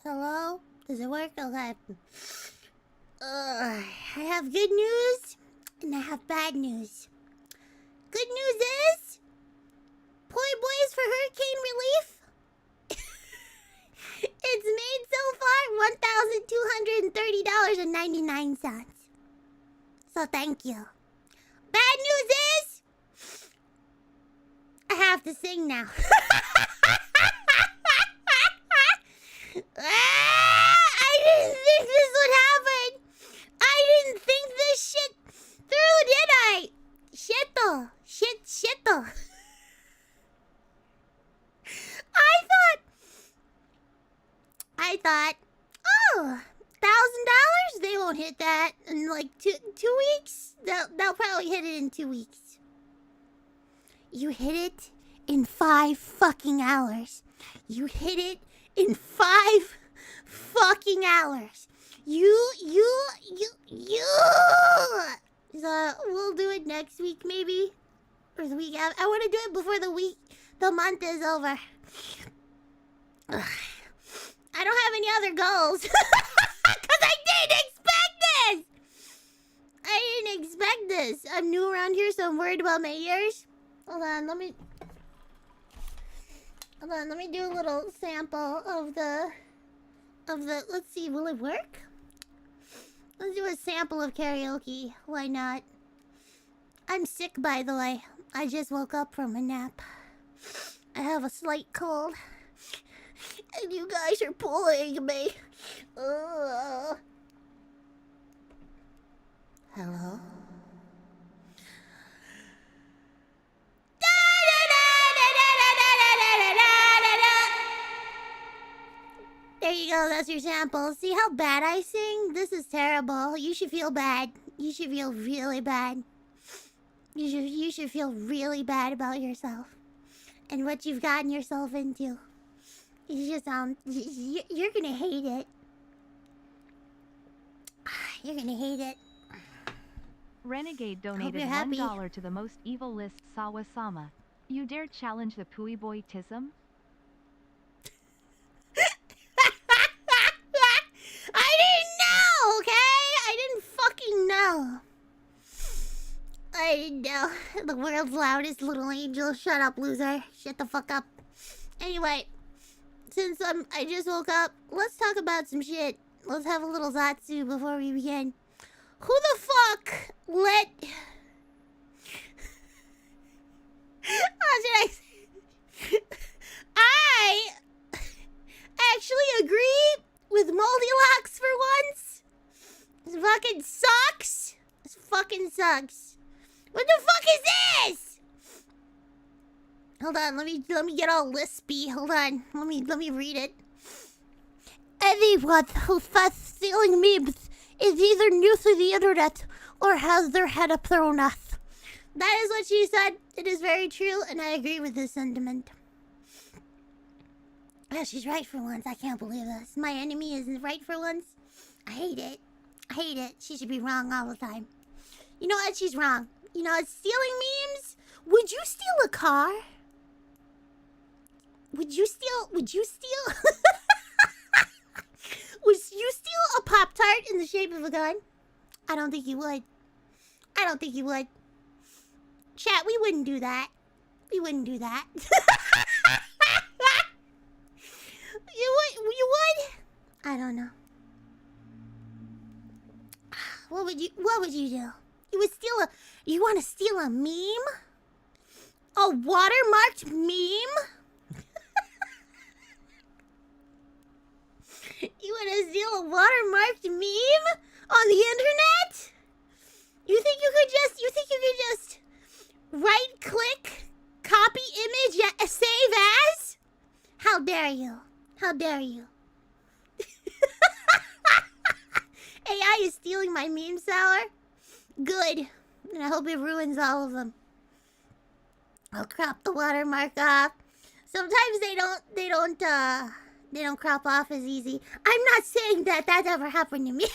Hello? Does it work? Okay. I have good news and I have bad news. Good news is, Poi Boys for Hurricane Relief. It's made so far $1,230.99. So thank you. Bad news is, I have to sing now. I didn't think this would happen. I didn't think this shit through, did I? Shitto. Shitto. I thought, oh, $1,000? They won't hit that in like two weeks. They'll probably hit it in 2 weeks. You hit it in 5 fucking hours. You hit it in 5 fucking hours. You. So we'll do it next week, maybe, or the week after. I want to do it before the month is over. Ugh. I don't have any other goals. Because I didn't expect this. I'm new around here, so I'm worried about my ears. Hold on, let me do a little sample of the... Let's see, will it work? Let's do a sample of karaoke. Why not? I'm sick, by the way. I just woke up from a nap. I have a slight cold. And you guys are pulling me. Hello? There you go, that's your sample. See how bad I sing? This is terrible. You should feel bad. You should feel really bad. You should feel really bad about yourself. And what you've gotten yourself into. You just, you're gonna hate it. You're gonna hate it. Renegade donated $1 to the most evil list Sawa-sama. You dare challenge the Pui Boy-tism? I didn't know, okay? I didn't fucking know. I didn't know. The world's loudest little angel. Shut up, loser. Shut the fuck up. Anyway, since I just woke up, let's talk about some shit. Let's have a little Zatsu before we begin. Who the fuck let... How should I say? I actually agree with Moldilocks for once. This fucking sucks. This fucking sucks. What the fuck is this? Hold on, let me get all lispy. Hold on, let me read it. Anyone who starts stealing memes is either new to the internet or has their head up their own ass. That is what she said. It is very true, and I agree with this sentiment. Yeah, she's right for once. I can't believe this. My enemy isn't right for once. I hate it. I hate it. She should be wrong all the time. You know what? She's wrong. You know what? Stealing memes? Would you steal a car? Would you steal... Would you steal a Pop-Tart in the shape of a gun? I don't think you would. I don't think you would. Chat, we wouldn't do that. We wouldn't do that. You would? I don't know. What would you do? You want to steal a meme? A watermarked meme? You want to steal a watermarked meme on the internet? You think you could just right click, copy image, save as? How dare you? How dare you? AI is stealing my meme sour? Good. And I hope it ruins all of them. I'll crop the watermark off. Sometimes they don't crop off as easy. I'm not saying that ever happened to me.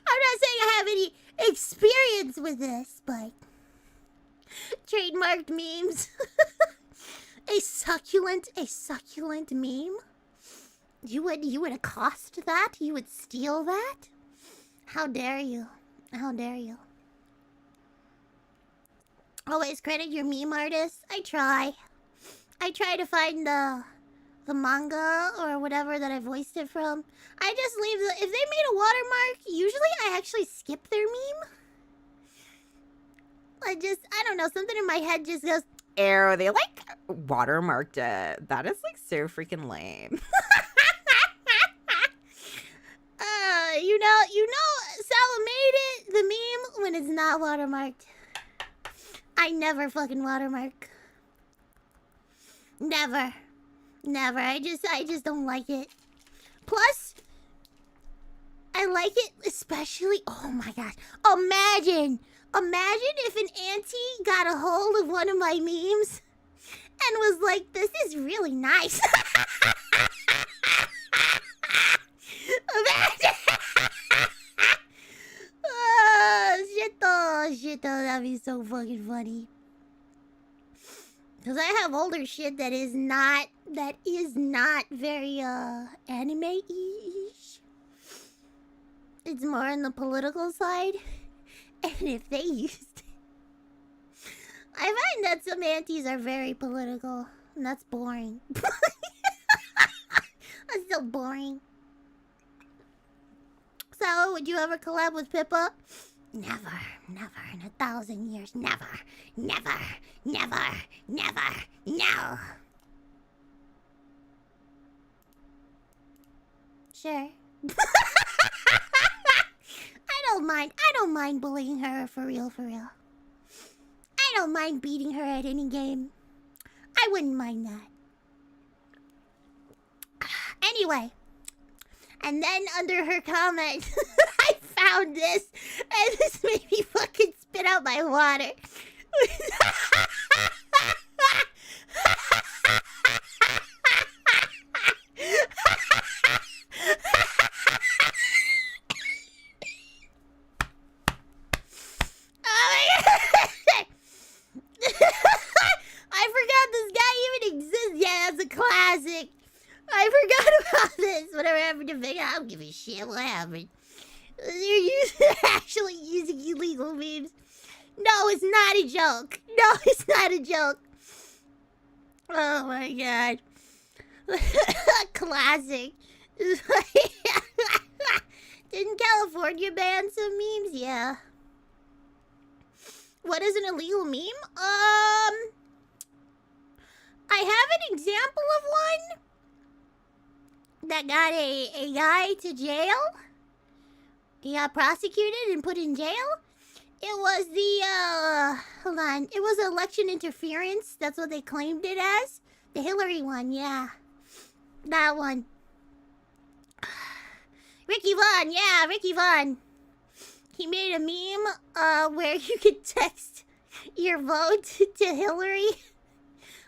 I'm not saying I have any experience with this, but trademarked memes. A succulent meme? You would accost that? You would steal that? How dare you? How dare you? Always credit your meme artists. I try to find the manga or whatever that I voiced it from. I just leave if they made a watermark, usually I actually skip their meme. I don't know, something in my head just goes, Ew, they like watermarked it. That is like so freaking lame. you know, Sal made it, the meme, when it's not watermarked. I never fucking watermark. Never. I just don't like it. Plus, I like it especially, oh my gosh. Imagine if an auntie got a hold of one of my memes and was like, this is really nice. Imagine. Shit though, that'd be so fucking funny. Cause I have older shit that is not very anime-ish. It's more on the political side. And if they used it, I find that some aunties are very political, and that's boring. That's so boring. So, would you ever collab with Pippa? Never in 1,000 years. Never, no. Sure. I don't mind bullying her for real. I don't mind beating her at any game. I wouldn't mind that. Anyway. And then under her comment, I found this, and this made me fucking spit out my water. I forgot this guy even exists. Yeah, that's a classic. I forgot about this. Whatever happened to Vega, I don't give a shit what happened. You're actually using illegal memes. No, it's not a joke. Oh my god. Classic. Didn't California ban some memes? Yeah. What is an illegal meme? I have an example of one that got a guy to jail. He got prosecuted and put in jail. It was hold on. It was election interference. That's what they claimed it as. The Hillary one, yeah. That one. Ricky Vaughn. He made a meme where you could text your vote to Hillary.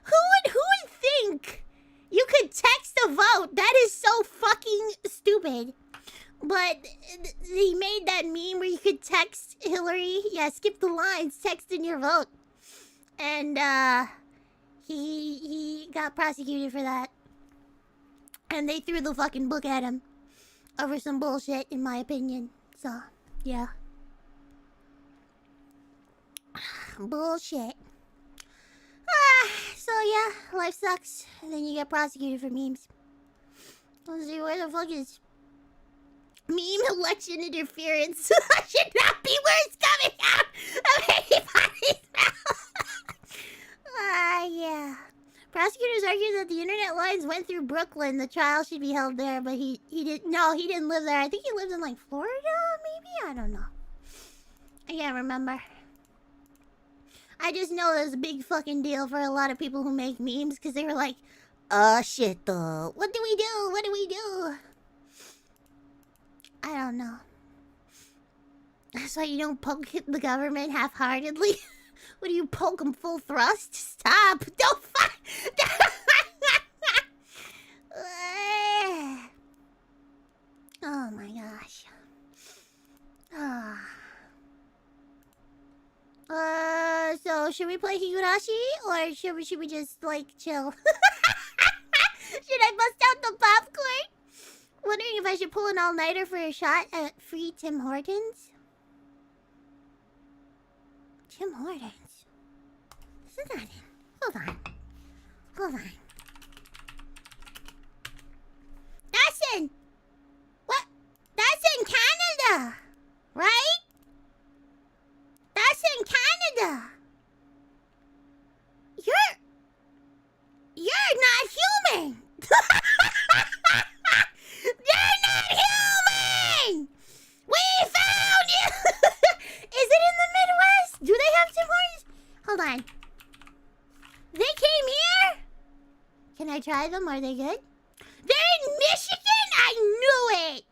Who would think you could text a vote? That is so fucking stupid. But he made that meme where you could text Hillary. Yeah, skip the lines, text in your vote. And he got prosecuted for that. And they threw the fucking book at him over some bullshit, in my opinion. So, yeah. Bullshit. So yeah, life sucks. And then you get prosecuted for memes. Let's see, where the fuck is meme election interference? That should not be where it's coming out of anybody's mouth. Yeah. Prosecutors argue that the internet lines went through Brooklyn. The trial should be held there, but he didn't. No, he didn't live there. I think he lived in like Florida, maybe. I don't know. I can't remember. I just know there's a big fucking deal for a lot of people who make memes because they were like, shit though. What do we do? I don't know. That's why you don't poke the government half-heartedly. What do you poke them full thrust? Stop! Don't fuck! Oh my gosh. So So should we play Higurashi or should we just like chill? Should I bust out the popcorn? Wondering if I should pull an all-nighter for a shot at free Tim Hortons. Tim Hortons. Isn't that in? Hold on. Hold on. That's in. What? That's in Canada, right? That's in Canada. You're not human. You're not human. We found you. Is it in the Midwest? Do they have Tim Hortons? Hold on. They came here? Can I try them? Are they good? They're in Michigan? I knew it.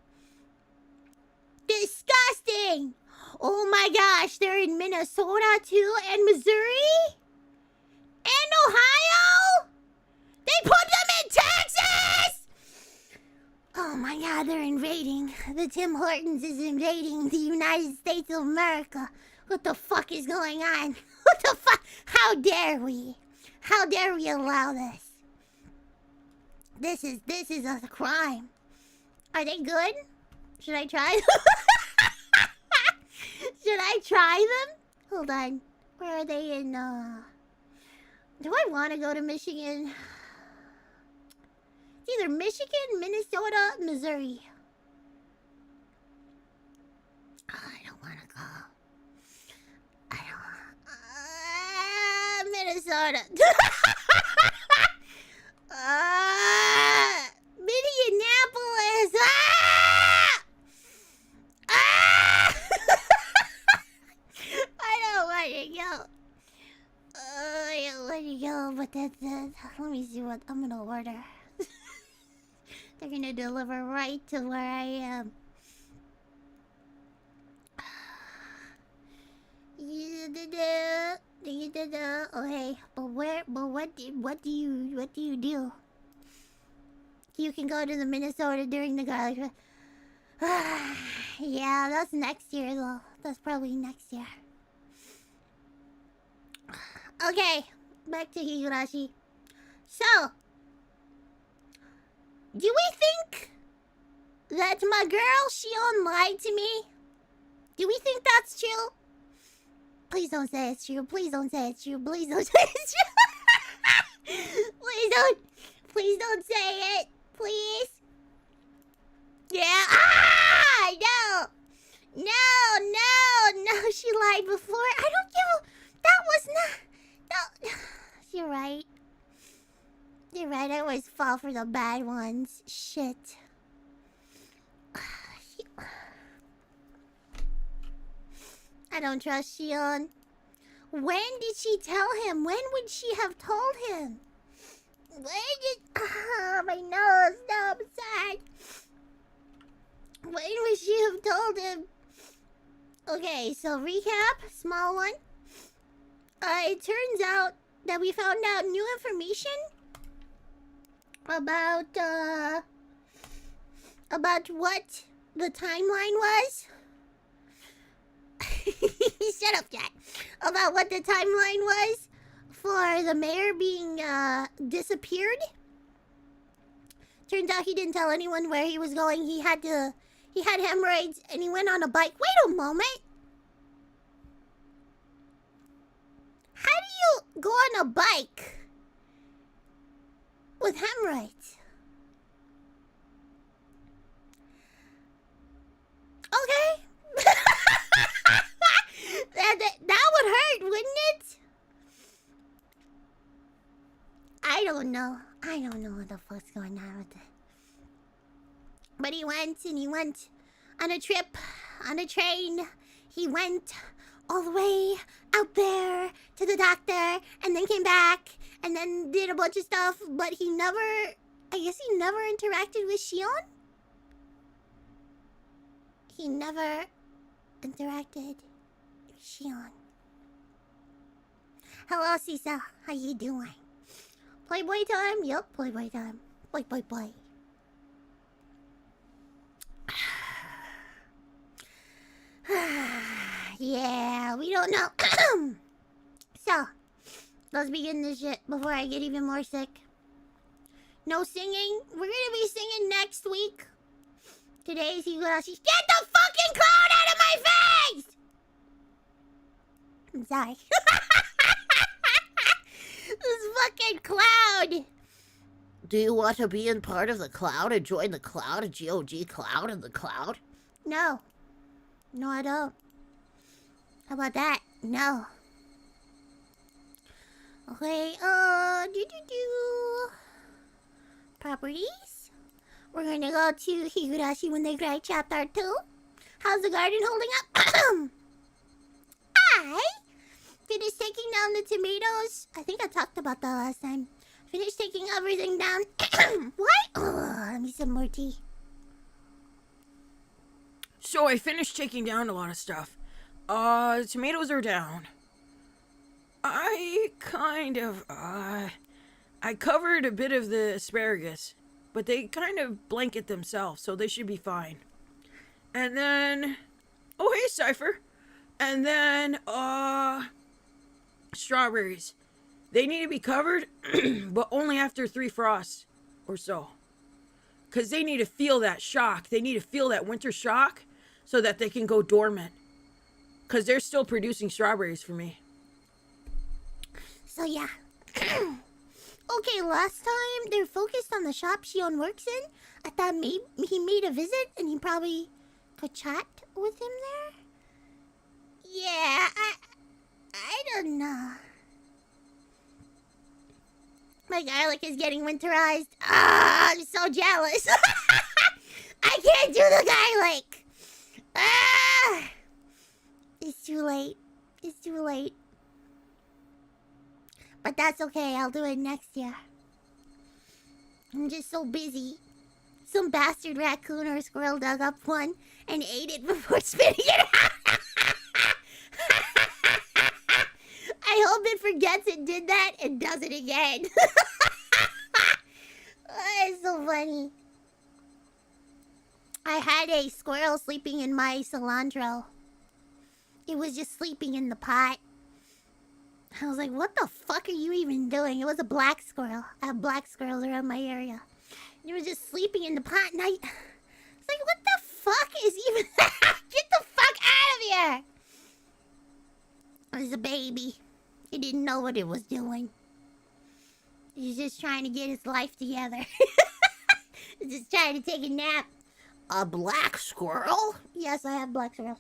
Disgusting. Oh my gosh, they're in Minnesota too, and Missouri? And Ohio? They put them in Texas! Oh my god, they're invading. The Tim Hortons is invading the United States of America. What the fuck is going on? What the fuck? How dare we? How dare we allow this? This is a crime. Are they good? Should I try them? Should I try them? Hold on. Where are they in, Do I want to go to Michigan? It's either Michigan, Minnesota, Missouri. Oh, I don't want to go. I don't want... Minnesota. Minneapolis. I don't want to go. I don't want to go, but that's it. Let me see what I'm gonna order. They're gonna deliver right to where I am. Okay, but what do you do? You can go to the Minnesota during the garlic. Yeah, that's next year though. That's probably next year. Okay, back to Higurashi. So, do we think that my girl Shion lied to me? Do we think that's true? Please don't say it's true. Please don't say it's true. Please don't say it's true. Please don't say it. Please. Yeah. Ah! No. She lied before. I don't give a... That was not... No. You're right. I always fall for the bad ones. Shit. I don't trust Shion. When did she tell him? When would she have told him? My nose. No, I'm sad. When would she have told him? Okay, so recap. Small one. It turns out that we found out new information about what the timeline was. Shut up, Jack. About what the timeline was for the mayor being disappeared. Turns out he didn't tell anyone where he was going. He had hemorrhoids and he went on a bike. Wait a moment. How do you go on a bike with hemorrhoids? Okay. That would hurt, wouldn't it? I don't know what the fuck's going on with it. But he went on a trip, on a train. He went all the way out there to the doctor and then came back and then did a bunch of stuff. But he never interacted with Shion? He never interacted with Shion. Hello, Sisa. How you doing? Playboy time? Yup, Playboy time. Play. Yeah, we don't know. So, let's begin this shit before I get even more sick. No singing. We're gonna be singing next week. Today's Higurashi. Get the fucking cloud out of my face! I'm sorry. This fucking cloud. Do you want to be in part of the cloud and join the cloud, a GOG cloud in the cloud? No. No, I don't. How about that? No. Okay, properties. We're gonna go to Higurashi when they cry chapter 2. How's the garden holding up? I finished taking down the tomatoes. I think I talked about that last time. Finished taking everything down. What? Oh, let me some more tea. So I finished taking down a lot of stuff. Tomatoes are down. I covered a bit of the asparagus, but they kind of blanket themselves, so they should be fine. And then, oh hey Cypher. And then, strawberries. They need to be covered, but only after 3 frosts or so. Because they need to feel that shock. They need to feel that winter shock so that they can go dormant. Because they're still producing strawberries for me. So yeah. Okay, last time they're focused on the shop Shion works in. I thought maybe he made a visit and he probably could chat with him there. Yeah, I don't know. My garlic is getting winterized. Ah, I'm so jealous. I can't do the garlic. Ah, it's too late. It's too late. But that's okay. I'll do it next year. I'm just so busy. Some bastard raccoon or squirrel dug up one and ate it before spitting it out. I hope it forgets it did that and does it again. Oh, it's so funny. I had a squirrel sleeping in my cilantro. It was just sleeping in the pot. I was like, what the fuck are you even doing? It was a black squirrel. I have black squirrels around my area. It was just sleeping in the pot and I was like, what the fuck is even that? Get the fuck out of here! It was a baby. He didn't know what it was doing. He was just trying to get his life together. He was just trying to take a nap. A black squirrel? Yes, I have black squirrels.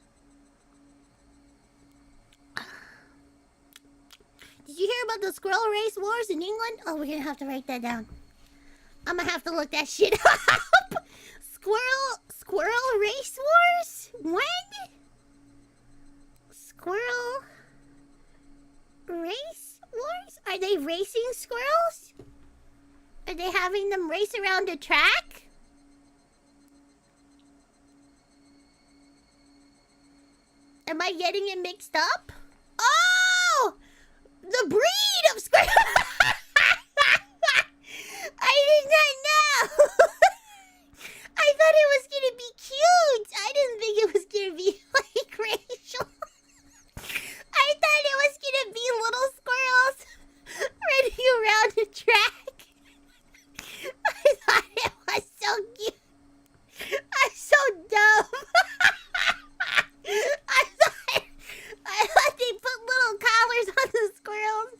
Did you hear about the squirrel race wars in England? Oh, we're gonna have to write that down. I'm gonna have to look that shit up. Squirrel race wars? When? Squirrel race wars? Are they racing squirrels? Are they having them race around a track? Am I getting it mixed up? Oh! The breed of squirrel! I did not know! I thought it was gonna be cute! I didn't think it was gonna be, like, racial. I thought it was gonna be little squirrels running around the track. I thought it was so cute. I'm so dumb. I thought they put little collars on the squirrels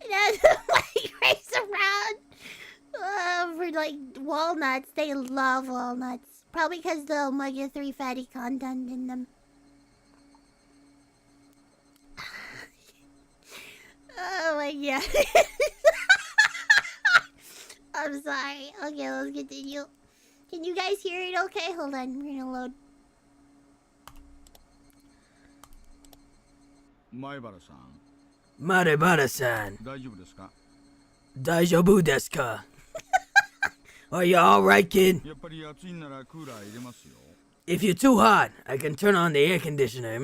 and had them like race around for like walnuts. They love walnuts. Probably because the omega-3 fatty content in them. Oh my god. I'm sorry. Okay, let's continue. Can you guys hear it okay? Hold on, we're gonna load. 前原さん、マレバラさん、大丈夫ですか？大丈夫ですか? Are you alright, kid? やっぱり暑いんならクーラー入れますよ。If you're too hot, I can turn on the air conditioner.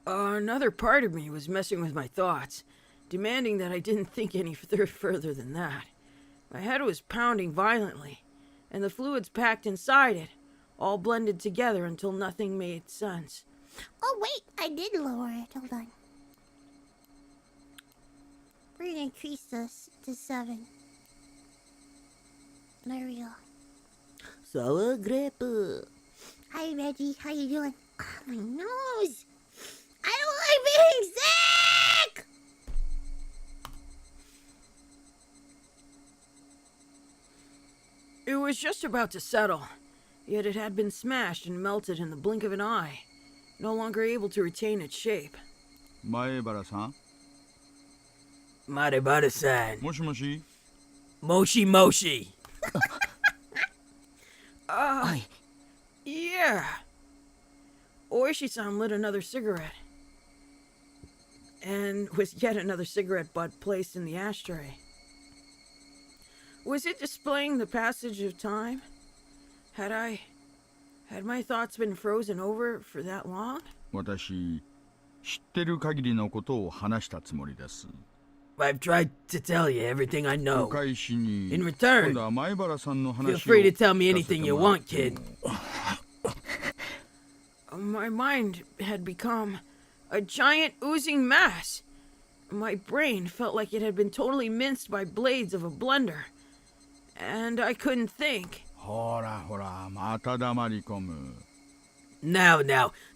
Another part of me was messing with my thoughts, demanding that I didn't think any further than that. My head was pounding violently, and the fluids packed inside it all blended together until nothing made sense. Oh, wait, I did lower it. Hold on. We're gonna increase this to 7. There we go. Sour grape. Hi, Reggie. How you doing? Oh, my nose. I don't like being sick! It was just about to settle, yet it had been smashed and melted in the blink of an eye, no longer able to retain its shape. 前原さん Marebara-san. もしもし Moshi Moshi. Aye. Yeah. Oishi-san lit another cigarette. And with yet another cigarette butt placed in the ashtray. Was it displaying the passage of time? Had my thoughts been frozen over for that long? 私知ってる限りのことを話したつもりです I've tried to tell you everything I お know. 返しに In return, 今度は前原さんの feel 話を free to tell me 聞かせ anything て you もらっ want, て kid. も My mind had become a giant oozing mass. My brain felt like it had been totally minced by blades of a blender. And I couldn't think. ほらほらまた黙り込む Now,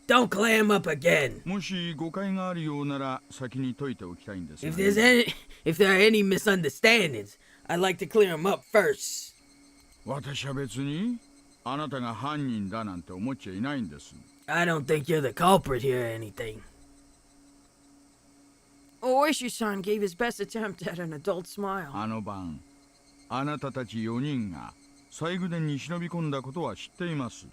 don't clam up again. もし誤解があるようなら先に解いておきたいんですが If there are any misunderstandings, I'd like to clear them up first. 私は別にあなたが犯人だなんて思っちゃいないんです I don't think you're the culprit here or anything. Oishi-san gave his best attempt at an adult smile. あの晩あなたたち4人が西宮殿に忍び込んだことは知っています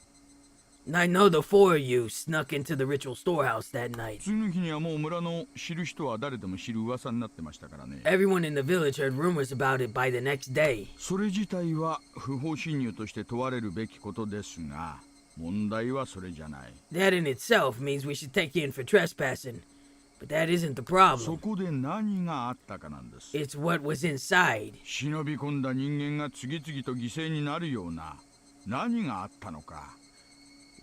I know the four of you snuck into the ritual storehouse that night. 次の日にはもう村の知る人は誰でも知る噂になってましたからね Everyone in the village heard rumors about it by the next day. それ自体は不法侵入として問われるべきことですが問題はそれじゃない That in itself means we should take you in for trespassing. But that isn't the そ problem. こで何があったかなんです It's what was inside. 忍び込んだ人間が次々と犠牲になるような何があったのか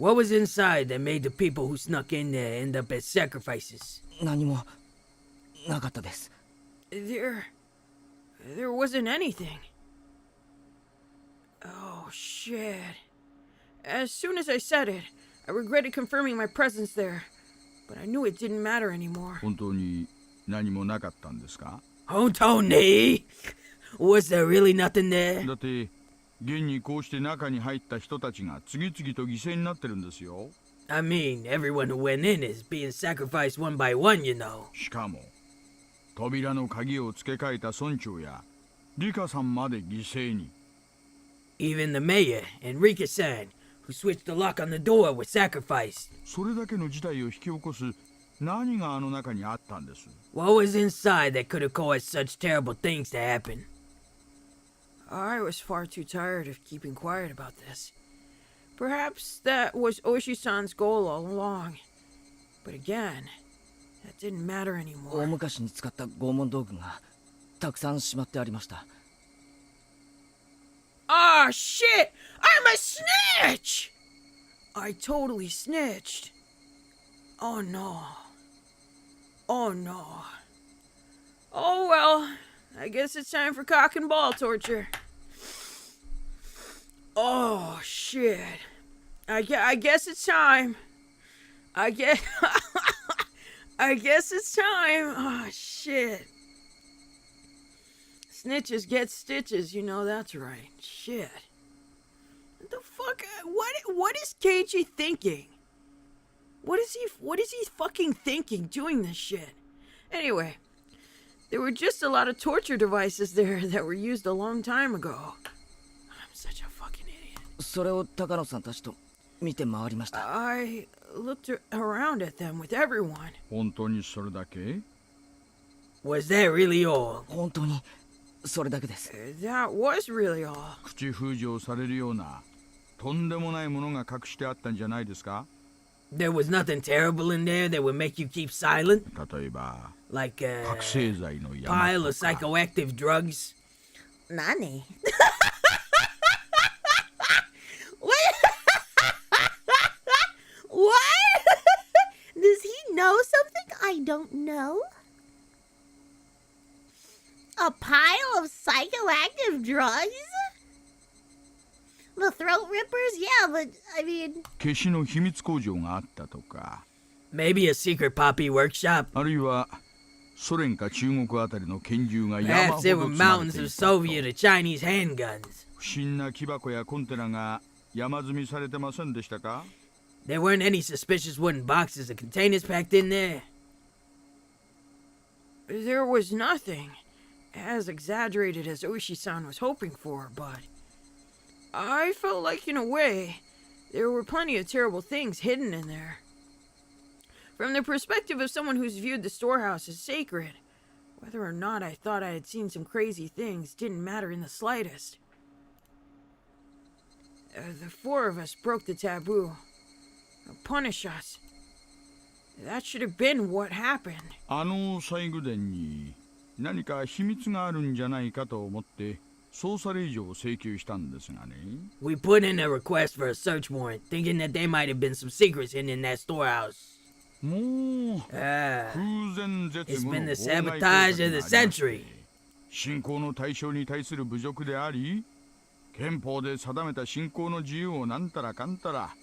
What was inside that made the people who snuck in there end up as sacrifices? 何もなかったです There wasn't anything. Oh, shit. As soon as I said it, I regretted confirming my presence there. But I knew it didn't matter anymore. 本当に何もなかったんですか Hontoni! Was there really nothing there? だって現にこうして中に入った人たちが次々と犠牲になってるんですよ I mean, everyone who went in is being sacrificed one by one, you know. しかも扉の鍵を付け替えた村長やリカさんまで犠牲に Even the mayor, Enrique-san, who switched the lock on the door, was sacrificed. それだけの事態を引き起こす何があの中にあったんです What was inside that could have caused such terrible things to happen? I was far too tired of keeping quiet about this. Perhaps that was Oishi-san's goal all along. But again, that didn't matter 大 anymore. 昔に使った拷問道具がたくさんしまってありました Ah, shit! I'm a snitch! I totally snitched. Oh no. Oh no. Oh well, I guess it's time for cock and ball torture. Oh shit. I guess it's time. I guess it's time. Oh shit. Snitches get stitches, you know that's right. Shit. What the fuck? What is Keiichi thinking? What is he fucking thinking doing this shit? Anyway, there were just a lot of torture devices there that were used a long time ago. I'm such a fucking idiot. それを高野さんたちと見て回りました I looked around at them with everyone. 本当にそれだけ Was that really all? 本当にそれだけです That was really all. 口封じをされるようなとんでもないものが隠してあったんじゃないですか There was nothing terrible in there that would make you keep silent, 例えば like 覚醒剤の pile 山 of とか psychoactive drugs. Nani? What? What? I don't know. A pile of psychoactive drugs? The throat rippers? Yeah, but I mean... 消しの秘密工場があったとか、 Maybe a secret poppy workshop. あるいはソ連か中国あたりの拳銃が山 Perhaps ほ there ど were 積まれ mountains てい of たと。 Soviet or Chinese handguns. 不審な木箱やコンテナが山積みされてませんでしたか？ There weren't any suspicious wooden boxes or containers packed in there. There was nothing as exaggerated as Oishi-san was hoping for, but I felt like, in a way, there were plenty of terrible things hidden in there. From the perspective of someone who's viewed the storehouse as sacred, whether or not I thought I had seen some crazy things didn't matter in the slightest. The four of us broke the taboo. Punish us. That should have been what happened. あの西宮殿に何か秘密があるんじゃないかと思って捜査令状を請求したんですがね。 We put in a request for a search warrant, thinking that there might have been some secrets hidden in that storehouse. もう Ah, 空前絶 it's 後 been の the 妨害 sabotage 工作 of があ the りまして century. 信仰の対象に対する侮辱であり、憲法で定めた信仰の自由をなんたらかんたら。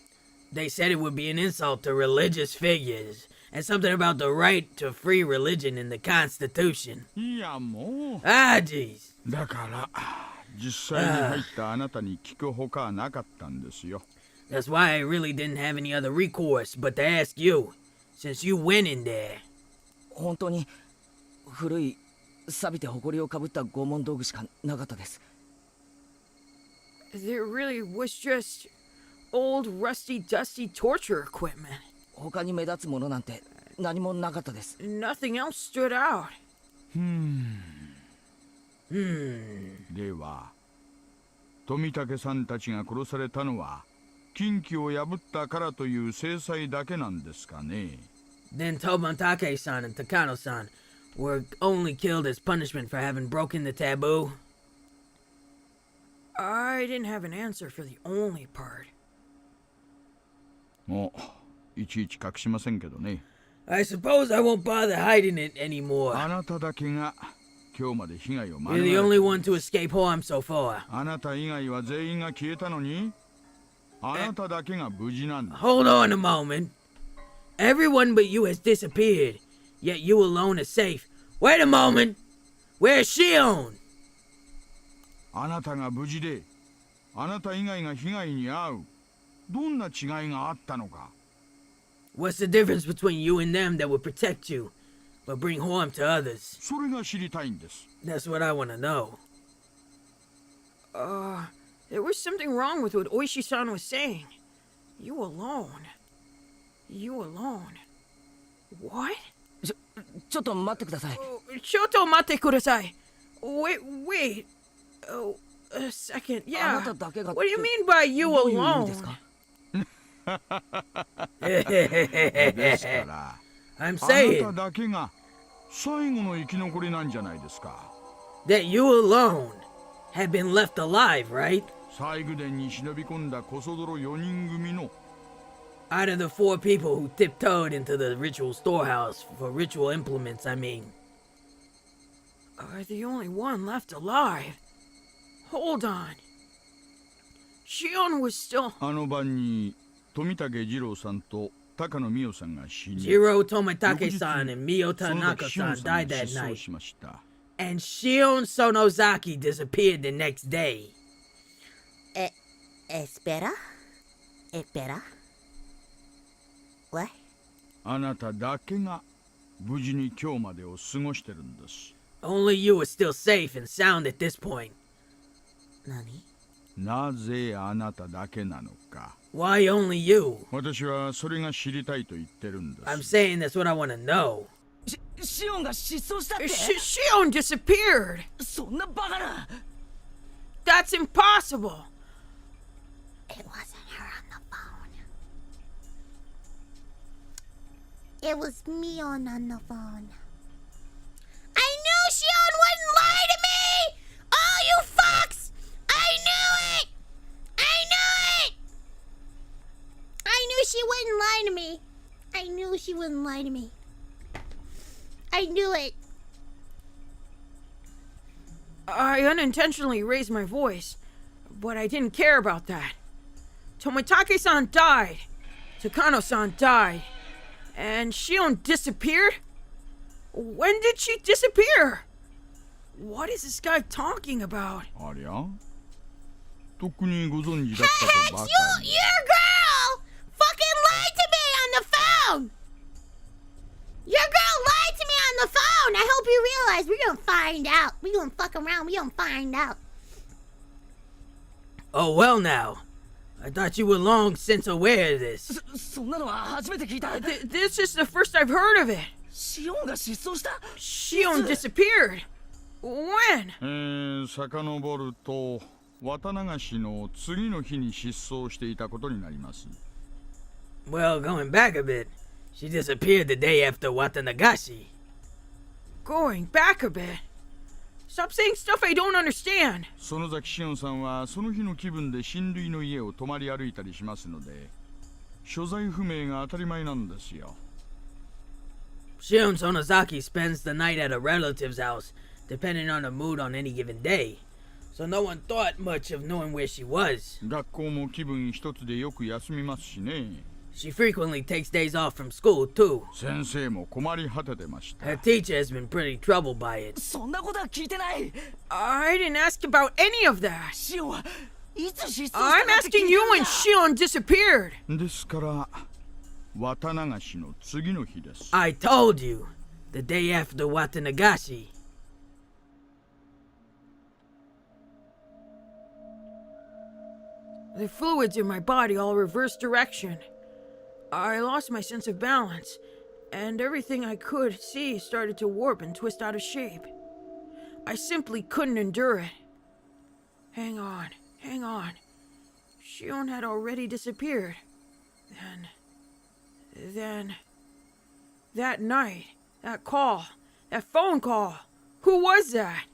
They said it would be an insult to religious figures, and something about the right to free religion in the Constitution. いやも Ah, jeez. うだから実際に入ったあなたに聞くほかなかったんですよ。 That's why I really didn't have any other recourse but to ask you, since you went in there. 本当に古い錆びて埃をかぶった拷問道具しかなかったです。 There really was just old, rusty, dusty torture equipment. 他に目立つものなんて何もなかったです。 Nothing else stood out. では富武さんたちが殺されたのは禁忌を破ったからという制裁だけなんですかね。 Then Tomontake-san and Takano-san were only killed as punishment for having broken the taboo. I didn't have an answer for the only part. もういちいち隠しませんけどね。 I suppose I won't bother hiding it anymore. あなただけが今日まで被害を免 You're れ the た。 only one to escape harm so far. あなた以外は全員が消えたのに、あなただけが無事なんだ。 Hold on a moment. Everyone but you has disappeared, yet you alone are safe. Wait a moment. Where's Shion? あなたが無事で、あなた以外が被害に遭う。どんな違いがあったのか。 What's the difference between you and them that would protect you, but bring harm to others? それが知りたいんです。 That's what I want to know. There was something wrong with what Oishi-san was saying. You alone. You alone. What? ちょっと待ってください。 Choto mate kudasai. Wait. Oh, a second. あ Yeah. なただけが What do you mean by you どういう意味 alone? ですか？ですから、 I'm あなた saying だけが最後の生き残りなんじゃないですか。 that you alone had been left alive, right? 西宮殿に忍び込んだコソ泥4人組の Out of the 4 people who tiptoed into the ritual storehouse for ritual implements, I mean. Are the only one left alive? Hold on. Shion was still... あの晩に富武二郎さんと高野美代さんが死に、 Jiro Tomitake-san and そ Miyota の時シオン Naka-san さん died も that 失踪 night. しました。 And Shion Sonozaki disappeared the next day. Espera? What? あなただけが無事に今日までを過ごしてるんです。 Only you are still safe and sound at this point. Nani? なぜあなただけなのか。 Why only you? 私はそれが知りたいと言ってるんです。 I'm saying that's what I want to know. シオンが失踪したって？ Shion disappeared! そんなバカな！ That's impossible! It wasn't her on the phone. It was me on the phone. I knew Shion wouldn't lie to me! Oh, you fucks! I knew it! I knew she wouldn't lie to me. I knew she wouldn't lie to me. I knew it. I unintentionally raised my voice, but I didn't care about that. Tomitake-san died. Takano-san died. And Shion disappeared? When did she disappear? What is this guy talking about? ありゃ特にご存知だったとばか Your girl fucking lied to me on the phone. Your girl lied to me on the phone. I hope you realize we're gonna find out. We're gonna fuck around. We're gonna find out. Oh, well now. I thought you were long since aware of this. そんなのは初めて聞いた。 This is the first I've heard of it. シオンが失踪した。 Shion disappeared. When? 遡ると綿流しの次の日に失踪していたことになります。 Well, going back a bit, she disappeared the day after Watanagashi. Going back a bit? Stop saying stuff I don't understand. 園崎しおんさんはその日の気分で親類の家を泊まり歩いたりしますので、所在不明が当たり前なんですよ。 Shion Sonozaki spends the night at a relative's house, depending on the mood on any given day. So no one thought much of knowing where she was. 学校も気分一つでよく休みますしね。 She frequently takes days off from school, too. 先生も困り果ててました。 Her teacher has been pretty troubled by it. そんなことは聞いてない。 I didn't ask about any of that. シオンはいつ失踪した I'm かって聞い asking て you るん when だ。 Shion disappeared. ですから綿流しの次の日です。 I told you. The day after Watanagashi. The fluids in my body all reversed direction. I lost my sense of balance, and everything I could see started to warp and twist out of shape. I simply couldn't endure it. Hang on. Shion had already disappeared. Then... That night, that call, that phone call, who was that?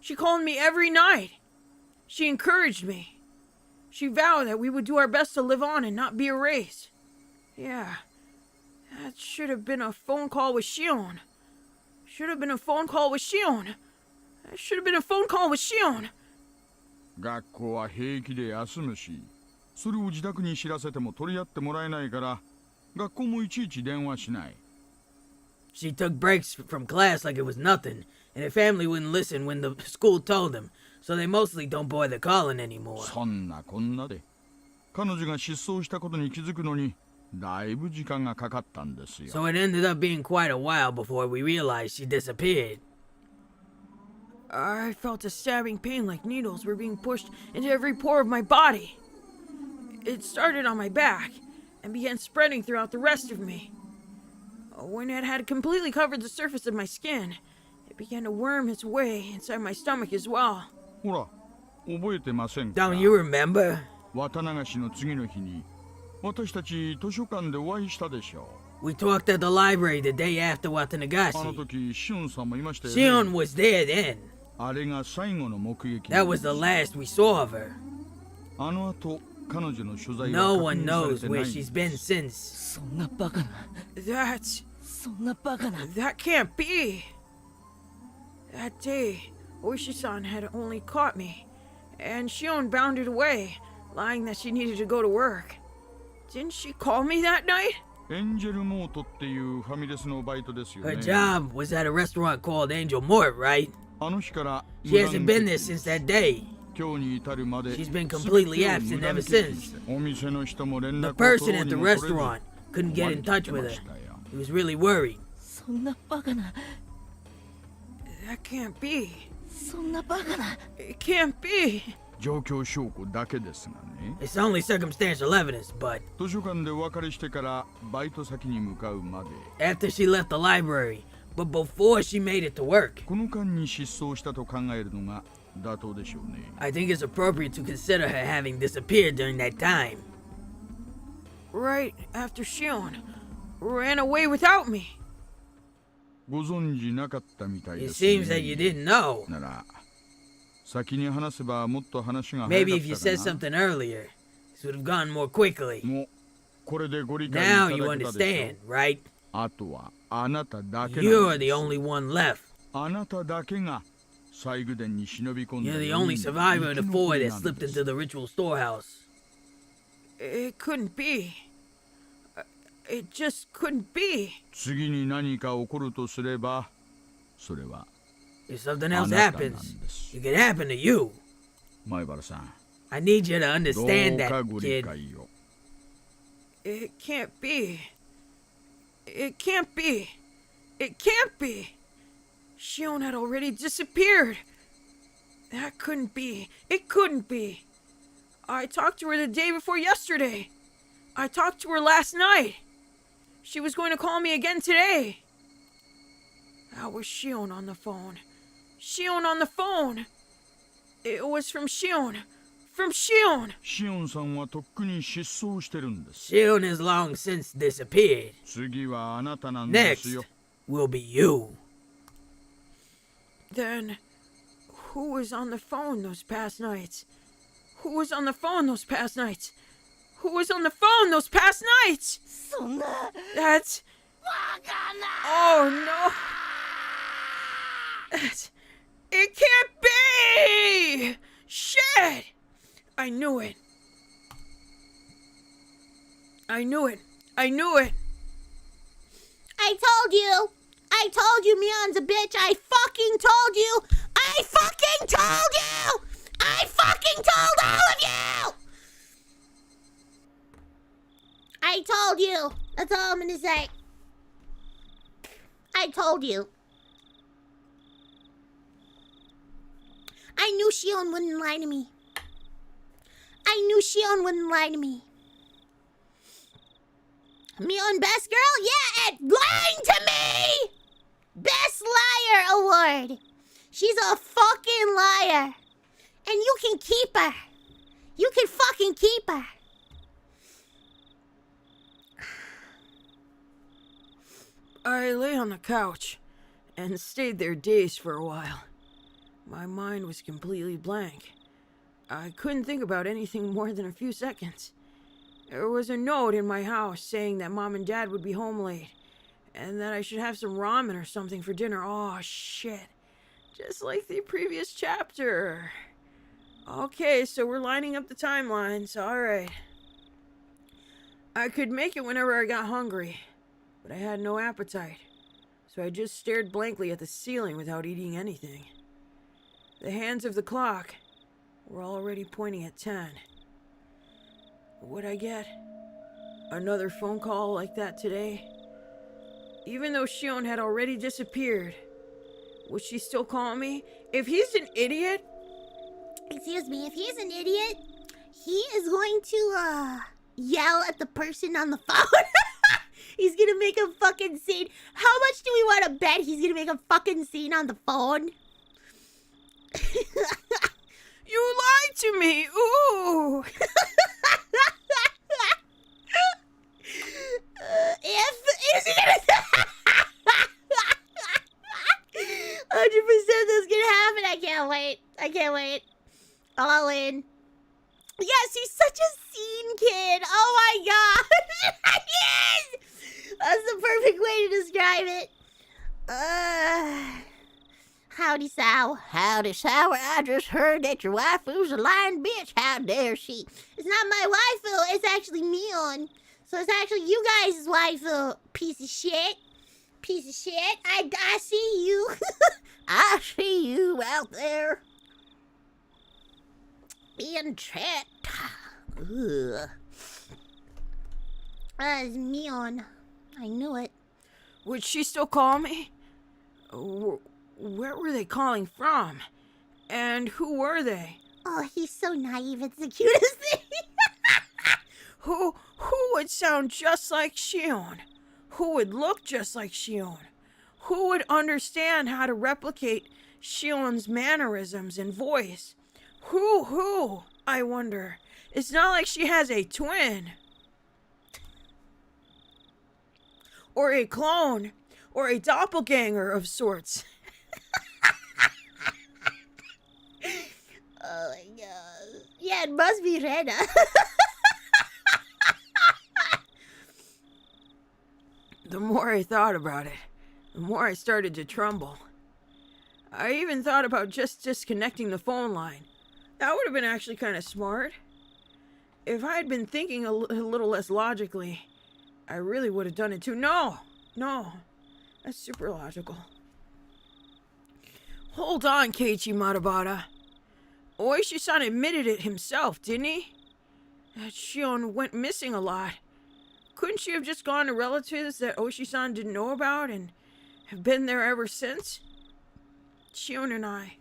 She called me every night. She encouraged me. She vowed that we would do our best to live on and not be erased. Yeah, that should have been a phone call with Shion. Should have been a phone call with Shion. That should have been a phone call with Shion. 学校は平気で休むし、それを自宅に知らせても取り合ってもらえないから、学校もいちいち電話しない。 She took breaks from class like it was nothing, and her family wouldn't listen when the school told them, so they mostly don't bother calling anymore. そんなこんなで、彼女が失踪したことに気づくのに、だいぶ時間がかかったんですよ。 So it ended up being quite a while before we realized she disappeared. I felt a stabbing pain like needles were being pushed into every pore of my body. It started on my back and began spreading throughout the rest of me. When it had completely covered the surface of my skin, it began to worm its way inside my stomach as well. ほら、覚えてませんか？ Don't you remember? 綿流しの次の日に、私たち図書館でお会いしたでしょう。 We talked at the library the day after あの Watanagashi. 時、シオンさんもいましたよね。 Shion was there then. あれが最後の目撃。 That was the last we saw of her. あの後、彼女の所在は No 確 one 認され knows てな where いんで she's す。 been since. そんなバカな。 そんなバカな。 That can't be. That day, Oishi-san had only caught me, and Shion bounded away, lying that she needed to go to work. Didn't she call me that night? エンジェルモートっていうファミレスのバイトですよ Her ね。 job was at a restaurant called Angel Mort, right? あの日から She hasn't been there since that day. 今日に至るまで She's been completely absent ever since. お店の人も連 The 絡を取 person ろう at に the も取れず restaurant couldn't get in touch with her. 終わってましたよ。 He was really worried. そんなバカな。 That can't be. そんなバカな。 It can't be. 状況証拠だけですがね。 It's only circumstantial evidence, but 図書館でお別れしてからバイト先に向かうまで after she left the library, but before she made it to work, この間に失踪したと考えるのが妥当でしょうね。 I think it's appropriate to consider her having disappeared during that time. Right after Shion ran away without me. ご存知なかったみたい It です、 seems that you didn't know. なら先に話せばもっと話が早 Maybe か if you っ said たか something earlier, this would have gone more quickly. な。もうこれでご理解いた Now だ you けたでしょ understand, right? う。あとはあなただけなん You're で the す。 only one left. あなただけが西宮殿に忍び込んだ You're the 4 only 人の survivor of 生 the き four 残り that なん slipped で into す。 the ritual storehouse. It couldn't be. It just couldn't be. 次に何か起こるとすれば、それは If something else あなたなん happens, です。 it could happen to you. 前原さん、 I need you to どう understand か that, ご理 kid. 解を。 It can't be. It can't be. It can't be. Shion had already disappeared. That couldn't be. It couldn't be. I talked to her the day before yesterday. I talked to her last night. She was going to call me again today. That was Shion on the phone. Shion on the phone. It was from Shion. From Shion. シオンさんはとっくに失踪してるんです。 Shion has long since disappeared. 次はあなたなんです Next よ。 will be you. Then, who was on the phone those past nights? Who was on the phone those past nights? Who was on the phone those past nights? そんな。 That's... Oh no. That's... It can't be! Shit! I knew it. I knew it. I knew it. I told you. I told you Mion's a bitch. I fucking told you. I fucking told you. I fucking told all of you. I told you. That's all I'm gonna say. I told you. I knew Shion wouldn't lie to me. I knew Shion wouldn't lie to me. Mion best girl? Yeah, at lying to me! Best liar award. She's a fucking liar. And you can keep her. You can fucking keep her. I lay on the couch and stayed there dazed for a while. My mind was completely blank. I couldn't think about anything more than a few seconds. There was a note in my house saying that Mom and Dad would be home late and that I should have some ramen or something for dinner. Oh, shit. Just like the previous chapter. Okay, so we're lining up the timelines. Alright. I could make it whenever I got hungry, but I had no appetite, so I just stared blankly at the ceiling without eating anything. The hands of the clock were already pointing at 10. Would I get another phone call like that today? Even though Shion had already disappeared, would she still call me? If he's an idiot... Excuse me, if he's an idiot, he is going to, yell at the person on the phone. He's gonna make a fucking scene. How much do we want to bet he's gonna make a fucking scene on the phone? You lied to me! Ooh! Is he gonna... 100% that's gonna happen. I can't wait. I can't wait. All in. Yes, he's such a scene kid. Oh my gosh. Yes! That's the perfect way to describe it. Howdy, Sow. Howdy, Sour. I just heard that your waifu's a lying bitch. How dare she? It's not my waifu. It's actually Mion. So it's actually you guys' waifu. Piece of shit. Piece of shit. I see you. I see you out there being trapped. Ugh. It's Mion. I knew it. Would she still call me? Where were they calling from? And who were they? Oh, he's so naive. It's the cutest thing. Who would sound just like Shion? Who would look just like Shion? Who would understand how to replicate Shion's mannerisms and voice? Who, I wonder? It's not like she has a twin. Or a clone. Or a doppelganger of sorts. Oh my god. Yeah, it must be Rena. The more I thought about it, the more I started to tremble. I even thought about just disconnecting the phone line. That would have been actually kind of smart. If I had been thinking a little less logically, I really would have done it too. No, that's super logical. Hold on, Keiichi Matabata. Oishi-san admitted it himself, didn't he? That Shion went missing a lot. Couldn't she have just gone to relatives that Oishi-san didn't know about and have been there ever since? Shion and I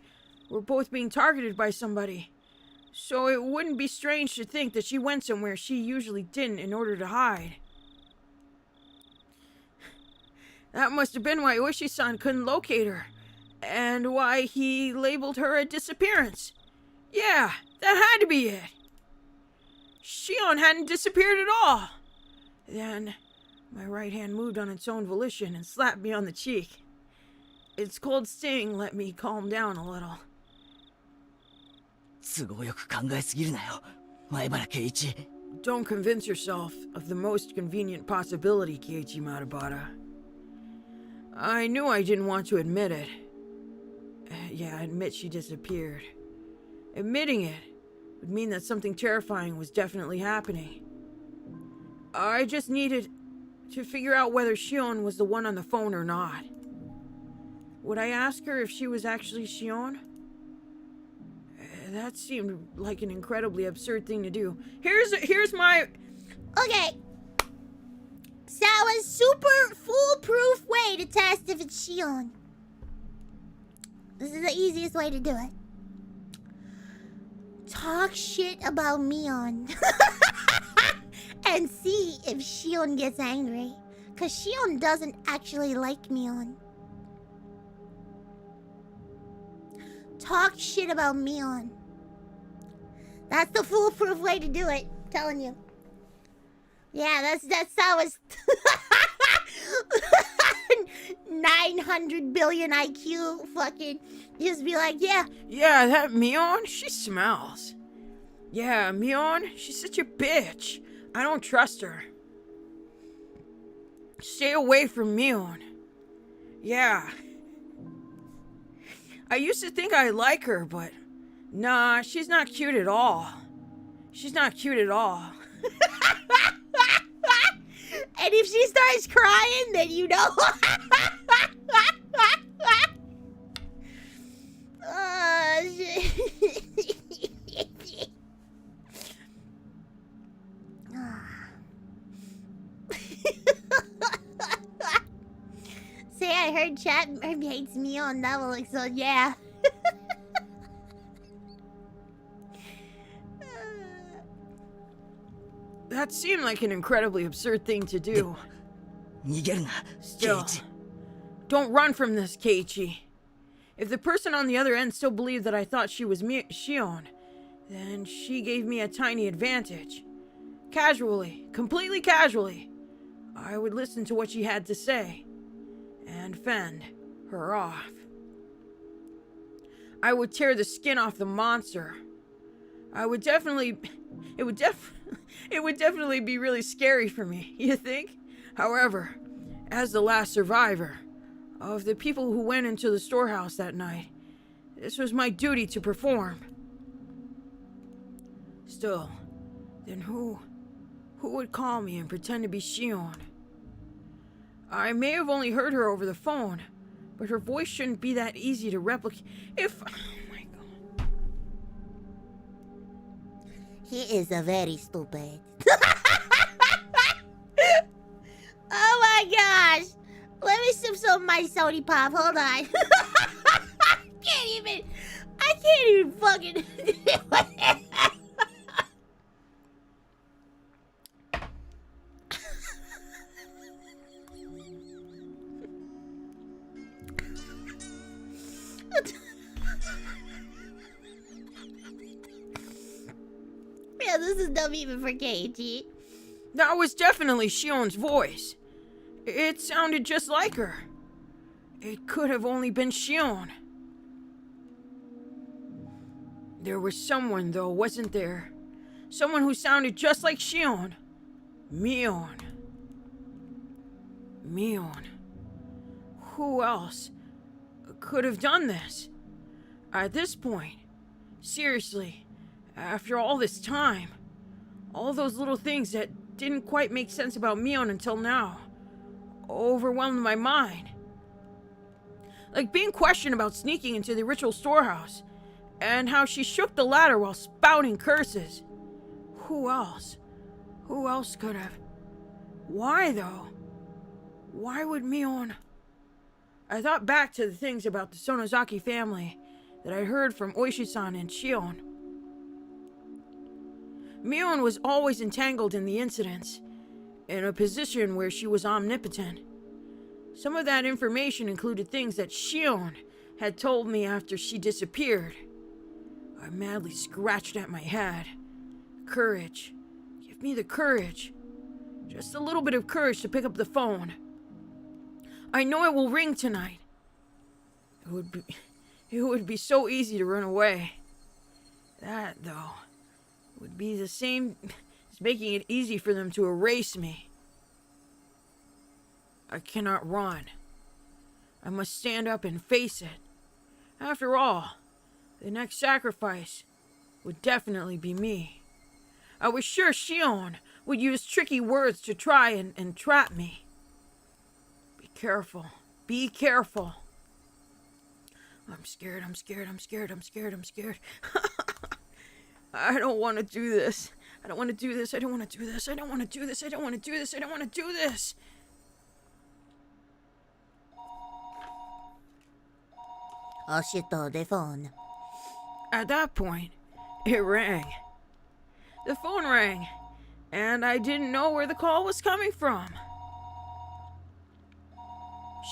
were both being targeted by somebody, so it wouldn't be strange to think that she went somewhere she usually didn't in order to hide. That must have been why Oishi-san couldn't locate her, and why he labeled her a disappearance. Yeah, that had to be it. Shion hadn't disappeared at all. Then, my right hand moved on its own volition and slapped me on the cheek. Its cold sting let me calm down a little. 都合よく考えすぎるなよ、前原圭一。Don't convince yourself of the most convenient possibility, Keiichi Matabata. I knew I didn't want to admit it. Admit she disappeared. Admitting it would mean that something terrifying was definitely happening. I just needed to figure out whether Shion was the one on the phone or not. Would I ask her if she was actually Shion? That seemed like an incredibly absurd thing to do. Here's my... Okay. So a super foolproof way to test if it's Shion. This is the easiest way to do it. Talk shit about Mion. And see if Shion gets angry. Because Shion doesn't actually like Mion. Talk shit about Mion. That's the foolproof way to do it. I'm telling you. Yeah, that's how it's 900 billion IQ fucking just be like, yeah. Yeah, that Mion, she smells. Yeah, Mion, she's such a bitch. I don't trust her. Stay away from Mion. Yeah. I used to think I like her, but nah, she's not cute at all. She's not cute at all. And if she starts crying, then you know. Oh, shit. Say, I heard chat hates me on double, so yeah. That seemed like an incredibly absurd thing to do. 逃げるな、圭 Still, 一。 don't run from this, Keiichi. If the person on the other end still believed that I thought she was Shion, then she gave me a tiny advantage. Casually, completely casually, I would listen to what she had to say and fend her off. I would tear the skin off the monster. It would definitely be really scary for me, you think? However, as the last survivor of the people who went into the storehouse that night, this was my duty to perform. Still, then who would call me and pretend to be Shion? I may have only heard her over the phone, but her voice shouldn't be that easy to replicate. Oh my god. He is a very stupid. Oh my gosh. Let me sip some of my sody pop. Hold on. I can't even fucking... Yeah, this is dumb even for KG. That was definitely Shion's voice. It sounded just like her. It could have only been Shion. There was someone, though, wasn't there? Someone who sounded just like Shion. Mion. Mion. Who else could have done this? At this point, seriously, after all this time, all those little things that didn't quite make sense about Mion until now overwhelmed my mind. Like being questioned about sneaking into the ritual storehouse, and how she shook the ladder while spouting curses. Who else? Who else could have? Why, though? Why would Mion... I thought back to the things about the Sonozaki family that I heard from Oishi-san and Shion. Mion was always entangled in the incidents, in a position where she was omnipotent. Some of that information included things that Shion had told me after she disappeared. I madly scratched at my head. Courage. Give me the courage. Just a little bit of courage to pick up the phone. I know it will ring tonight. It would be so easy to run away. That, though, would be the same as making it easy for them to erase me. I cannot run. I must stand up and face it. After all, the next sacrifice would definitely be me. I was sure Shion would use tricky words to try and trap me. Be careful. Be careful. I'm scared. I don't want to do this. I don't want to do this. Oh shit, the phone. At that point, it rang. The phone rang, and I didn't know where the call was coming from.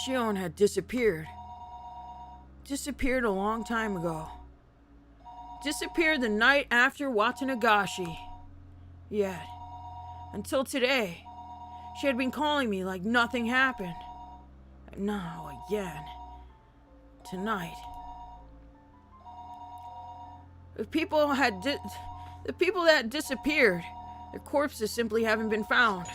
Shion had disappeared. Disappeared a long time ago. Disappeared the night after Watanagashi. Yet, until today, she had been calling me like nothing happened. And now again. Tonight. The people that disappeared, their corpses simply haven't been found.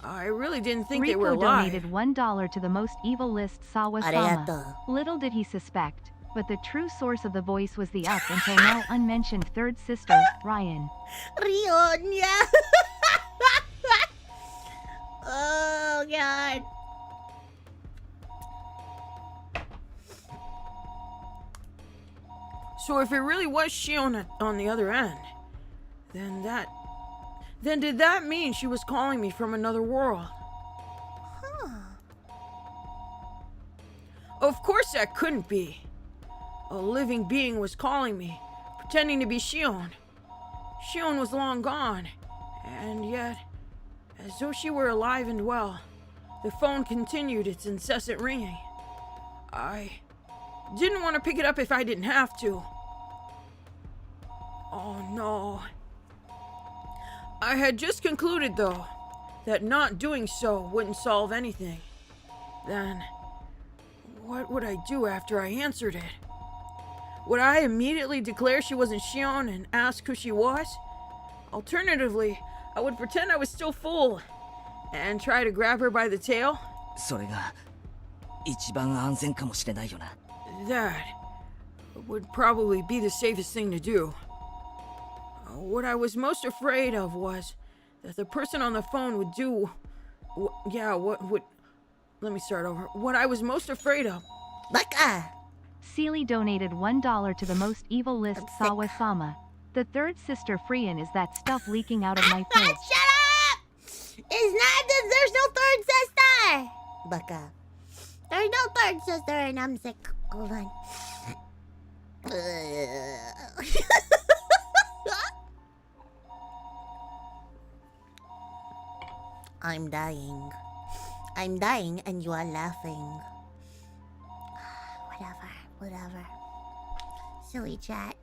I really didn't think they were Rico alive. donated $1 to the most evil list Sawa-sama. Arigato. Little did he suspect, but the true source of the voice was the up until now unmentioned third sister, Ryan. Rion, yeah. Oh god. So if it really was Shion on the other end, then did that mean she was calling me from another world? Of course that couldn't be. A living being was calling me, pretending to be Shion. Shion was long gone, and yet, as though she were alive and well, the phone continued its incessant ringing. I didn't want to pick it up if I didn't have to. Oh no. I had just concluded, though, that not doing so wouldn't solve anything. Then, what would I do after I answered it? Would I immediately declare she wasn't Shion and ask who she was? Alternatively, I would pretend I was still full and try to grab her by the tail. それが一番安全かもしれないよな。 That would probably be the safest thing to do. What I was most afraid of was that the person on the phone would do... Let me start over. What I was most afraid of... Baka. Seely donated $1 to the most evil list I'm sick. Sawa-sama. The third sister Frian is that stuff leaking out of my Shut face. up! It's not that there's no third sister! Baka. There's no third sister and I'm sick. Hold on. I'm dying. I'm dying and you are laughing. Whatever. Silly chat.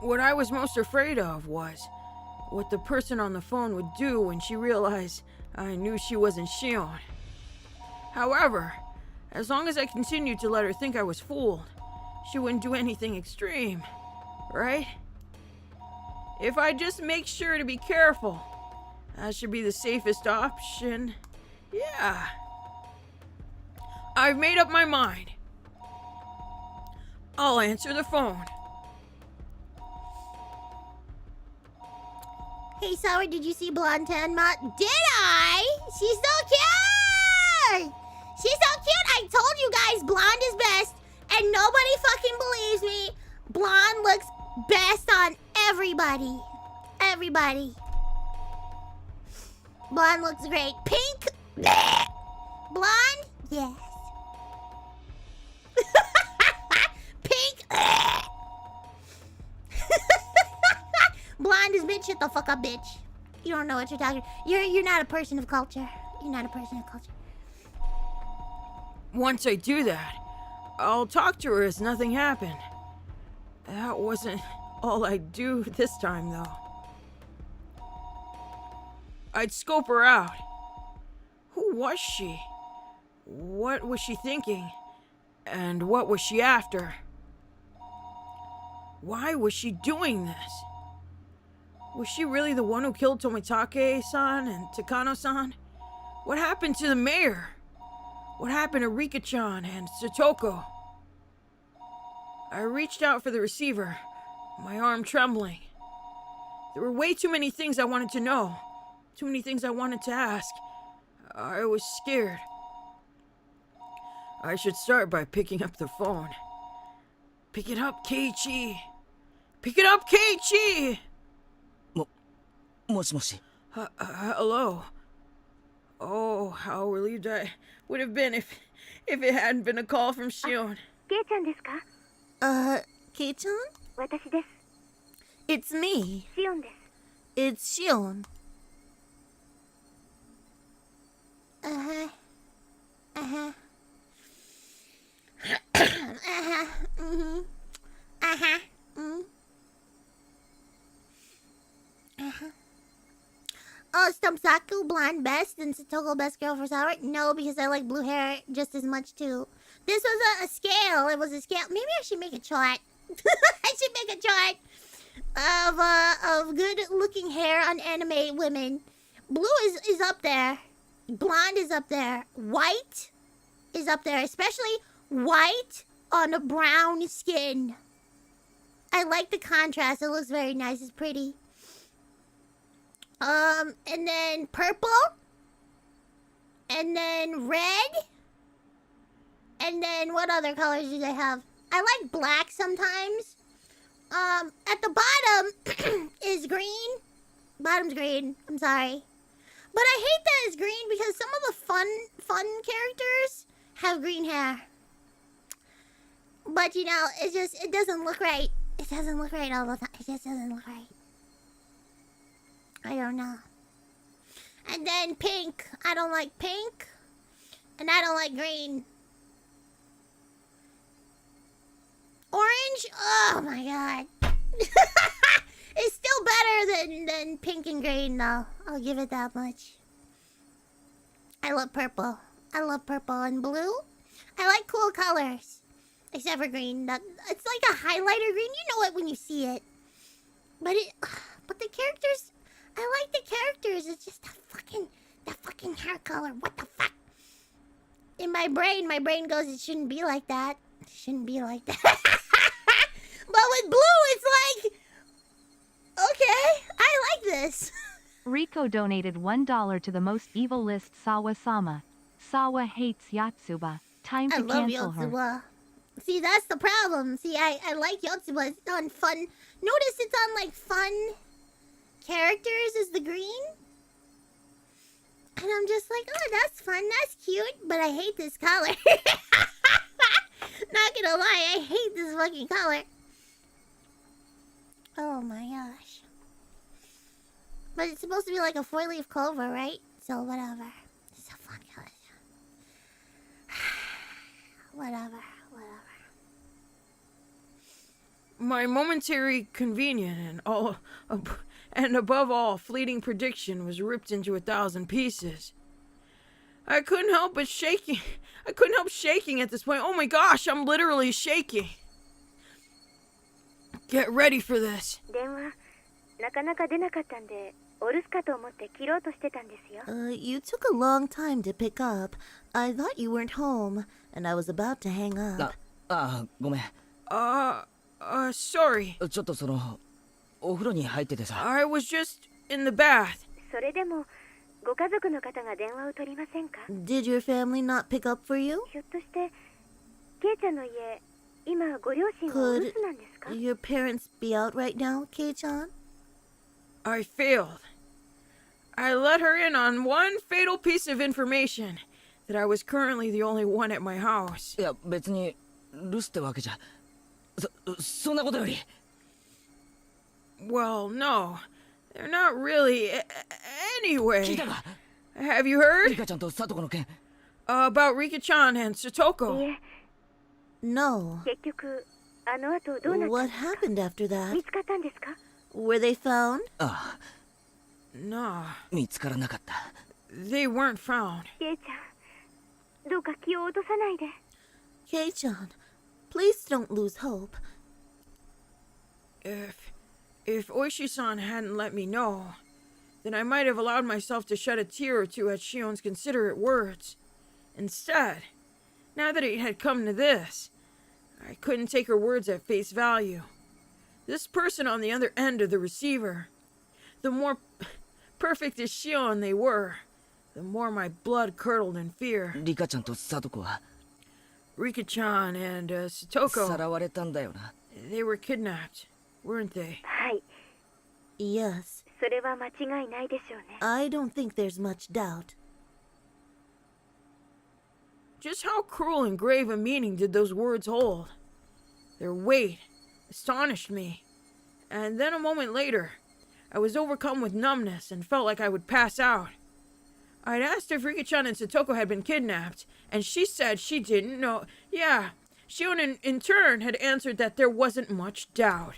What I was most afraid of was what the person on the phone would do when she realized I knew she wasn't Shion. However, as long as I continued to let her think I was fooled, she wouldn't do anything extreme, right? If I just make sure to be careful, That should be the safest option. Yeah. I've made up my mind. I'll answer the phone. Hey, Sour, did you see Blonde Tanma? Did I? She's so cute! She's so cute! I told you guys, blonde is best, and nobody fucking believes me. Blonde looks best on everybody. Everybody. Blonde looks great. Pink? Bleh. Blonde? Yes. Pink? Bleh. Blonde is bitch. Shut the fuck up, bitch. You don't know what you're talking. You're not a person of culture. You're not a person of culture. Once I do that, I'll talk to her as nothing happened. That wasn't all I'd do this time, though. I'd scope her out. Who was she? What was she thinking? And what was she after? Why was she doing this? Was she really the one who killed Tomitake-san and Takano-san? What happened to the mayor? What happened to Rika-chan and Satoko? I reached out for the receiver, my arm trembling. There were way too many things I wanted to know. Too many things I wanted to ask. I was scared. I should start by picking up the phone. Pick it up, Keiichi! Pick it up, Keiichi! もしもし。 Hello. Oh, how relieved I would have been if it hadn't been a call from Shion. ケイちゃんですか？ Kei-chan? 私です。 It's me. シオンです。 It's Shion. Uh-huh. Uh-huh. Uh-huh. Mm-hmm. Uh-huh. Mm. Uh-huh. Oh, Stumpsaku blonde best and Satoko best girl for Sour? No, because I like blue hair just as much too. This was a scale. It was a scale. Maybe I should make a chart. I should make a chart of good looking hair on anime women. Blue is up there. Blonde is up there. White is up there, especially white on a brown skin. I like the contrast. It looks very nice. It's pretty. And then purple. And then red. And then what other colors do they have? I like black sometimes. At the bottom is green. Bottom's green. I'm sorry. But I hate that it's green because some of the fun characters have green hair. But you know, it doesn't look right. It doesn't look right all the time. It just doesn't look right. I don't know. And then pink. I don't like pink. And I don't like green. Orange? Oh my god. It's still better than pink and green though. I'll give it that much. I love purple. I love purple and blue. I like cool colors. Except for green. It's like a highlighter green. You know it when you see it. But the characters, I like the characters. It's just the fucking hair color. What the fuck? In my brain goes, it shouldn't be like that. It shouldn't be like that. But with blue, it's like, okay, I like this. Rico donated $1 to the most evil list Sawa-sama. Sawa hates Yotsuba. Time to I love cancel her. Yotsuba. See, that's the problem. See, I like Yotsuba. It's on fun. Notice it's on, like, fun characters is the green. And I'm just like, oh, that's fun. That's cute. But I hate this color. Not gonna lie, I hate this fucking color. Oh my gosh. But it's supposed to be like a 4-leaf clover, right? So whatever. It's a fun color. Whatever. My momentary convenient and above all fleeting prediction was ripped into 1,000 pieces. I couldn't help shaking at this point. Oh my gosh, I'm literally shaking. Get ready for this. 電話なかなか出なかったんでお留守かと思って切ろうとしてたんですよ。 You took a long time to pick up. I thought you weren't home, and I was about to hang up. ごめん。 Sorry. ちょっとお風呂に入っててさ。 I was just in the bath. それでもご家族の方が電話を取りませんか？ Did your family not pick up for you? ひょっとしてケイちゃんの家、今ご両親はお留 Could 守なんですか？ your parents be out right now, Kei-chan? I failed. I let her in on one fatal piece of information that I was currently the only one at my house. いや、別に留守ってわけじゃ。そんなことより。 Well, no. They're not really. 聞い Anyway, たか？ have you リ heard カちゃんとサトコの件。 about Rika-chan and い Satoko? え、 No. 結局あの後どうなったん What ですか？ happened after that? 見つかったんですか？ Were they found? ああ、 Nah, 見つからなかった。 they weren't found. ケイちゃん、どうか気を落とさないで。 Kei-chan, please don't lose hope. If Oishi-san hadn't let me know, then I might have allowed myself to shed a tear or two at Shion's considerate words. Instead, now that it had come to this, I couldn't take her words at face value. This person on the other end of the receiver, the more perfect as Shion they were, the more my blood curdled in fear. リカちゃんとサトコは Rika-chan and さ Satoko, らわれたんだよな。 they were kidnapped, weren't they? はい、 Yes. それは間違いないでしょうね。 I don't think there's much doubt. Just how cruel and grave a meaning did those words hold? Their weight astonished me. And then a moment later, I was overcome with numbness and felt like I would pass out. I'd asked if Rika-chan and Satoko had been kidnapped, and she said she didn't know. Yeah, Shion in turn had answered that there wasn't much doubt.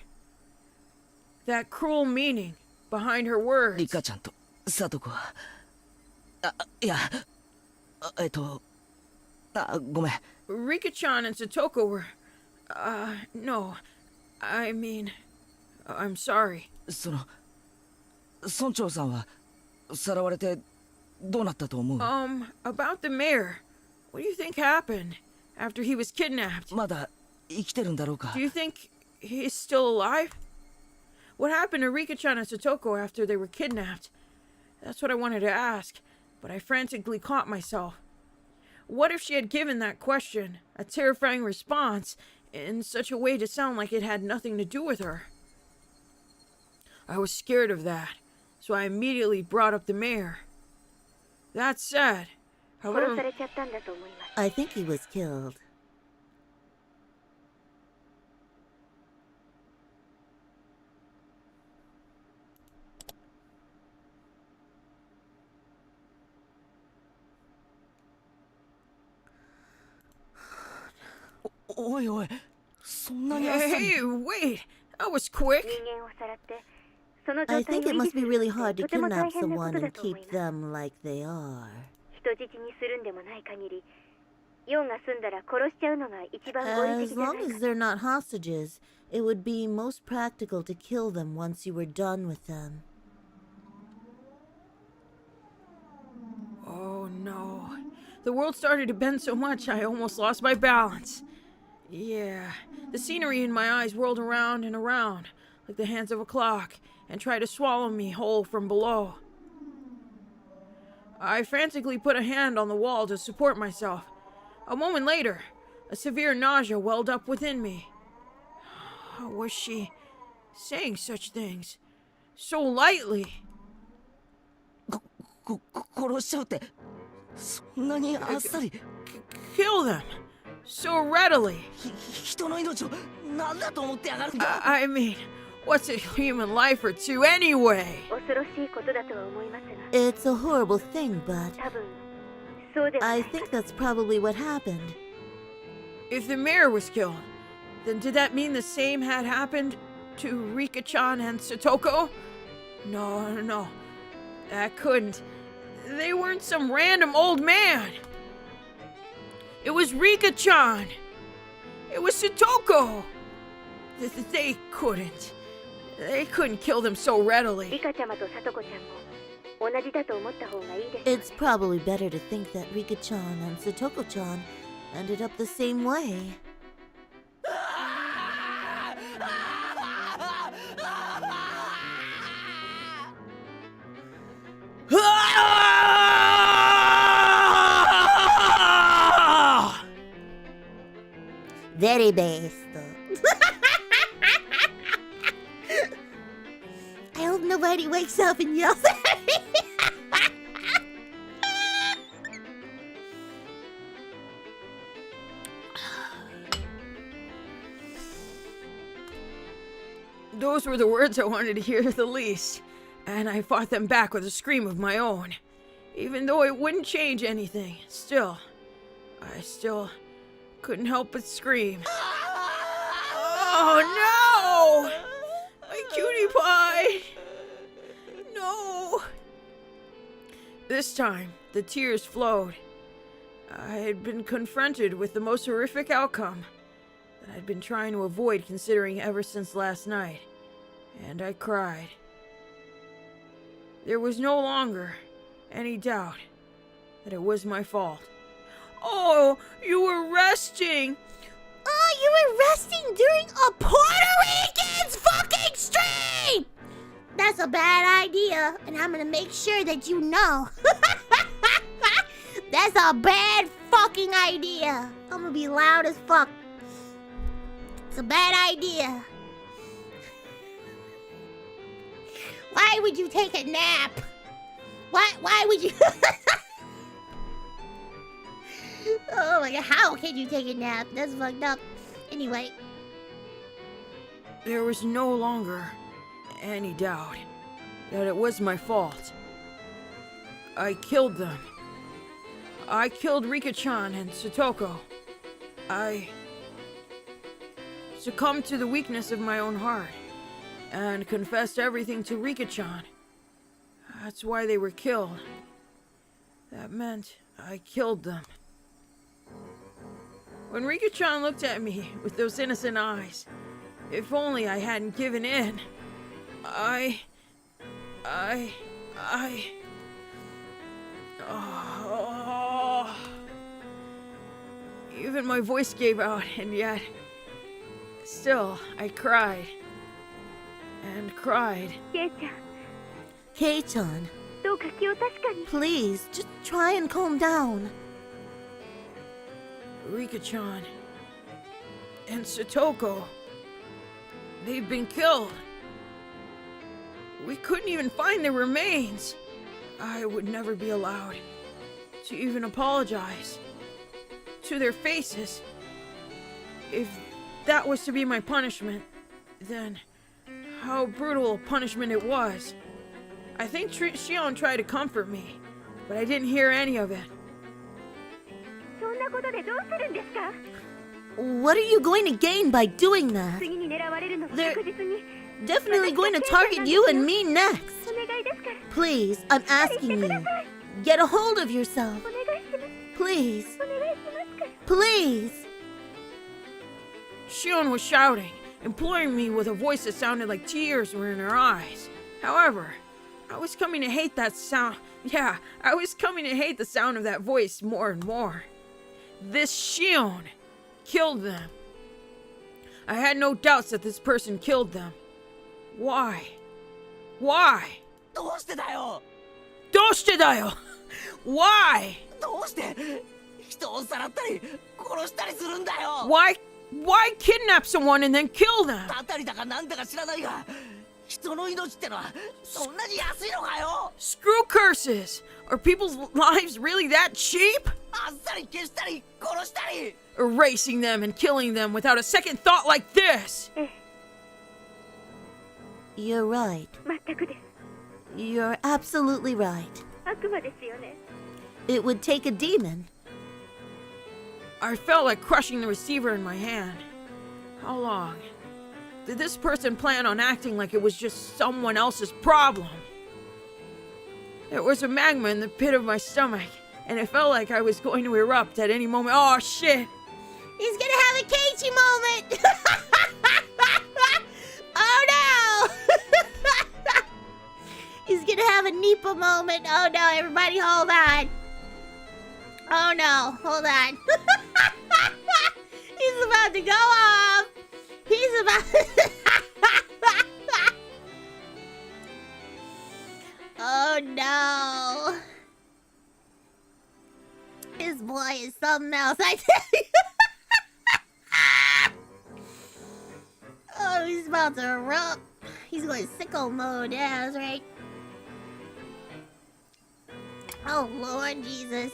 That cruel meaning behind her リ words. カちゃんとサトコは。いや、ごめん。 Rika-chan and Satoko were... no. I mean... I'm sorry. 村長さんはさらわれてどうなったと思う？ About the mayor. What do you think happened after he was kidnapped? まだ生きてるんだろうか？ Do you think he's still alive? What happened to Rika-chan and Satoko after they were kidnapped? That's what I wanted to ask, but I frantically caught myself. What if she had given that question a terrifying response in such a way to sound like it had nothing to do with her? I was scared of that, so I immediately brought up the mayor. That said, 殺 however... されちゃったんだと思います。 I think he was killed. Oi, おいおい、そんなにあっさり。 Hey, wait! That was quick! 人間をさらってその I 状態 think を it 維持 must す be る really の hard って to とても kidnap 大変なこ someone とだ and と思 keep います。 them like they are. 人質にするんでもない限り、用が済んだら殺しちゃうのが一番合理 As 的じゃな long い as か。 they're not hostages, it would be most practical to kill them once you were done with them. Oh no. The world started to bend so much I almost lost my balance. Yeah, the scenery in my eyes whirled around and around, like the hands of a clock, and tried to swallow me whole from below. I frantically put a hand on the wall to support myself. A moment later, a severe nausea welled up within me. How was she saying such things so lightly? 殺しちゃうってそんなにあっさり。 Kill them so readily. 人の命を何だと思ってやがるんだ。 I mean, what's a human life or two anyway? 恐ろしいことだとは思いますが、 It's a horrible thing, but 多分そうではな I いか。 think that's probably what happened. If the mayor was killed, then did that mean the same had happened to Rika-chan and Satoko? No. That couldn't. They weren't some random old man. It was Rika-chan. It was Satoko. They couldn't. They couldn't kill them so readily. リカちゃまとサトコちゃんも同じだと思った方がいいです。 It's probably better to think that Rika-chan and Satoko-chan ended up the same way. Very best. I hope nobody wakes up and yells at me. Those were the words I wanted to hear the least, and I fought them back with a scream of my own. Even though it wouldn't change anything, I still couldn't help but scream. Oh no! My cutie pie! No! This time, the tears flowed. I had been confronted with the most horrific outcome that I'd been trying to avoid considering ever since last night, and I cried. There was no longer any doubt that it was my fault. Oh, you were resting! Oh, you were resting during a Puerto Rican's fucking stream! That's a bad idea, and I'm gonna make sure that you know. That's a bad fucking idea. I'm gonna be loud as fuck. It's a bad idea. Why would you take a nap? Why would you? Oh my god, how can you take a nap? That's fucked up. Anyway. There was no longer any doubt that it was my fault. I killed them. I killed Rika-chan and Satoko. I succumbed to the weakness of my own heart and confessed everything to Rika-chan. That's why they were killed. That meant I killed them. When Rika-chan looked at me with those innocent eyes, if only I hadn't given in. Oh. Even my voice gave out, and yet, still, I cried. And cried. ケイちゃん、 Kei-chan, どうか気を確かに。 please, just try and calm down. Rika-chan and Satoko, they've been killed. We couldn't even find their remains. I would never be allowed to even apologize to their faces. If that was to be my punishment, then how brutal a punishment it was. I think Shion tried to comfort me, but I didn't hear any of it. そんなことでどうするんですか？ What are you going to gain by doing that? 次に狙われるのは They're 確実に。 Definitely going to target you and me next. お願いですから。 Please, I'm asking you. Get a hold of yourself. お願いします。 Please, お願いしますから。 please. Shion was shouting, imploring me with a voice that sounded like tears were in her eyes. However, I was coming to hate that sound. Yeah, I was coming to hate the sound of that voice more and more. This Shion killed them. I had no doubts that this person killed them. Why? Why? どうしてだよ Doshitedayo! Why? どうして人をさらったり殺したりするんだよ Why kidnap someone and then kill them? たたりだかなんだか知らないが人の命ってのはそんなに安いのかよ Screw curses! Are people's lives really that cheap? あっさり消したり殺したり Erasing them and killing them without a second thought like this! You're right. 全くです。 You're absolutely right. 悪魔ですよね。 It would take a demon. I felt like crushing the receiver in my hand. How long? Did this person plan on acting like it was just someone else's problem? There was a magma in the pit of my stomach, and it felt like I was going to erupt at any moment. Oh shit! He's gonna have a Keiichi moment. Oh no! weep a moment. Oh no, everybody hold on. Oh no, hold on. He's about to go off. He's about Oh no. This boy is something else, I tell you. Oh, he's about to erupt. He's going sicko mode. Yeah, that's right. Oh, Lord Jesus.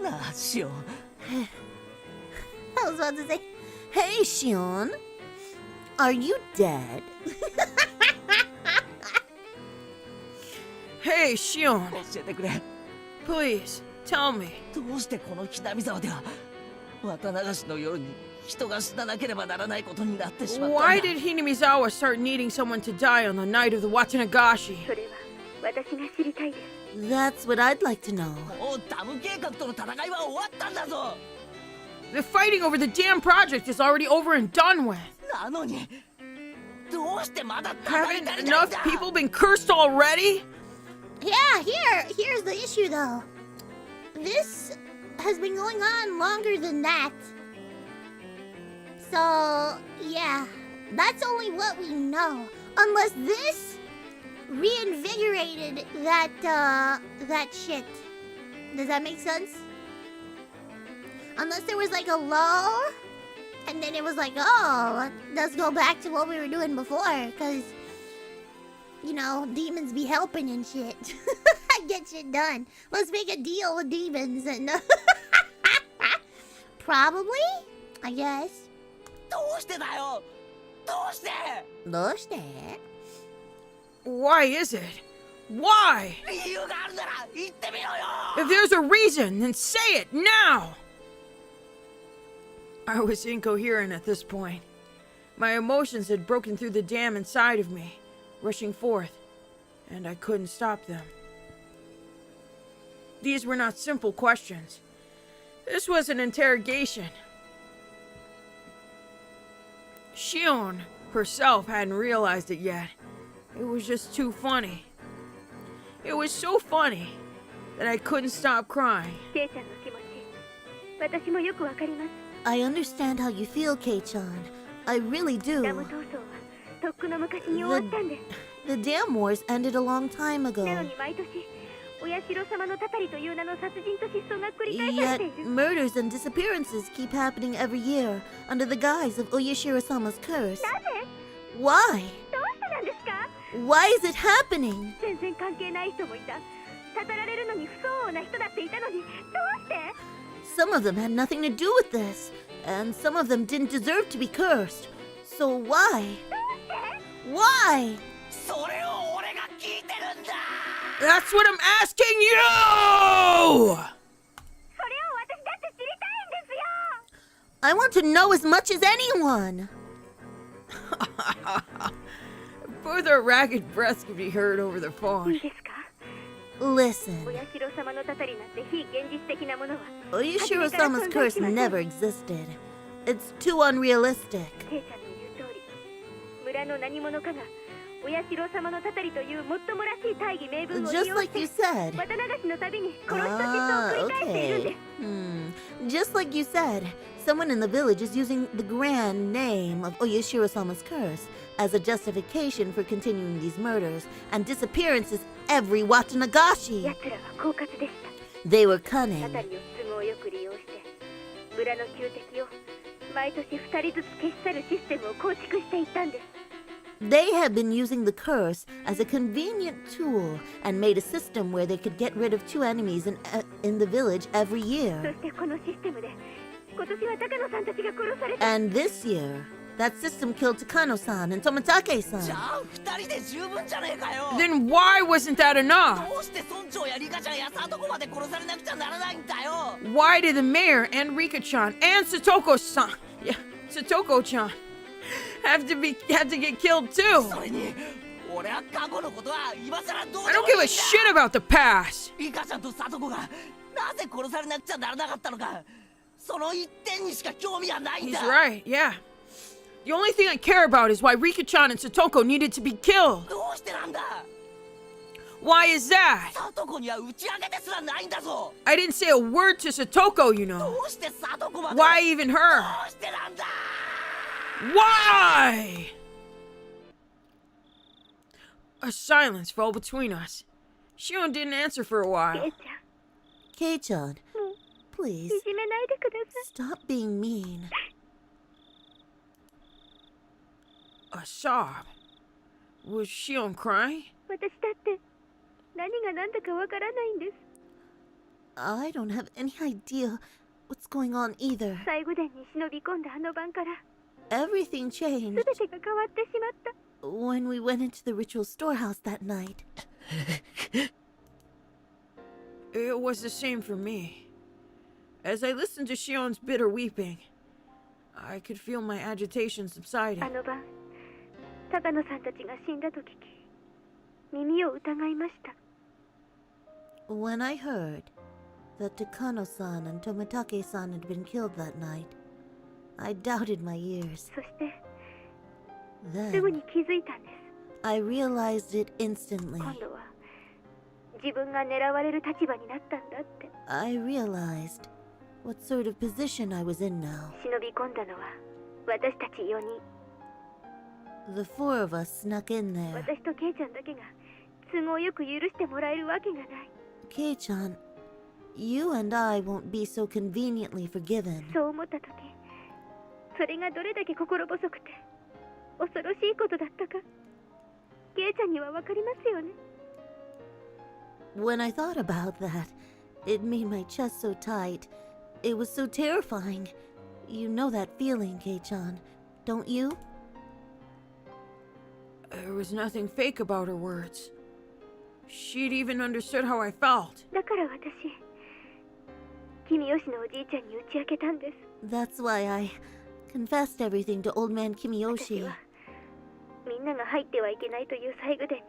なあ、シオン。I was about to say, Hey, Shion. Are you dead? Hey, Shion, 教えてくれ。 please tell me. どうしてこの北見沢では、綿流しの夜に人が死ななければならないことになってしまったんだ。 Why did Hinamizawa start needing someone to die on the night of the Watanagashi? それは私が知りたいです。 That's what I'd like to know. もうダム計画との戦いは終わったんだぞ。 The fighting over the damn project is already over and done with. なのに、どうしてまだ戦い Haven't 足りないん enough だ。 people been cursed already? yeah, here's the issue though. This has been going on longer than that. So, yeah, that's only what we know. Unless this reinvigorated that shit. Does that make sense? Unless there was like a lull, and then it was like, oh, let's go back to what we were doing before, because, you know, demons be helping and shit. Get shit done. Let's make a deal with demons and... Probably? I guess. どうしてだよ。どうして。どうして? Why is it? Why? 理由があるなら言ってみろよ。 If there's a reason, then say it now! I was incoherent at this point. My emotions had broken through the dam inside of me, rushing forth, and I couldn't stop them. These were not simple questions. This was an interrogation. Shion herself hadn't realized it yet. It was just too funny. It was so funny that I couldn't stop crying. ケイちゃんの気持ち、私もよくわかります。 I understand how you feel, Kei-chan. I really ダム do. 闘争はとっくの昔に終わったんです。 The dam wars ended a long time な ago. のに毎年、お社様のたたりという名の殺人と失踪が繰り返され Yet ている。 murders and disappearances keep happening every year under the guise of Oyashiro-sama's curse. なぜ？ Why? どうしてなんですか？ Why is it happening? 全然関係ない人もいた。たたられるのに不相応な人だっていたのに、どうして？ Some of them had nothing to do with this, and some of them didn't deserve to be cursed. So why? Why? それを俺が聞いてるんだ。 That's what I'm asking you! それを私だって知りたいんですよ。 I want to know as much as anyone. Both our ragged breaths could be heard over the い phone. いですか？ Listen, お社様のたたりなんて非現実的なものは、 Oyashiro-sama's curse never existed. It's too unrealistic. ケイちゃんの言う通り、村の何者かがお社様のたたりというもっともらしい大義名分を利 Just 用 like し you て、 said. 綿流しのたびに殺しと失踪を繰り返しているんで Okay. す。 Just like you said, someone in the village is using the grand name of Oyashiro-sama's curse as a justification for continuing these murders and disappearances every Watanagashi. 奴らは狡猾でした。 They were た cunning. たりを都合よく利用して村の旧敵を毎年2人ずつ消し去るシステムを構築していったんです。 They had been using the curse as a convenient tool and made a system where they could get rid of 2 enemies in the village every そ year. してこのシステムで今年は高野さんたちが殺された。 And this year, that system killed Takano-san and じゃ Tomitake-san. あ二人で十分じゃねえかよ。 Then why wasn't that enough? どうして村長やリカちゃんやさとこまで殺されなくちゃならないんだよ。 Why did the mayor and Rika-chan and Satoko-san, yeah, Satoko-chan, have to get killed too? それに俺は過去のことは今さらどう I で don't もいい give ん a だ。 shit about the past. リカちゃんとサトコがなぜ殺されなくちゃならなかったのか、その一点にしか興味はないん He's だ。 right, yeah. The only thing I care about is why Rika-chan and Satoko needed to be killed. どうしてなんだ Why is that? サトコには打ち上げですらないんだぞ I didn't say a word to Satoko, you know. どうしてサトコまで Why even ど her? うしてなんだ Why? A silence fell between us. Shion didn't answer for a ケ while. イち Kei-chan, ゃんもう please いじめないでください stop being mean. A sob. Was Shion crying? 私だって何が何だかわからないんです I don't have any idea what's going on either. 最後殿に忍び込んだあの晩から Everything 全 changed てが変わってしまった when we went into the ritual storehouse that night. It was the same for me. As I listened to Shion's bitter weeping, I could feel my agitation あ subsiding. の晩高野さんたちが死んだと聞き耳を疑いました When I heard that Takano-san and Tomitake-san had been killed that night, I doubted my ears. そしてす Then ぐに気づいたんです I realized it instantly. 今度は自分が狙われる立場になったんだって I realized what sort of position I was in now. 忍び込んだのは私たち4人 The four of us snuck in there. 私とケイちゃんだけが都合よく許してもらえるわけがない Kei-chan, you and I won't be so conveniently forgiven. そう思った時それがどれだけ心細くて恐ろしいことだったかケイちゃんにはわかりますよね When I thought about that, it made my chest so tight. It was so terrifying. You know that feeling, Kei-chan, don't you? There was nothing fake about her words. She'd even understood how I felt. だから私君吉のおじいちゃんに打ち明けたんです That's why I confessed everything to old man 私 Kimiyoshi. はみんなが入ってはいけないという最後殿に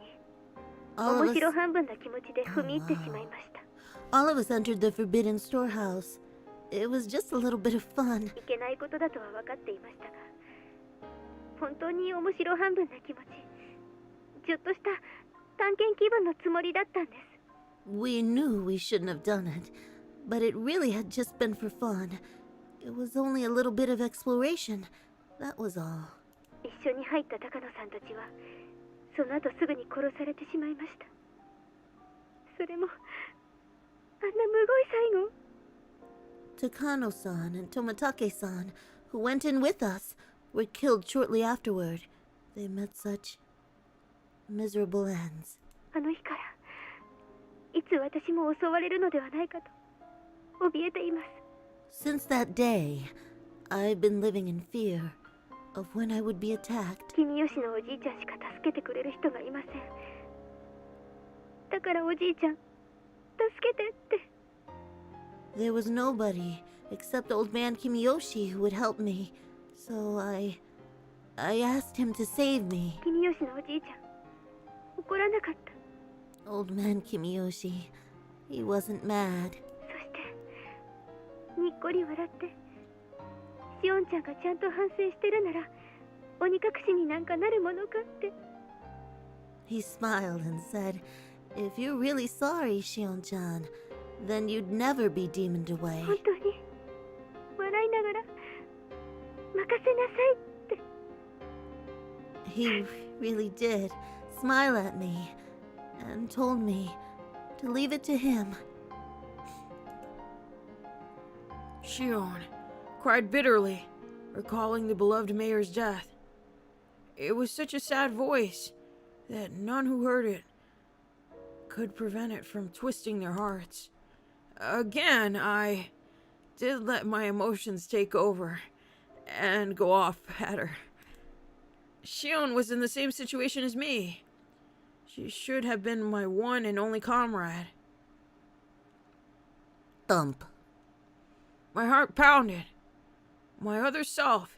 All of 面 us, 白半分な気持ちで踏み入ってしまいました all of us entered the forbidden storehouse. It was just a little bit of fun. いけないことだとは分かっていましたが本当に面白半分な気持ちちょっとした探検気分のつもりだったんです We knew we shouldn't have done it, but it really had just been for fun. It was only a little bit of exploration. That was all. 一緒に入った高野さんたちはその後すぐに殺されてしまいましたそれもあんなむごい最後 Takano-san and Tomitake-san, who went in with us, were killed shortly afterward. They met such miserable ends. あの日からいつ私も襲われるのではないかと怯えています Since that day, I've been living in fear of when I would be attacked. 君吉のおじいちゃんしか助けてくれる人がいませんだからおじいちゃん助けてって There was nobody except old man Kimiyoshi who would help me, so I asked him to save me. 君吉のおじいちゃん怒らなかった Old man Kimiyoshi, he wasn't mad. そしてにっこり笑ってしおんちゃんがちゃんと反省してるなら鬼隠しになんかなるものかって He smiled and said, "If you're really sorry, Shion-chan, then you'd never be demoned away." 本当に笑いながら任せなさいって He really did smile at me and told me to leave it to him. Shion cried bitterly, recalling the beloved mayor's death. It was such a sad voice that none who heard it could prevent it from twisting their hearts. Again, I did let my emotions take over and go off at her. Shion was in the same situation as me. She should have been my one and only comrade. Thump. My heart pounded. My other self,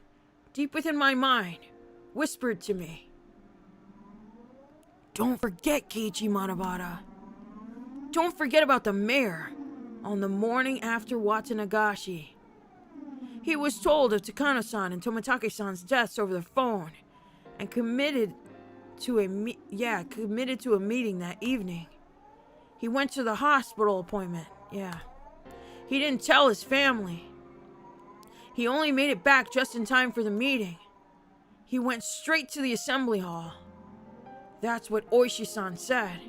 deep within my mind, whispered to me, "Don't forget Keiichi Manabata. Don't forget about the mayor on the morning after Watanagashi. He was told of Takano-san and Tomitake-san's deaths over the phone, and committed to a meeting that evening. He went to the hospital appointment. Yeah. He didn't tell his family. He only made it back just in time for the meeting. He went straight to the assembly hall. That's what Oishi-san said.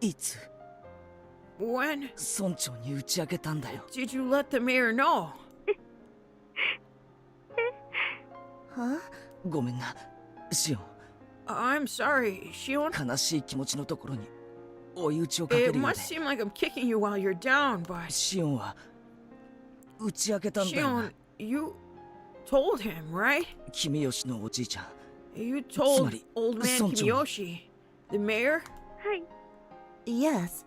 いつ When 村長に打ち明けたんだよ。 did you let the mayor know? ごめんな、シオン。 I'm sorry, Shion. 悲しい気持ちのところに追い打ちをかけ It るよう must で。 seem like I'm kicking you while you're down, but シオンは打ち明けたんだよな。 Shion, you told him, right? 君吉のおじいちゃん。 You told Somebody- old man Soncho. Kimiyoshi, the mayor? はい Yes.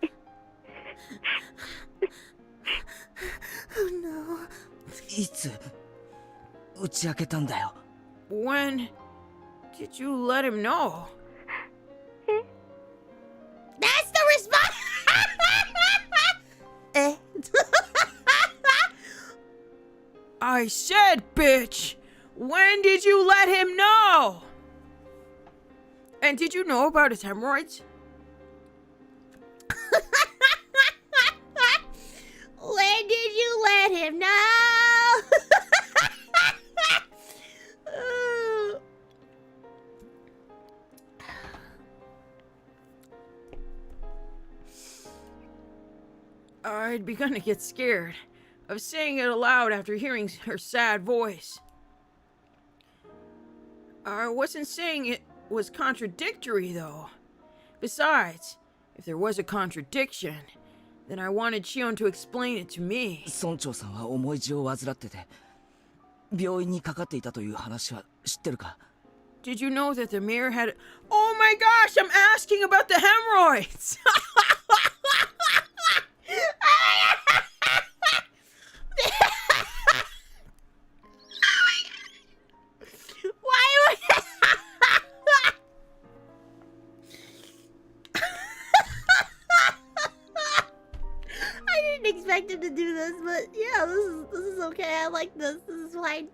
Oh no. いつ打ち明けたんだよ。 When did you let him know? That's the response. Eh. I said, bitch! When did you let him know? And did you know about his hemorrhoids? When did you let him know? I'd begun to get scared of saying it aloud after hearing her sad voice. I wasn't saying it was contradictory, though. Besides, if there was a contradiction, then I wanted Shion to explain it to me. 村長さんは重い痔を患ってて病院にかかっていたという話は知ってるか？ Did you know that the mayor had... Oh my gosh, I'm asking about the hemorrhoids! Why would I didn't expect him to do this, but yeah, this is okay. I like this. This is fine.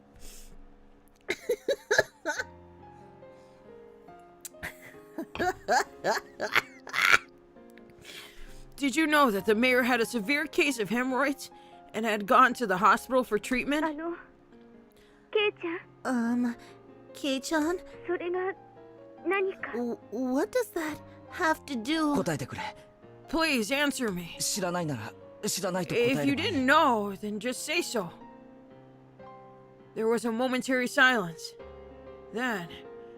Did you know that the mayor had a severe case of hemorrhoids and had gone to the hospital for treatment? ケイちゃん Kei-chan, それが何か what does that have to do? 答えてくれ。 Please answer me. 知らないなら知らないと答え If れ you ばいい。 didn't know, then just say so. There was a momentary silence. Then,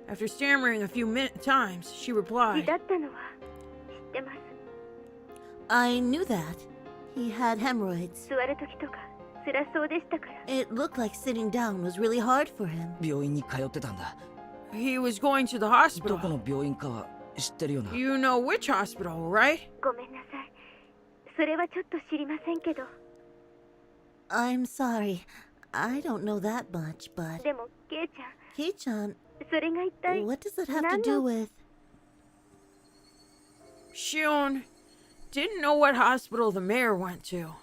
after stammering a few times, she 血 replied, だったのは知ってます I knew that. He had hemorrhoids. 座る時とか辛そうでしたから It looked like sitting down was really hard for him. 病院に通ってたんだ。 he was going to the ど hospital. この病院かは知ってるよな。 You know which hospital, right? ごめんなさいそれはちょっと知りませんけど I'm sorry. I don't know that much, but でもケイちゃん Kei-chan, それが一体 what does that have to do with? Shion didn't know what hospital the mayor went to.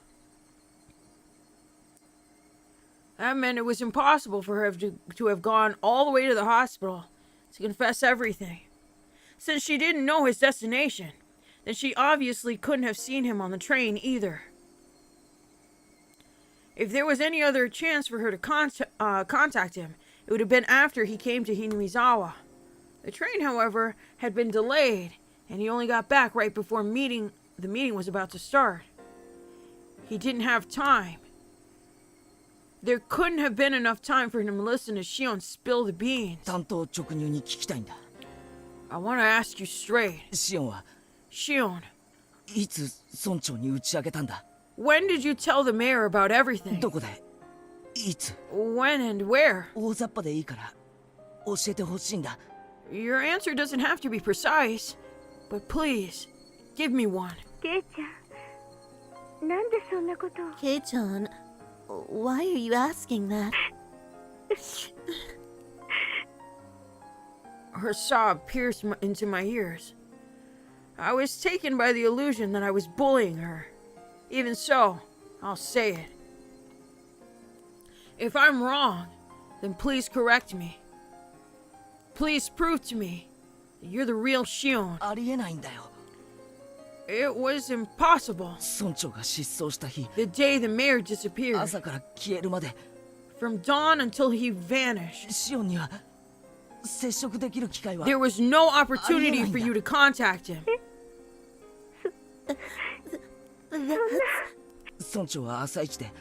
That meant it was impossible for her to have gone all the way to the hospital to confess everything. Since she didn't know his destination, then she obviously couldn't have seen him on the train either. If there was any other chance for her to contact him, it would have been after he came to Hinamizawa. The train, however, had been delayed, and he only got back right before the meeting was about to start. He didn't have time. There couldn't have been enough time for him to listen to Shion spill the beans. 担当直入に聞きたいんだ。 I want to ask you straight. シオンは Shion, いつ村長に打ち明けたんだ？ when did you tell the mayor about everything? どこでいつ When and where? 大雑把でいいから教えてほしいんだ。 Your answer doesn't have to be precise, but please, give me one. ケイちゃんなんでそんなことを Kei-chan, why are you asking that? Her sob pierced into my ears. I was taken by the illusion that I was bullying her. Even so, I'll say it. If I'm wrong, then please correct me. Please prove to me that you're the real Shion. ありえないんだよ。 It was impossible. 村長が失踪した日、 The day the mayor disappeared. 朝から消えるまで From dawn until he vanished. シオンには接触できる機会は There was no opportunity for you to contact him. 村長は朝一で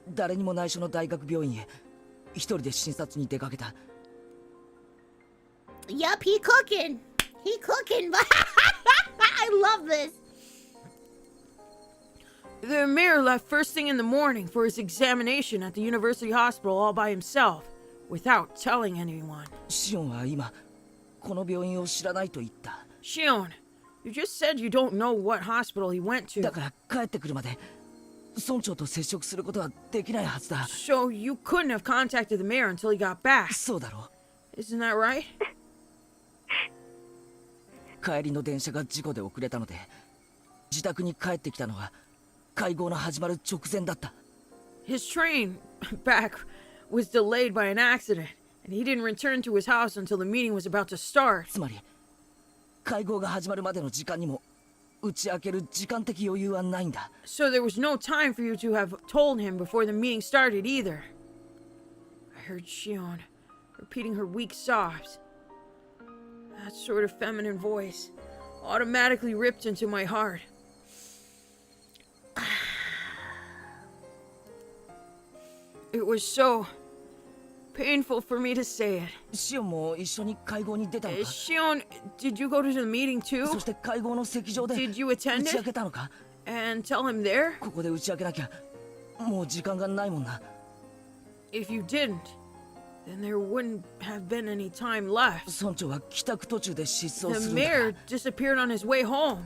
誰にも内緒の大学病院へ一人で診察に出かけた。 Yup, he cooking. He cooking. I love this. The mayor left first thing in the morning for his examination at the university hospital all by himself, without telling anyone. シオンは今この病院を知らないと言った。 Shion, you just said you don't know what hospital he went to. だから帰ってくるまで村長と接触することはできないはずだ。 So you couldn't have contacted the mayor until he got back. そうだろ Isn't that right? 帰りの電車が事故で遅れたので自宅に帰ってきたのは会合の始まる直前だった。 His train back was delayed by an accident, and he didn't return to his house until the meeting was about to start. つまり会合が始まるまでの時間にも打ち明ける時間的余裕はないんだ。 So there was no time for you to have told him before the meeting started either. I heard Shion repeating her weak sobs. That sort of feminine voice automatically ripped into my heart. It was so painful for me to say it. シオンも一緒に会合に出たのか。 Shion, did you go to the meeting そ too? して会合の席上で Did you 打 attend ち明 it けたのか。 and tell him there? ここで打ち明けなきゃもう時間がないもんな。 If you didn't, then there wouldn't have been any time left. 村長は帰宅途中で失踪 The するんだから mayor disappeared on his way home.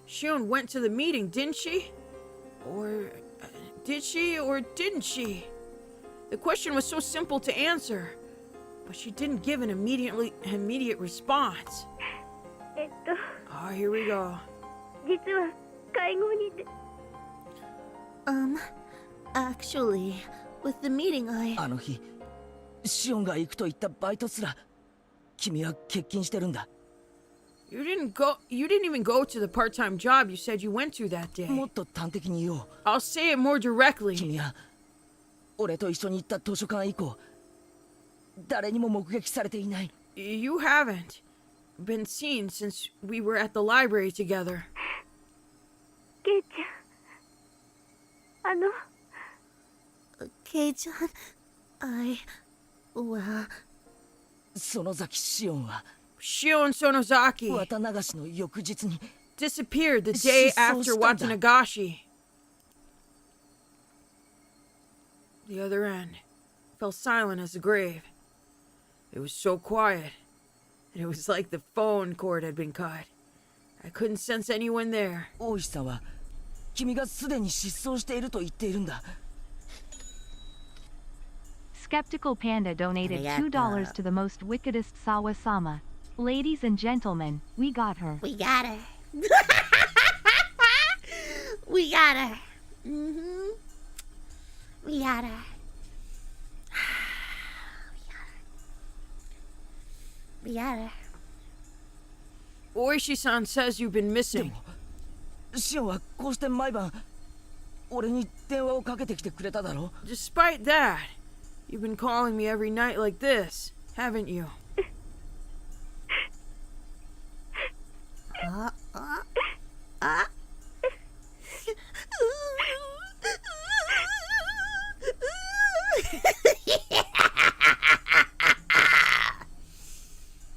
Shion went to the meeting, didn't she? Or did she or didn't she? The question was so simple to answer, but she didn't give an immediate response. 実 Oh, here we go. は会合にて Actually, with the meeting, あの日シオンが行くと言ったバイトすら君は欠勤してるんだ。 You didn't even go to the part-time job you said you went to that day. もっと端的に言おう。 I'll say it more directly. 君は俺と一緒に行った図書館以降誰にも目撃されていない。 You haven't been seen since we were at the library together. ケイちゃんKei-chan, well, 園崎シオンは Shion Sonozaki 綿流しの翌日に disappeared the day after Watanagashi. The other end fell silent as the grave. It was so quiet, and it was like the phone cord had been cut. I couldn't sense anyone there. 大石さんは君がすでに失踪していると言っているんだ。 Skeptical Panda donated $2 to the most wickedest Sawa-sama. Ladies and gentlemen, we got her. we got her. We got her. Mm-hmm. We got her. We got her. Oishi-san says you've been で missing. もシオンはこうして毎晩俺に電話をかけてきてくれただろ。 Despite that, you've been calling me every night like this, haven't you?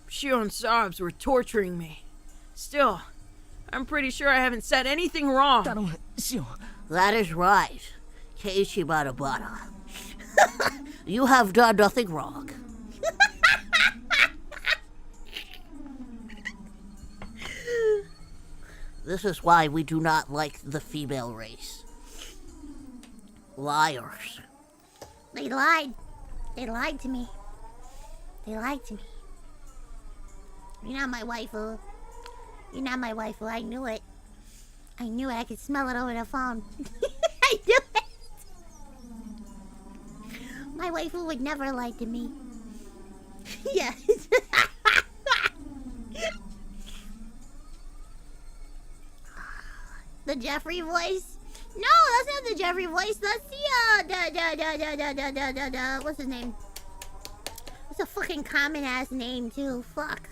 Shion's sobs were torturing me. Still, I'm pretty sure I haven't said anything wrong. 頼むシオン。 That is right, Keiichi Barabara. You have done nothing wrong. This is why we do not like the female race. Liars. They lied. They lied to me. They lied to me. You're not my waifu. You're not my waifu. I knew it. I knew it. I could smell it over the phone. I knew it. My waifu would never lie to me. Yeah. The Jeffrey voice? No, that's not the Jeffrey voice. That's the what's his name? It's a fucking common ass name too. Fuck.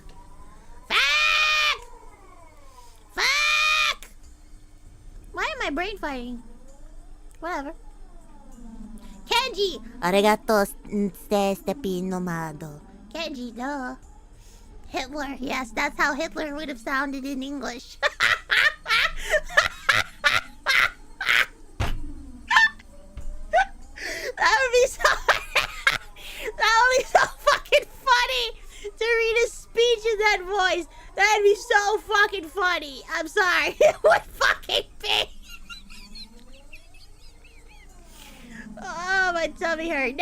Fuck! Why am I brain fighting? Whatever. Kenji! Arigato, stepi nomado. Kenji, duh. Hitler, yes, that's how Hitler would have sounded in English. That would be so fucking funny to read a speech in that voice. That'd be so fucking funny. I'm sorry. It would fucking be. Oh, my tummy hurt.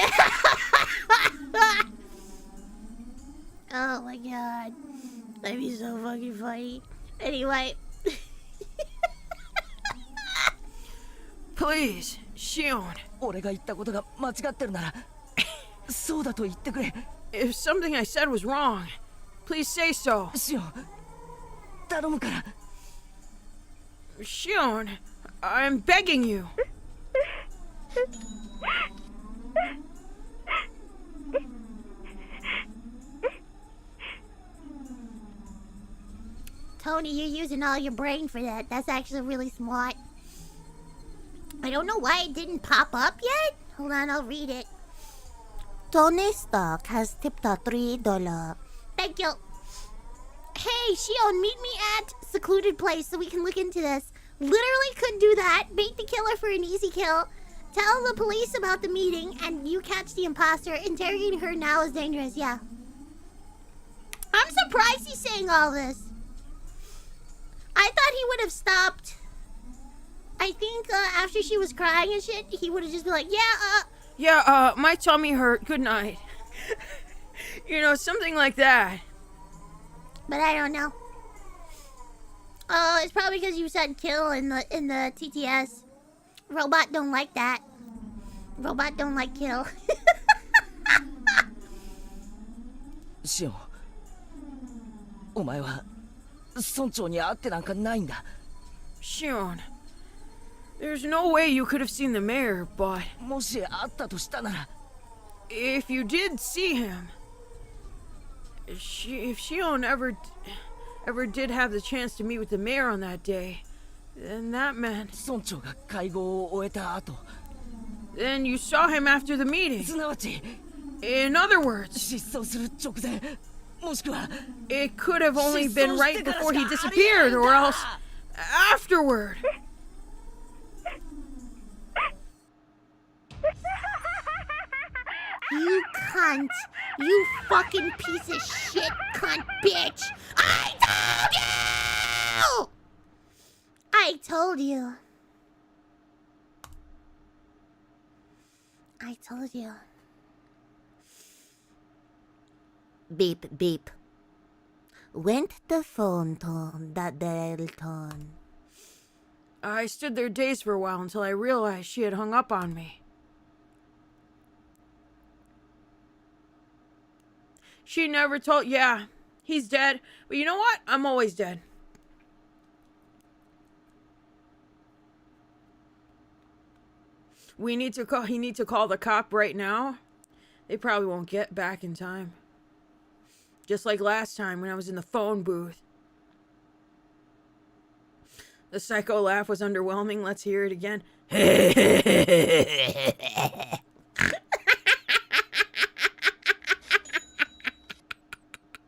Oh my god. That'd be so fucking funny. Anyway. Please, Shion. 俺が言ったことが間違ってるならそうだと言ってくれ。 If something I said was wrong, please say so. シオン、頼むから。 Shion, I'm begging you. Tony, you're using all your brain for that. That's actually really smart. I don't know why it didn't pop up yet. Hold on, I'll read it. Tony Stark has tipped a $3. Thank you. Hey, Shion, meet me at secluded place so we can look into this. Literally could do that. Bait the killer for an easy kill. Tell the police about the meeting, and you catch the imposter. Interrogating her now is dangerous. Yeah. I'm surprised he's saying all this. I thought he would have stopped. I think after she was crying and shit, he would have just been like, Yeah, my tummy hurt. Good night. You know, something like that. But I don't know. Oh, it's probably because you said kill in the TTS. Robot don't like that. Robot don't like kill. シオン、お前は村長に会ってなんかないんだ。 Shion, there's no way you could have seen the mayor, but もし会ったとしたなら。 if you did see him, if Shion ever did have the chance to meet with the mayor on that day, then that meant 村長が会合を終えた後、 then you saw him after the meeting. すなわち In other words, 失踪する直前、もしくは it could have only been right before he disappeared, or else afterward. You cunt. You fucking piece of shit cunt bitch. I told you. I told you. Beep, beep. Went the phone tone, that dial tone. I stood there dazed for a while until I realized she had hung up on me. She never told. Yeah, he's dead. But you know what? I'm always dead. He needs to call the cop right now. They probably won't get back in time. Just like last time when I was in the phone booth. The psycho laugh was underwhelming. Let's hear it again.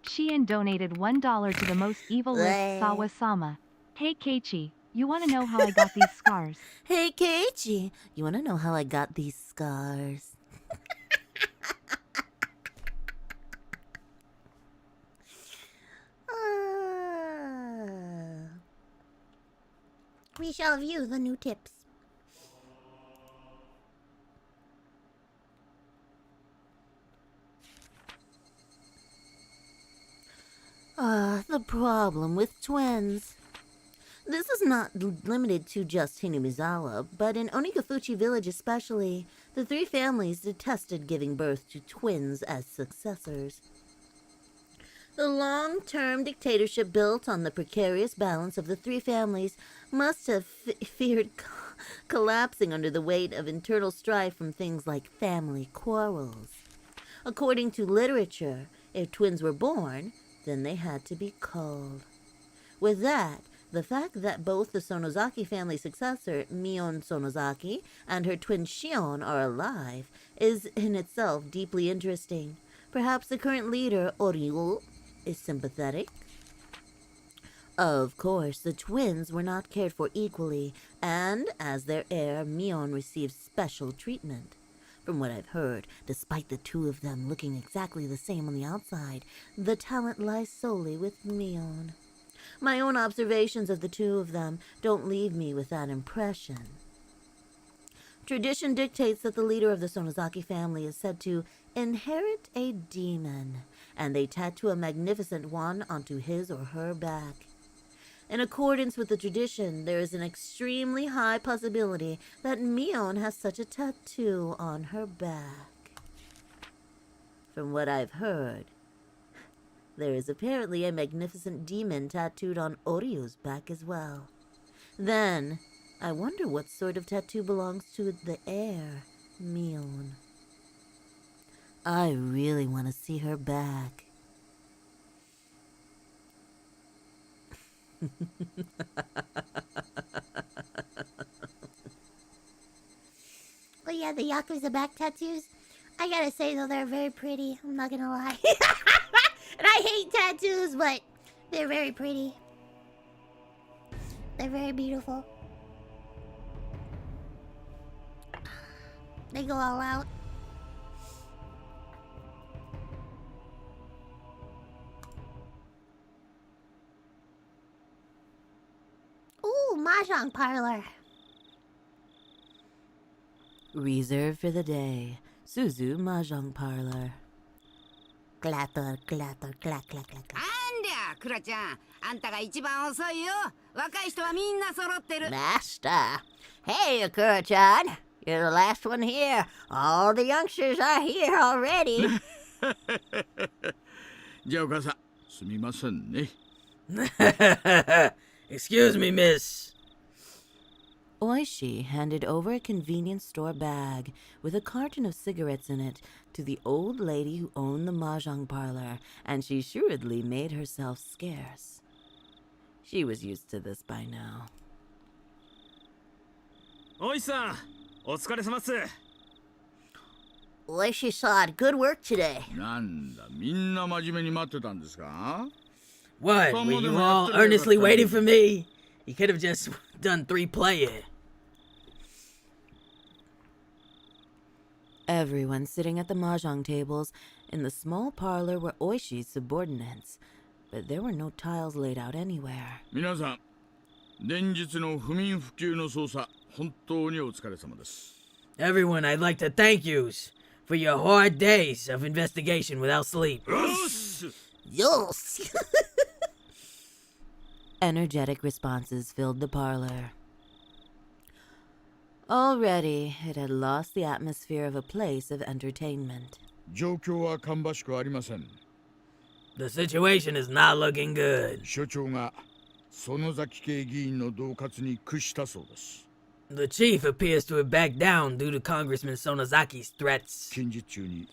Sheehan donated $1 to the most evil list Sawa-sama. Hey Keiichi, you wanna know how I got these scars? Hey, Keiichi, you wanna know how I got these scars? We shall view the new tips. The problem with twins. This is not limited to just Hinamizawa, but in Onikafuchi village especially, the three families detested giving birth to twins as successors. The long-term dictatorship built on the precarious balance of the three families must have feared collapsing under the weight of internal strife from things like family quarrels. According to literature, if twins were born, then they had to be culled. With that, the fact that both the Sonozaki family successor, Mion Sonozaki, and her twin Shion are alive is in itself deeply interesting. Perhaps the current leader, Oryu, is sympathetic. Of course, the twins were not cared for equally, and as their heir, Mion received special treatment. From what I've heard, despite the two of them looking exactly the same on the outside, the talent lies solely with Mion. My own observations of the two of them don't leave me with that impression. Tradition dictates that the leader of the Sonozaki family is said to inherit a demon, and they tattoo a magnificent one onto his or her back. In accordance with the tradition, there is an extremely high possibility that Mion has such a tattoo on her back. From what I've heard, there is apparently a magnificent demon tattooed on Oryu's back as well. Then, I wonder what sort of tattoo belongs to the heir, Mion. I really want to see her back. Oh yeah, the Yakuza back tattoos. I gotta say though, they're very pretty. I'm not gonna lie. And I hate tattoos, but they're very pretty. They're very beautiful. They go all out. Ooh, mahjong parlor. Reserved for the day, Suzu Mahjong Parlor. Clatter, clatter, clack, clack, clack, clack. あんりゃ、クラちゃん。あんたが一番遅いよ。若い人はみんな揃ってる。Master. Hey, Akura-chan. You're the last one here. All the youngsters are here already. じゃあお母さん、すみませんね。Excuse me, miss. Oishi handed over a convenience store bag with a carton of cigarettes in it to the old lady who owned the mahjong parlor, and she shrewdly made herself scarce. She was used to this by now. おいさん、お疲れ様っす。Oishi-san, good work today. なんだ、みんな真面目に待ってたんですか？ What? Were you all earnestly waiting for me? You could have just done 3-player. Everyone sitting at the mahjong tables in the small parlor were Oishi's subordinates, but there were no tiles laid out anywhere. 皆さん、連日の不眠不休の捜査、本当にお疲れ様です。 Everyone, I'd like to thank yous for your hard days of investigation without sleep. Yes! Energetic responses filled the parlor. Already, it had lost the atmosphere of a place of entertainment. 状況は芳しくありません。 The situation is not looking good. 所長が園崎系議員の恫喝に屈したそうです。 The chief appears to have backed down due to Congressman Sonozaki's threats. 近日中に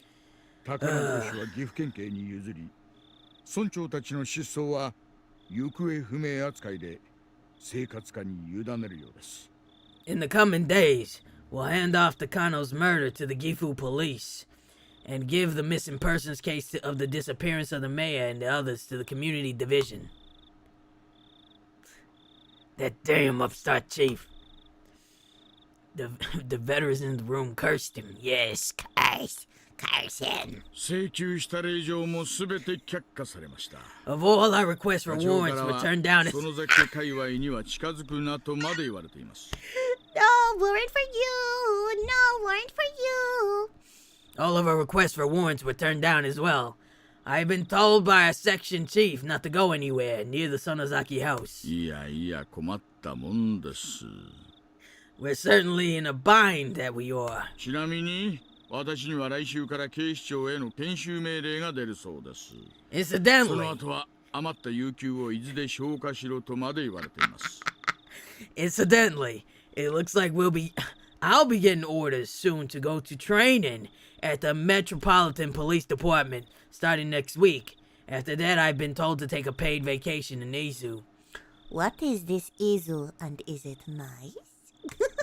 高野氏は岐阜県警に譲り、村長たちの失踪は行方不明扱いで生活課に委ねるようです。 In the coming days, we'll hand off Takano's murder to the Gifu police and give the missing persons case of the disappearance of the mayor and the others to the community division. That damn upstart chief. The veterans in the room cursed him. Yes, curse him. 請求した令状もすべて却下されました。 Of all our requests for 課長か warrants ら were は turned down. 園崎界隈には近づくなとまで言われています。 No warrant for you. No warrant for you. All of our requests for warrants were turned down as well. I've been told by a section chief not to go anywhere near the Sonozaki house. いやいや困ったもんです。 We're certainly in a bind that we are. ちなみに私には来週から警視庁への研修命令が出るそうです。その Incidentally, 後は余った有給を伊豆で消化しろとまで言われています。 it looks like I'll be getting orders soon to go to training at the Metropolitan Police Department starting next week. After that, I've been told to take a paid vacation in Izu. What is this Izu and is it nice?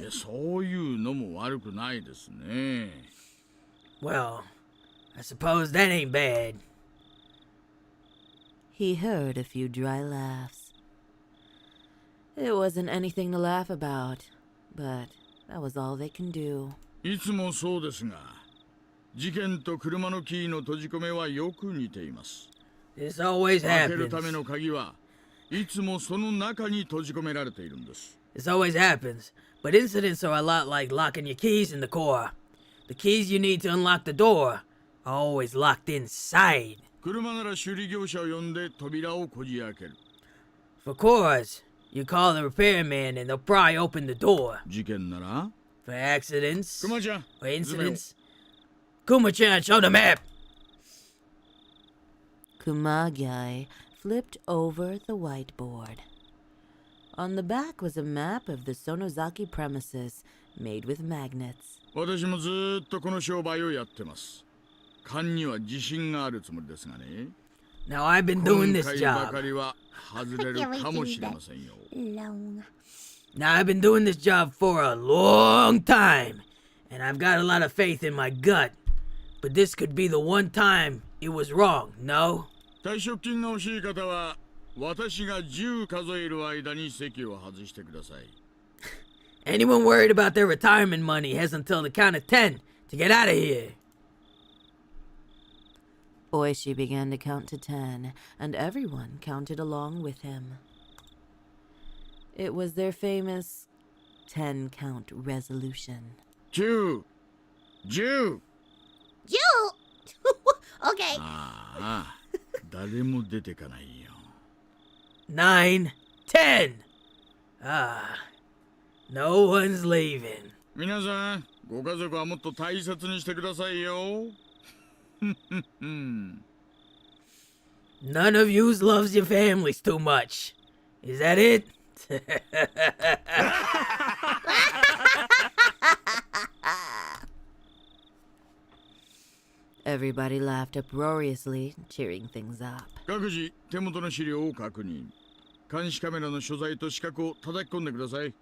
いやそういうのも悪くないですね。 Well, I suppose that ain't bad. He heard a few dry laughs. It wasn't anything to laugh about, but that was all they can do. いつもそうですが、事件と車のキーの閉じ込めはよく似ています。 This always 開ける happens. ための鍵はいつもその中に閉じ込められているんです。 This always happens. But incidents are a lot like locking your keys in the car. The keys you need to unlock the door are always locked inside. 車なら修理業者を呼んで扉をこじ開ける。 For cars, you call the repairman and they'll pry open the door. 事件なら For accidents 熊ちゃん or incidents, Kuma-chan, show the map! Kumagai flipped over the whiteboard. On the back was a map of the Sonozaki premises made with magnets. 私もずーっとこの商売をやってます。勘には自信があるつもりですがね。 Now I've been doing 今 this 回ば job. かりは外れるかもしれませんよ。 Long. Now I've been doing this job for a long time, and I've got a lot of faith in my gut. But this could be the one time it was wrong, no? 退職金が欲しい方は私が10数える間に席を外してください。 Anyone worried about their retirement money has until the count of 10 to get out of here. Oishi began to count to 10, and everyone counted along with him. It was their famous 10-count resolution. 10、10。 You! Okay. ああ、誰も出てかないよ。 9, 10. No one's leaving. 皆さん、ご家族はもっと大切にしてくださいよ。 None of yous loves your families too much. Is that it? Everybody laughed uproariously, cheering things up. 各自、手元の資料を確認。監視カメラの所在と視覚を叩き込んでください。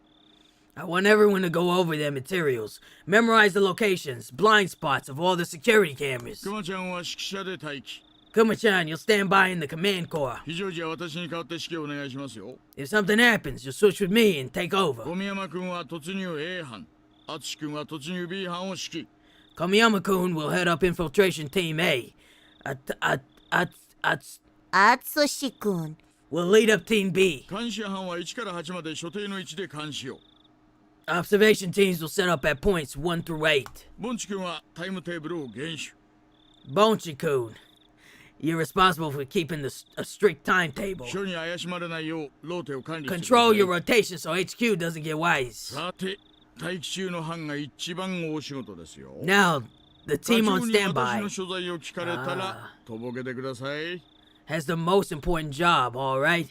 I want everyone to go over their materials, memorize the locations, blind spots of all the security cameras. 熊ちゃんは指揮者で待機。 Kuma-chan, you'll stand by in the command core. 非常時は私に代わって指揮をお願いしますよ。 If something happens, you'll switch with me and take over. 小宮山君は突入 A 班、淳君は突入 B 班を指揮。 Komiyama-kun will head up Infiltration Team A. Atsushi-kun. Will lead up Team B. 監視班は1から8まで所定の位置で監視を。 Observation teams will set up at points 1 through 8. ボンチ君はタイムテーブルを厳守。 Bonchi-kun, you're responsible for keeping a strict timetable. 署に怪しまれないようローテを管理してください。 Control your rotation so HQ doesn't get wise. さて、待機中の班が一番大仕事ですよ。 Now, the 課 team 長 on に私 standby の所在を聞かれたらとぼけてください。 has the most important job, alright?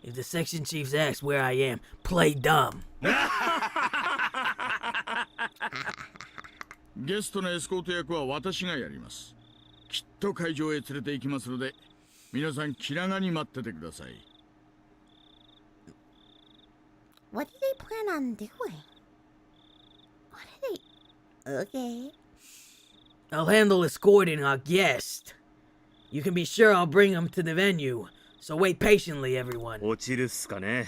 If the section chiefs ask where I am, play dumb. ゲストのエスコート役は私がやります。きっと会場へ連れて行きますので、皆さん気長に待っててください。 What do they plan on doing? What are they... Okay. I'll handle escorting our guest. You can be sure I'll bring him to the venue, so wait patiently, everyone. 落ちるっすかね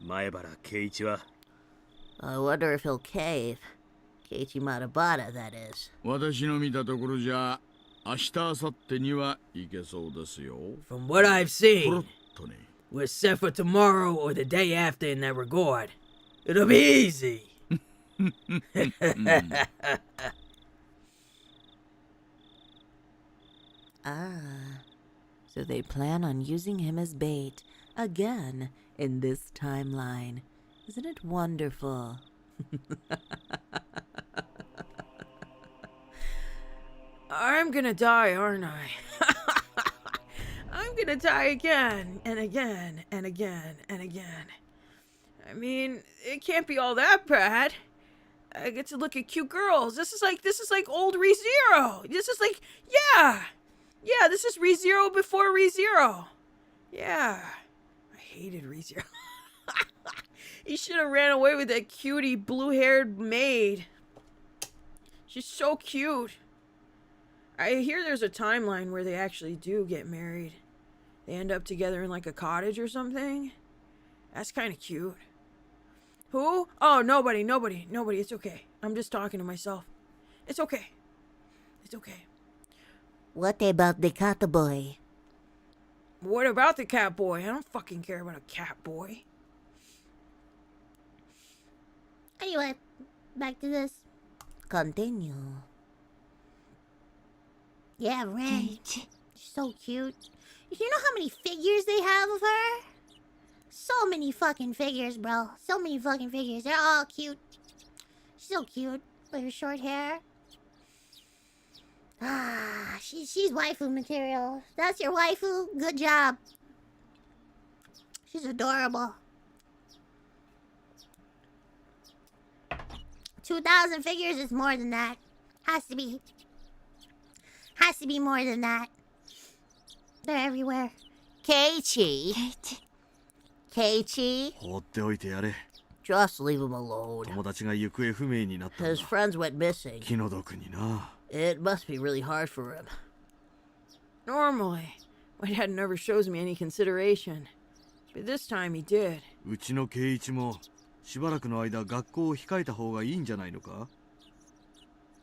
前原圭一は。 I wonder if he'll cave. Keiichi Matabata, that is. 私の見たところじゃ、明日明後日には行けそうですよ。 From what I've ポロッ seen, とね。 we're set for tomorrow or the day after in that regard. It'll be easy. So they plan on using him as bait again in this timeline. Isn't it wonderful? I'm gonna die, aren't I? I'm gonna die again and again and again and again. I mean, it can't be all that bad. I get to look at cute girls. This is like old ReZero. This is like, yeah, this is ReZero before ReZero. Yeah, I hated ReZero. He should have ran away with that cutie blue-haired maid. She's so cute. I hear there's a timeline where they actually do get married. They end up together in like a cottage or something. That's kind of cute. Who? Oh, nobody. It's okay. I'm just talking to myself. It's okay. It's okay. What about the cat boy? What about the cat boy? I don't fucking care about a cat boy. Anyway, back to this. Continue. Yeah, Ren. She's so cute. You know how many figures they have of her? So many fucking figures, bro. So many fucking figures. They're all cute. She's so cute with her short hair. Ah, she's waifu material. That's your waifu? Good job. She's adorable. 2,000 figures is more than that. Has to be. Has to be more than that. They're everywhere. Keiichi. Keiichi. 放っておいてやれ。 Just leave him alone. 友達が行方不明になったんだ。 His friends went missing. 気の毒にな。 It must be really hard for him. Normally, my dad never shows me any consideration. But this time he did. うちの圭一もしばらくの間学校を控えた方がいいんじゃないのか？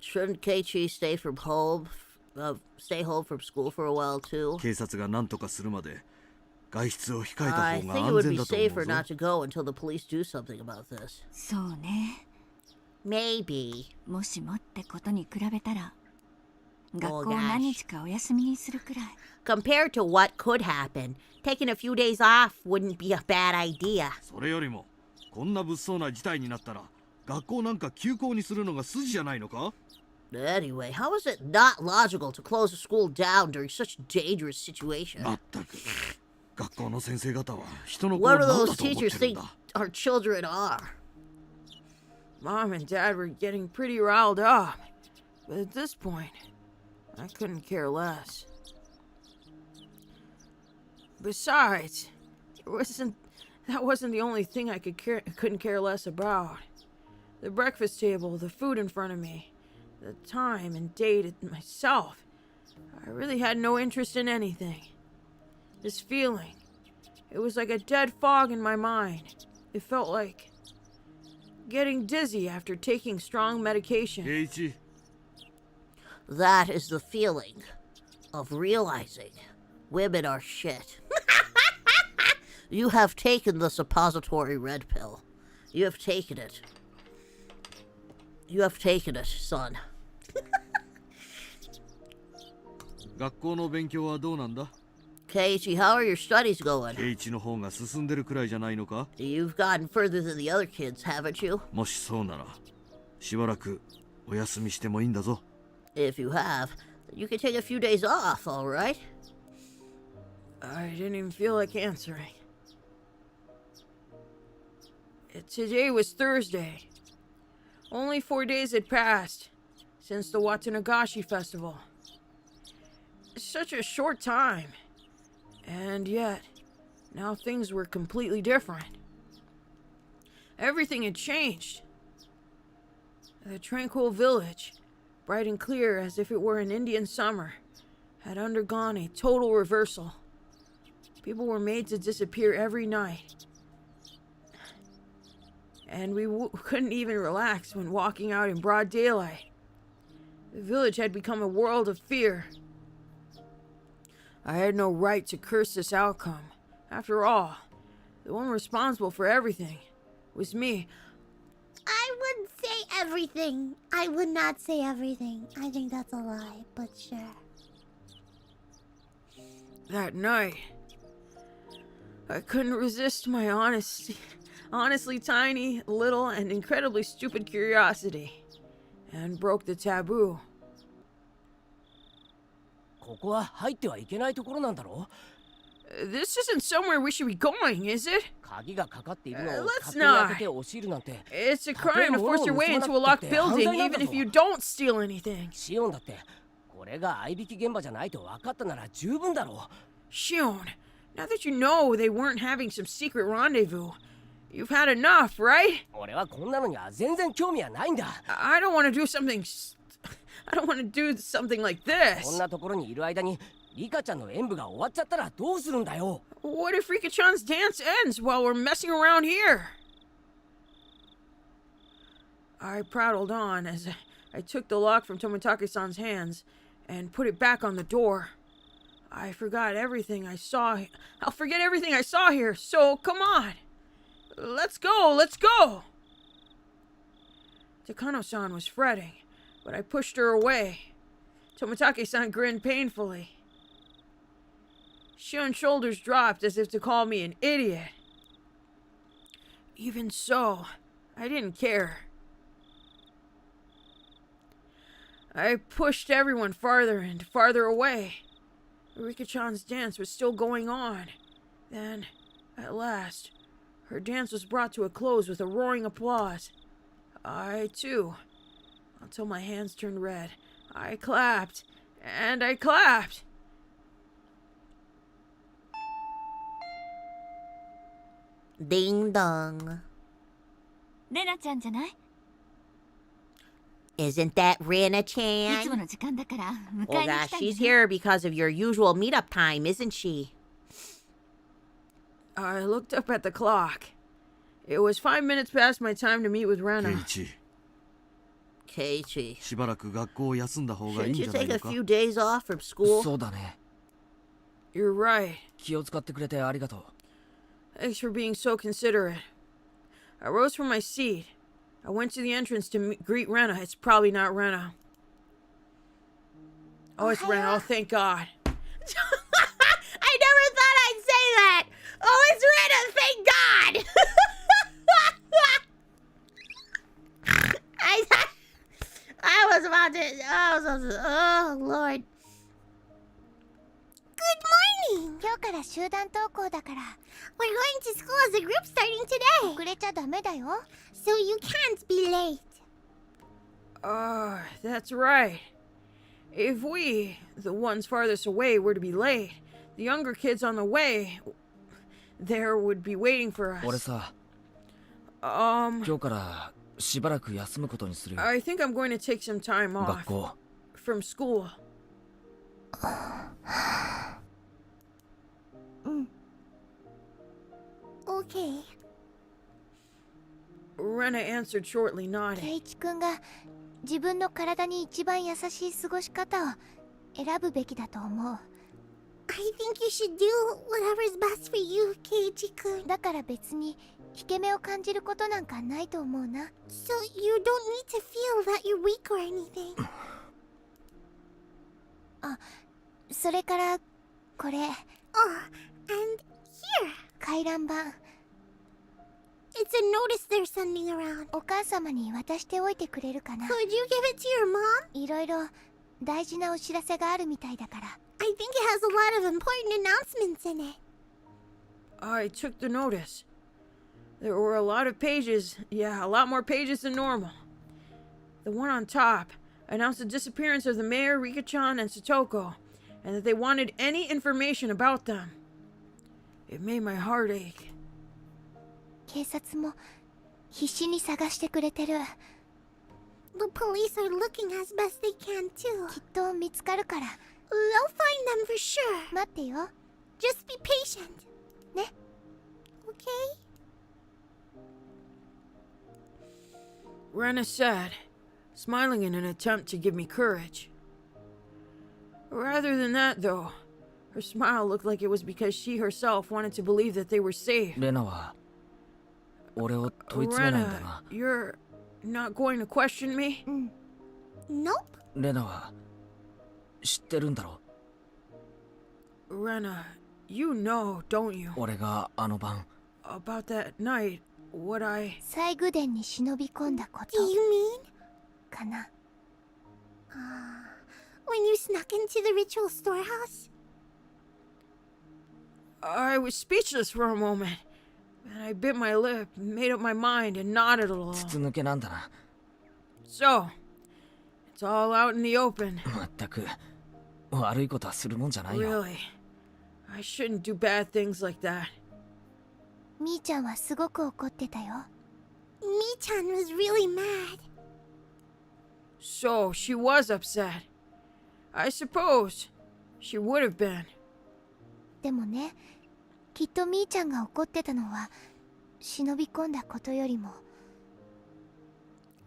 Shouldn't Keiichi stay home from school for a while too? 警察が何とかするまで外出を控え I た方 think が it 安 would 全 be だと思う safer ぞ。 not to go until the police do something about this. そうね。 Maybe. もしもってことに比べたら学校を何日かお休みにするくらい。 Compared to what could happen, taking a few days off wouldn't be a bad idea. それよりもこんな物騒な事態になったら学校なんか休校にするのが筋じゃないのか？ Anyway, how is it not logical to close the school down during such a dangerous situation? まったく学校の先生方は人の子を What 何 do だ those と思っ teachers てるん think だ？ our children are? Mom and Dad were getting pretty riled up. But at this point, I couldn't care less. Besides, that wasn't the only thing I couldn't care less about. The breakfast table, the food in front of me, the time and date myself. I really had no interest in anything. This feeling, it was like a dead fog in my mind. It felt like getting dizzy after taking strong medication. 圭一、 That is the feeling of realizing women are shit. You have taken the suppository red pill. You have taken it. You have taken it, son. 学校の勉強はどうなんだ？ Keiichi, how are your studies going? 圭一の方が進んでるくらいじゃないのか？ You've gotten further than the other kids, haven't you? もしそうならしばらくお休みしてもいいんだぞ。 If you have, then you can take a few days off, alright? I didn't even feel like answering. Today was Thursday. Only 4 days had passed since the Watanagashi festival. It's such a short time. And yet, now things were completely different. Everything had changed. The tranquil village, bright and clear as if it were an Indian summer, had undergone a total reversal. People were made to disappear every night. And we couldn't even relax when walking out in broad daylight. The village had become a world of fear. I had no right to curse this outcome. After all, the one responsible for everything was me. I wouldn't say everything. I would not say everything. I think that's a lie, but sure. That night, I couldn't resist my honestly tiny, little, and incredibly stupid curiosity, and broke the taboo. ここは入ってはいけないところなんだろう。 This isn't somewhere we should be going, is it? 鍵がかかっているのを Let's 勝手に開けて押し入るなんて。 It's a crime to force your way into a locked building, even if you don't steal anything. シオンだって、これが合いびき現場じゃないと分かったなら十分だろう。 Shion, now that you know they weren't having some secret rendezvous, you've had enough, right? 俺はこんなのには全然興味はないんだ。 I don't want to do something like this. こんなところにいる間にリカちゃんの演舞が終わっちゃったらどうするんだよ。 What if Rika-chan's dance ends while we're messing around here? I prattled on as I took the lock from Tomitake-san's hands and put it back on the door. I forgot everything I saw. I'll forget everything I saw here, so come on. Let's go, let's go. Takano-san was fretting, but I pushed her away. Tomitake-san grinned painfully. Shion's shoulders dropped as if to call me an idiot. Even so, I didn't care. I pushed everyone farther and farther away. Rika-chan's dance was still going on. Then, at last, her dance was brought to a close with a roaring applause. I, too, until my hands turned red, I clapped, and I clapped. Ding dong. レナちゃんじゃない？ Isn't that いつも Rena-chan? の時間だから迎 Oh えに来 gosh, たん she's だね。 here because of your usual meetup time, isn't she? I looked up at the clock. It was 5 minutes past my time to meet with ケイ Rena. チ、 Keiichi. しばらく学校を休んだ方がいい Shouldn't んじ you ゃない take a のか。 few days off from school? そうだね。 You're right. 気を使ってくれてありがとう。 Thanks for being so considerate. I rose from my seat. I went to the entrance to greet Rena. It's probably not Rena. Oh, it's Rena. Oh, thank God. I never thought I'd say that. Oh, it's Rena, thank God. I was about to. Oh, Lord. Good morning. 今日から集団登校だから We're going to school as a group starting today. 遅れちゃダメだよ。 So you can't be late. That's right. If we, the ones farthest away, were to be late, the younger kids on the way there would be waiting for 俺 us. さ、 Um, 今日からしばらく休むことにするよ。 I think I'm going to take some time 学 off 校。 from school. Okay. Rena answered shortly, ケ nodding. イチ君が自分の体に一番優しい過ごし方を選ぶべきだと思う。 I think you should do whatever's best for you, Keiichi-kun. だから別に引け目を感じることなんかないと思うな。 So you don't need to feel that you're weak or anything. それからこれ Oh, and here. 回覧板 It's a notice they're sending around. お母様に渡しておいてくれるかな。 Could you give it to your mom? いろいろ大事なお知らせがあるみたいだから。 I think it has a lot of important announcements in it. I took the notice. There were a lot of pages. Yeah, a lot more pages than normal. The one on top announced the disappearance of the mayor, Rika-chan, and Satoko, and that they wanted any information about them. It made my heart ache. 警察も必死に探してくれてる。 The police are looking as best they can too. きっと見つかるから。 They'll find them for sure. 待ってよ。 Just be patient. ね。 Okay? Rena said, smiling in an attempt to give me courage. Rather than that, though, her smile looked like it was because she herself wanted to believe that they were safe. レナは俺を問い詰めないんだ Rena, な。 you're not going to question me? Nope. レナは知ってるんだろ Rena, you know, don't you? 俺があの晩 About that night, what I... 西宮殿に忍び込んだこと Do you mean かな。 when you snuck into the ritual storehouse? I was speechless for a moment. And I bit my lip, made up my mind, and nodded along. 筒抜けなんだな。 So, it's all out in the open. まったく悪いことはするもんじゃないよ。 Really, I shouldn't do bad things like that. みーちゃんはすごく怒ってたよ。 Mi-chan was really mad. So, she was upset. I suppose she would have been. でもね、きっとみーちゃんが怒ってたのは忍び込んだことよりも。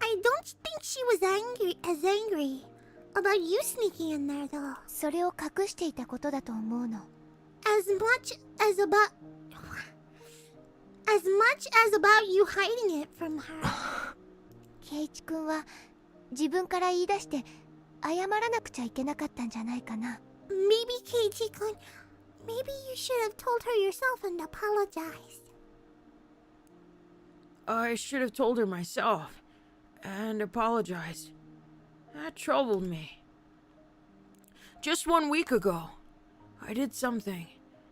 I don't think she was angry about you sneaking in there, though. それを隠していたことだと思うの。 As much as about you hiding it from her. ケイチ君は自分から言い出して謝らなくちゃいけなかったんじゃないかな。 Maybe Keiichi-kun, maybe you should have told her yourself and apologized. I should have told her myself and apologized. That troubled me. Just 1 week ago, I did something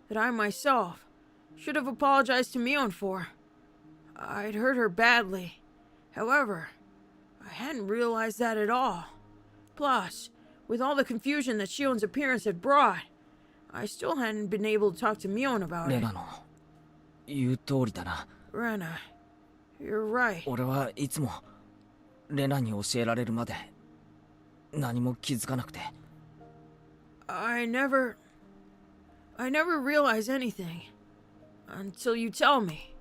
that I myself should have apologized to Mion for. I'd hurt her badly. However, I hadn't realized that at all. Plus, with all the confusion that Shion's appearance had brought, I still hadn't been able to talk to Mion about レ it. ナの言う通りだな。 Rena, you're right. 俺はいつもレナに教えられるまで何も気づかなくて。 I never realized anything until you tell me.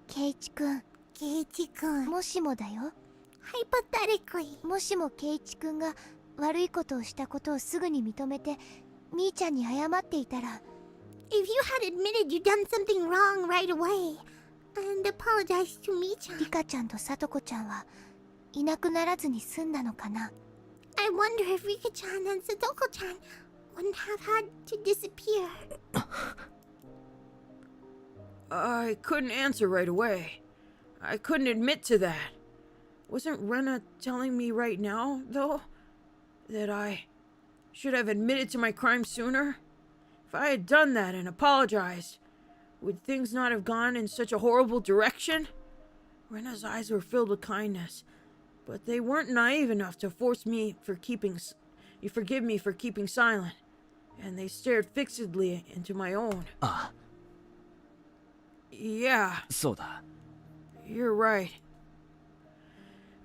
ケイチ君、 Keiichi-kun, もしもだよ。 hypothetically, もしもケイチ君が悪いことをしたことをすぐに認めてみーちゃんに謝っていたら、 if you had admitted you done something wrong right away and apologized to リ Mi-chan, カちゃんとサトコちゃんはいなくならずに済んだのかな。 I wonder if Rika-chan and Sadoko-chan wouldn't have had to disappear. I couldn't answer right away. I couldn't admit to that. Wasn't Rena telling me right now, though, that I should have admitted to my crime sooner? If I had done that and apologized, would things not have gone in such a horrible direction? Rena's eyes were filled with kindness, but they weren't naive enough to forgive me for keeping silent, and they stared fixedly into my own. ああ、 Yeah, そうだ。 you're right.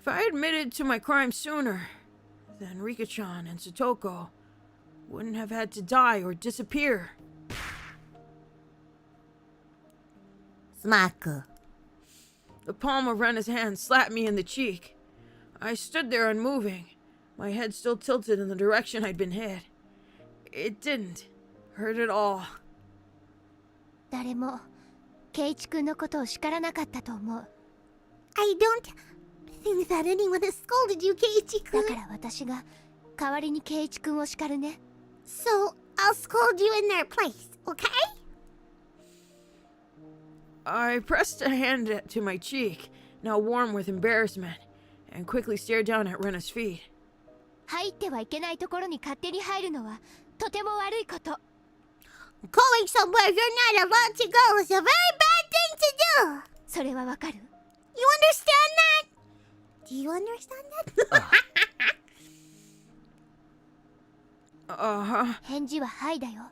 If I admitted to my crime sooner, then Rika-chan and Satoko wouldn't have had to die or disappear. Smack. The palm of Rena's hand slapped me in the cheek. I stood there unmoving, my head still tilted in the direction I'd been hit. It didn't hurt at all. 誰もケイチ君のことを叱らなかったと思う。 I don't think that anyone has scolded you, だ Keiichi-kun. から私が代わりにケイチ君を叱るね。 So I'll scold you in their place, okay? I pressed a hand to my cheek, now warm with embarrassment, and quickly stared down at Rena's feet. 入ってはいけないところに勝手に入るのはとても悪いこと。 Going somewhere you're not allowed to go is a very bad thing to do. それはわかる？ You understand that? Do you understand that? Uh-huh. 返事ははいだよ。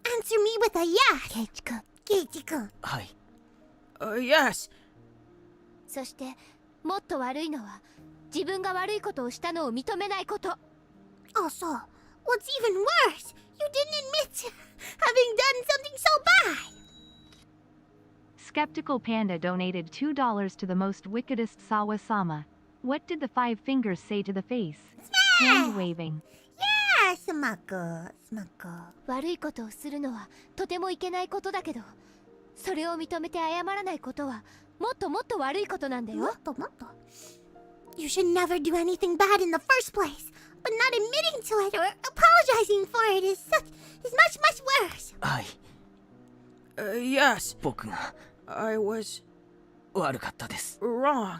Answer me with a yes, ケイチ君。 Keiichi-kun. はい。 Yes. そしてもっと悪いのは自分が悪いことをしたのを認めないこと。 Also, what's even worse, you didn't admit to having done something so bad. Skeptical Panda donated $2 to the most wickedest Sawa-sama. What did the 5 fingers say to the face? Hand waving. Yeah, Smaku. 悪いことをするのはとてもいけないことだけど、それを認めて謝らないことはもっともっと悪いことなんだよ。 You should never do anything bad in the first place. but not admitting to it or apologizing for it is much, much worse. はい、 Yes, 僕が I was 悪かったです。 wrong.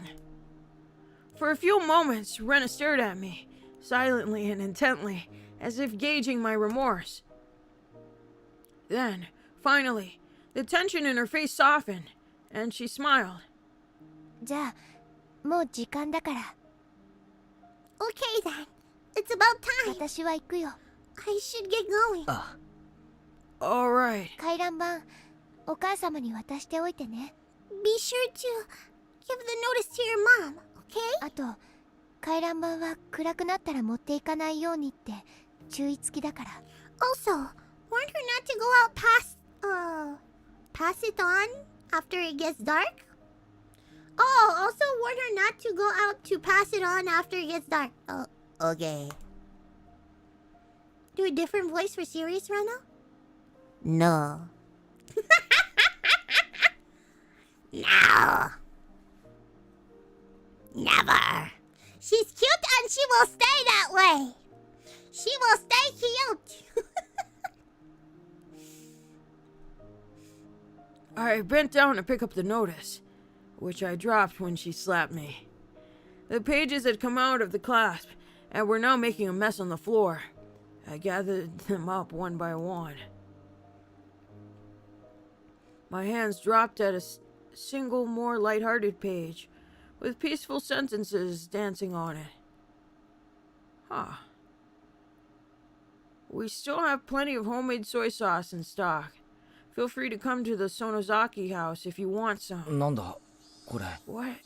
For a few moments, Rena stared at me, silently and intently, as if gauging my remorse. Then, finally, the tension in her face softened, and she smiled. じゃあもう時間だから Okay then, it's about time. 私は行くよ。 I should get going. あ、 All right. 回覧板お母様に渡しておいてね。 Be sure to give the notice to your mom, okay? あと回覧板は暗くなったら持っていかないようにって注意付きだから。 Also, warn her not to go out pass it on after it gets dark? Oh, also warn her not to go out to pass it on after it gets dark. Oh, okay. Do a different voice for serious, Rena? No. No. Never. She's cute and she will stay that way. She will stay cute. I bent down to pick up the notice, which I dropped when she slapped me. The pages had come out of the clasp and were now making a mess on the floor. I gathered them up one by one. My hands dropped at a single more light-hearted page, with peaceful sentences dancing on it. Huh. We still have plenty of homemade soy sauce in stock. Feel free to come to the Sonozaki house if you want some. なんだこれ。 What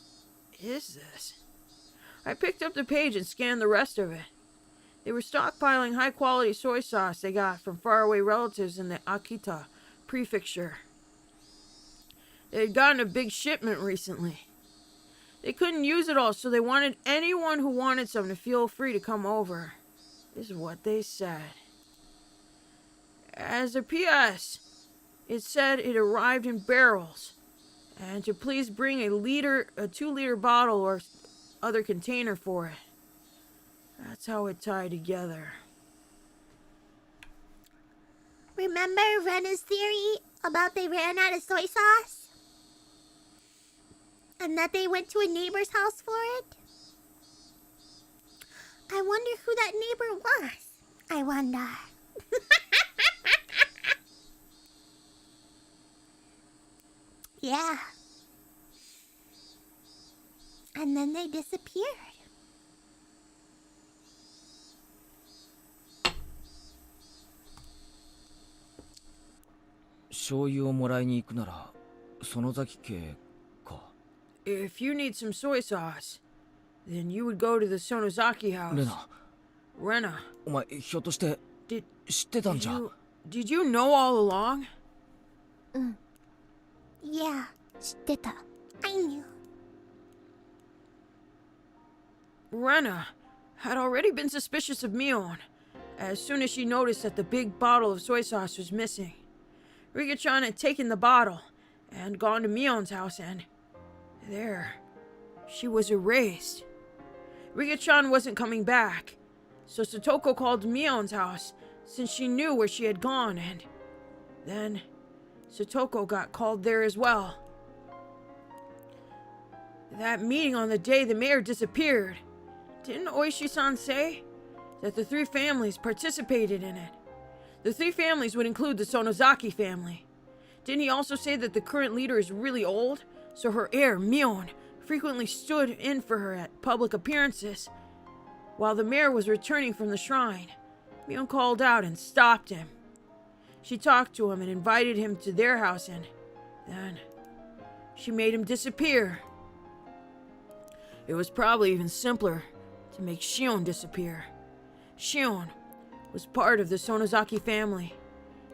is this? I picked up the page and scanned the rest of it. They were stockpiling high-quality soy sauce they got from faraway relatives in the Akita prefecture. They had gotten a big shipment recently. They couldn't use it all, so they wanted anyone who wanted some to feel free to come over. This is what they said. As a P.S., it said it arrived in barrels, and to please bring a 2-liter bottle or other container for it. That's how it tied together. Remember Rena's theory about they ran out of soy sauce? And that they went to a neighbor's house for it? I wonder who that neighbor was. I wonder. Yeah. And then they disappeared. 醤油をもらいに行くなら園崎家か。 If you need some soy sauce, then you would go to the Sonozaki house. レナ、 Rena, お前ひょっとして did 知ってたん did じゃ。 you know all along? Yeah, 知ってた。 I knew. Rena had already been suspicious of Mion as soon as she noticed that the big bottle of soy sauce was missing. Riga-chan had taken the bottle and gone to Mion's house, and there, she was erased. Riga-chan wasn't coming back, so Satoko called Mion's house since she knew where she had gone, and then Satoko got called there as well. That meeting on the day the mayor disappeared, didn't Oishi-san say that the 3 families participated in it? The 3 families would include the Sonozaki family. Didn't he also say that the current leader is really old, so her heir, Mion, frequently stood in for her at public appearances? While the mayor was returning from the shrine, Mion called out and stopped him. She talked to him and invited him to their house, and then she made him disappear. It was probably even simpler to make Shion disappear. Shion was part of the Sonozaki family.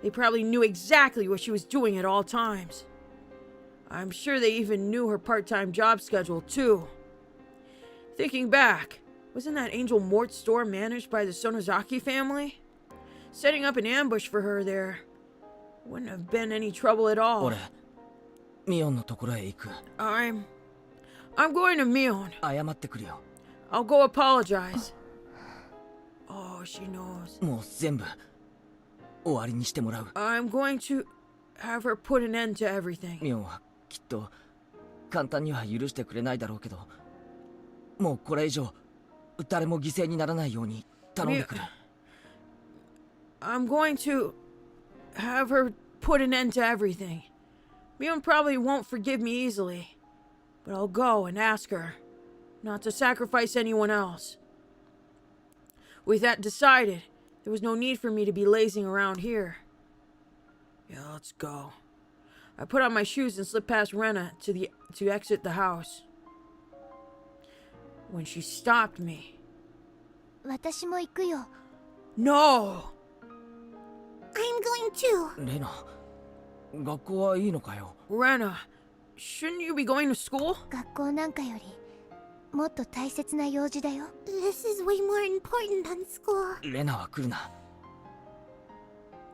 They probably knew exactly what she was doing at all times. I'm sure they even knew her part-time job schedule, too. Thinking back, wasn't that Angel Mort store managed by the Sonozaki family? Setting up an ambush for her there wouldn't have been any trouble at all. 俺、ミオンのところへ行く。 I'm going to Mion. 謝ってくるよ。 I'll go apologize. Oh, she knows. もう全部終わりにしてもらう。 I'm going to have her put an end to everything. ミョンはきっと簡単には許してくれないだろうけど、もうこれ以上誰も犠牲にならないように頼んでくる。 I'm going to have her put an end to everything. Mion probably won't forgive me easily, but I'll go and ask her not to sacrifice anyone else. With that decided, there was no need for me to be lazing around here. Yeah, let's go. I put on my shoes and slipped past Rena to exit the house. When she stopped me. 私も行くよ。 No! I'm going to. レナ、学校はいいのかよ。 Rena, shouldn't you be going to school? 学校なんかよりもっと大切な用事だよ。This is way more important than school. レナは来るな。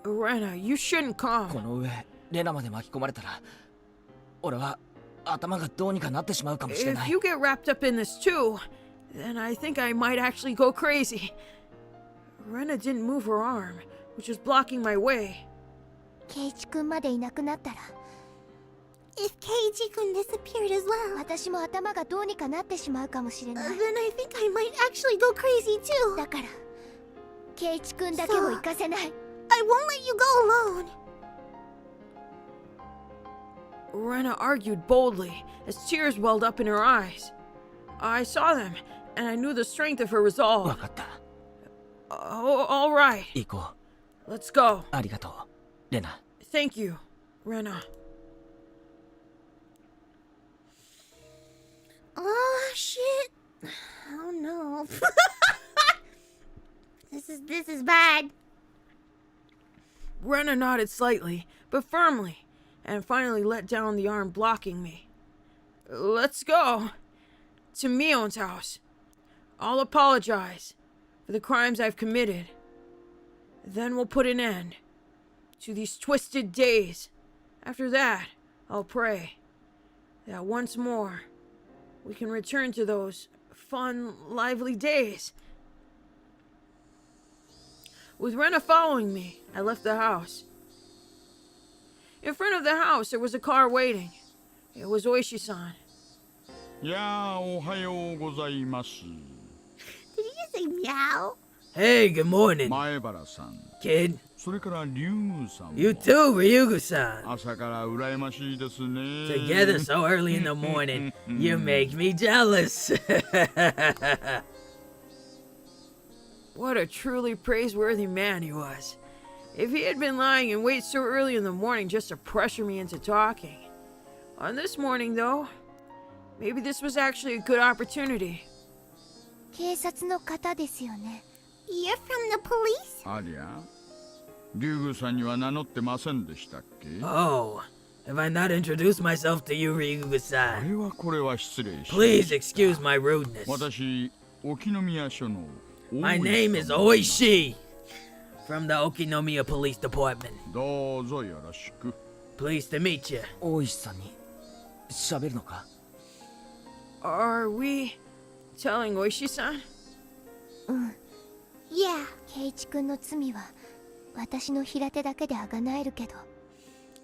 Rena, you shouldn't こ come. の上レナまで巻き込まれたら、俺は頭がどうにかなってしまうかもしれな If い。 you get wrapped up in this too, then I think I might actually go crazy. Rena didn't move her arm, which was blocking my way. ケイチ君までいなくなったら。If Keiji君 disappeared as well, 私も頭がどうにかなってしまうかもしれない。Then I think I might actually go crazy too. だから、ケイチ君だけを行かせない。I won't let you go alone. Rena argued boldly as tears welled up in her eyes. I saw them, and I knew the strength of her わ resolve. かった。 Oh, all right. 行こう。 Let's go. ありがとう、レナ。 Thank you, Rena. Oh shit! Oh no! This is bad. Rena nodded slightly, but firmly, and finally let down the arm blocking me. Let's go to Mion's house. I'll apologize for the crimes I've committed. Then we'll put an end to these twisted days. After that, I'll pray that once more we can return to those fun, lively days. With Rena following me, I left the house. In front of the house, there was a car waiting. It was Oishi-san. いやあ、おはようございます。 Did he just say meow? Hey, good morning, 前原さん、 kid. それから龍宮さんも You too, Ryugu-san. 朝から羨ましいですね。 Together so early in the morning. You make me jealous. What a truly praiseworthy man he was. If he had been lying in wait so early in the morning just to pressure me into talking. On this morning, though, maybe this was actually a good opportunity. 警察の方ですよね。You're from the police? ありゃ、龍宮さんには名乗ってませんでしたっけ？ Oh, have I not introduced myself to you, こ Ryugu-san? これは失礼し。 Please excuse my rudeness. 私、沖宮署の My name is Oishi from the Okinomiya Police Department. どうぞよろしく。 Pleased to meet you. 大石さんに喋るのか？ Are we telling Oishi-san? Yeah. ケイチ君の罪は私の平手だけであがなえるけど。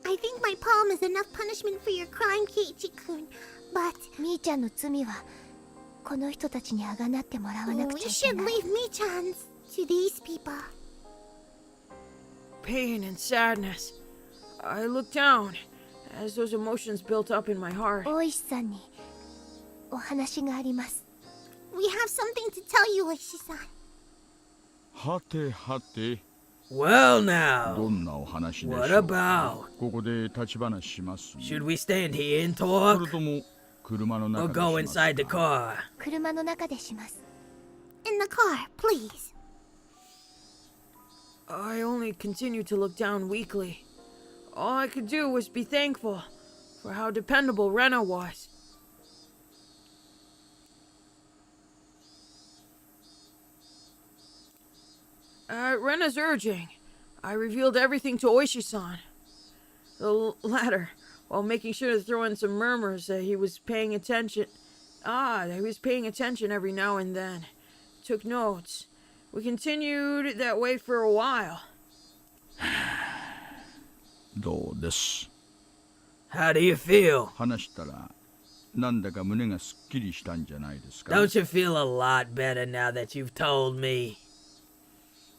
I think my palm is enough punishment for your crime, ケイチ君。But みーちゃんの罪はこの人たちにあがなってもらわなくちゃいけない。We should leave みーちゃん to these people. Pain and sadness. I looked down as those emotions built up in my heart. 大石さんにお話があります。We have something to tell you, 大石さん。はてはて、 Well ど now, んなお話でしょう what か？ about? ここで立ち話します。 Should we stand here and そ talk れとも車の or 中で go します inside the か？ car? 車の中でします。In the car, please. I only continued to look down weakly. All I could do was be thankful for how dependable Rena was. At Rena's urging, I revealed everything to Oishi-san. The latter, while making sure to throw in some murmurs that he was paying attention. That he was paying attention every now and then. Took notes, We continued that way for a while. どうです How do you feel? 話したらなんだか胸がすっきりしたんじゃないですか Don't you feel a lot better now that you've told me?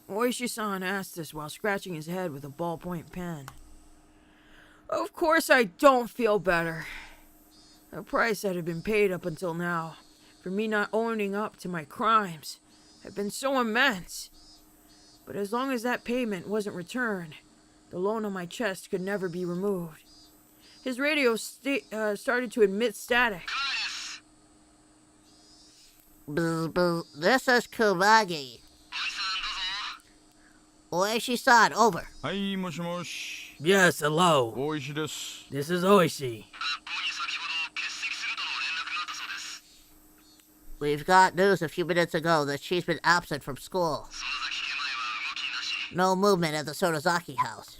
Oishi-san asked this while scratching his head with a ballpoint pen. Of course I don't feel better. The price that had been paid up until now for me not owning up to my crimes had been so immense. But as long as that payment wasn't returned, the loan on my chest could never be removed. His radio started to emit static. Bzz, bzz. This is Kawaii. Oishi-san, over. はいもしもし Yes, hello. 大石です This is Oishi. We've got news a few minutes ago that she's been absent from school. No movement at the Sonozaki house.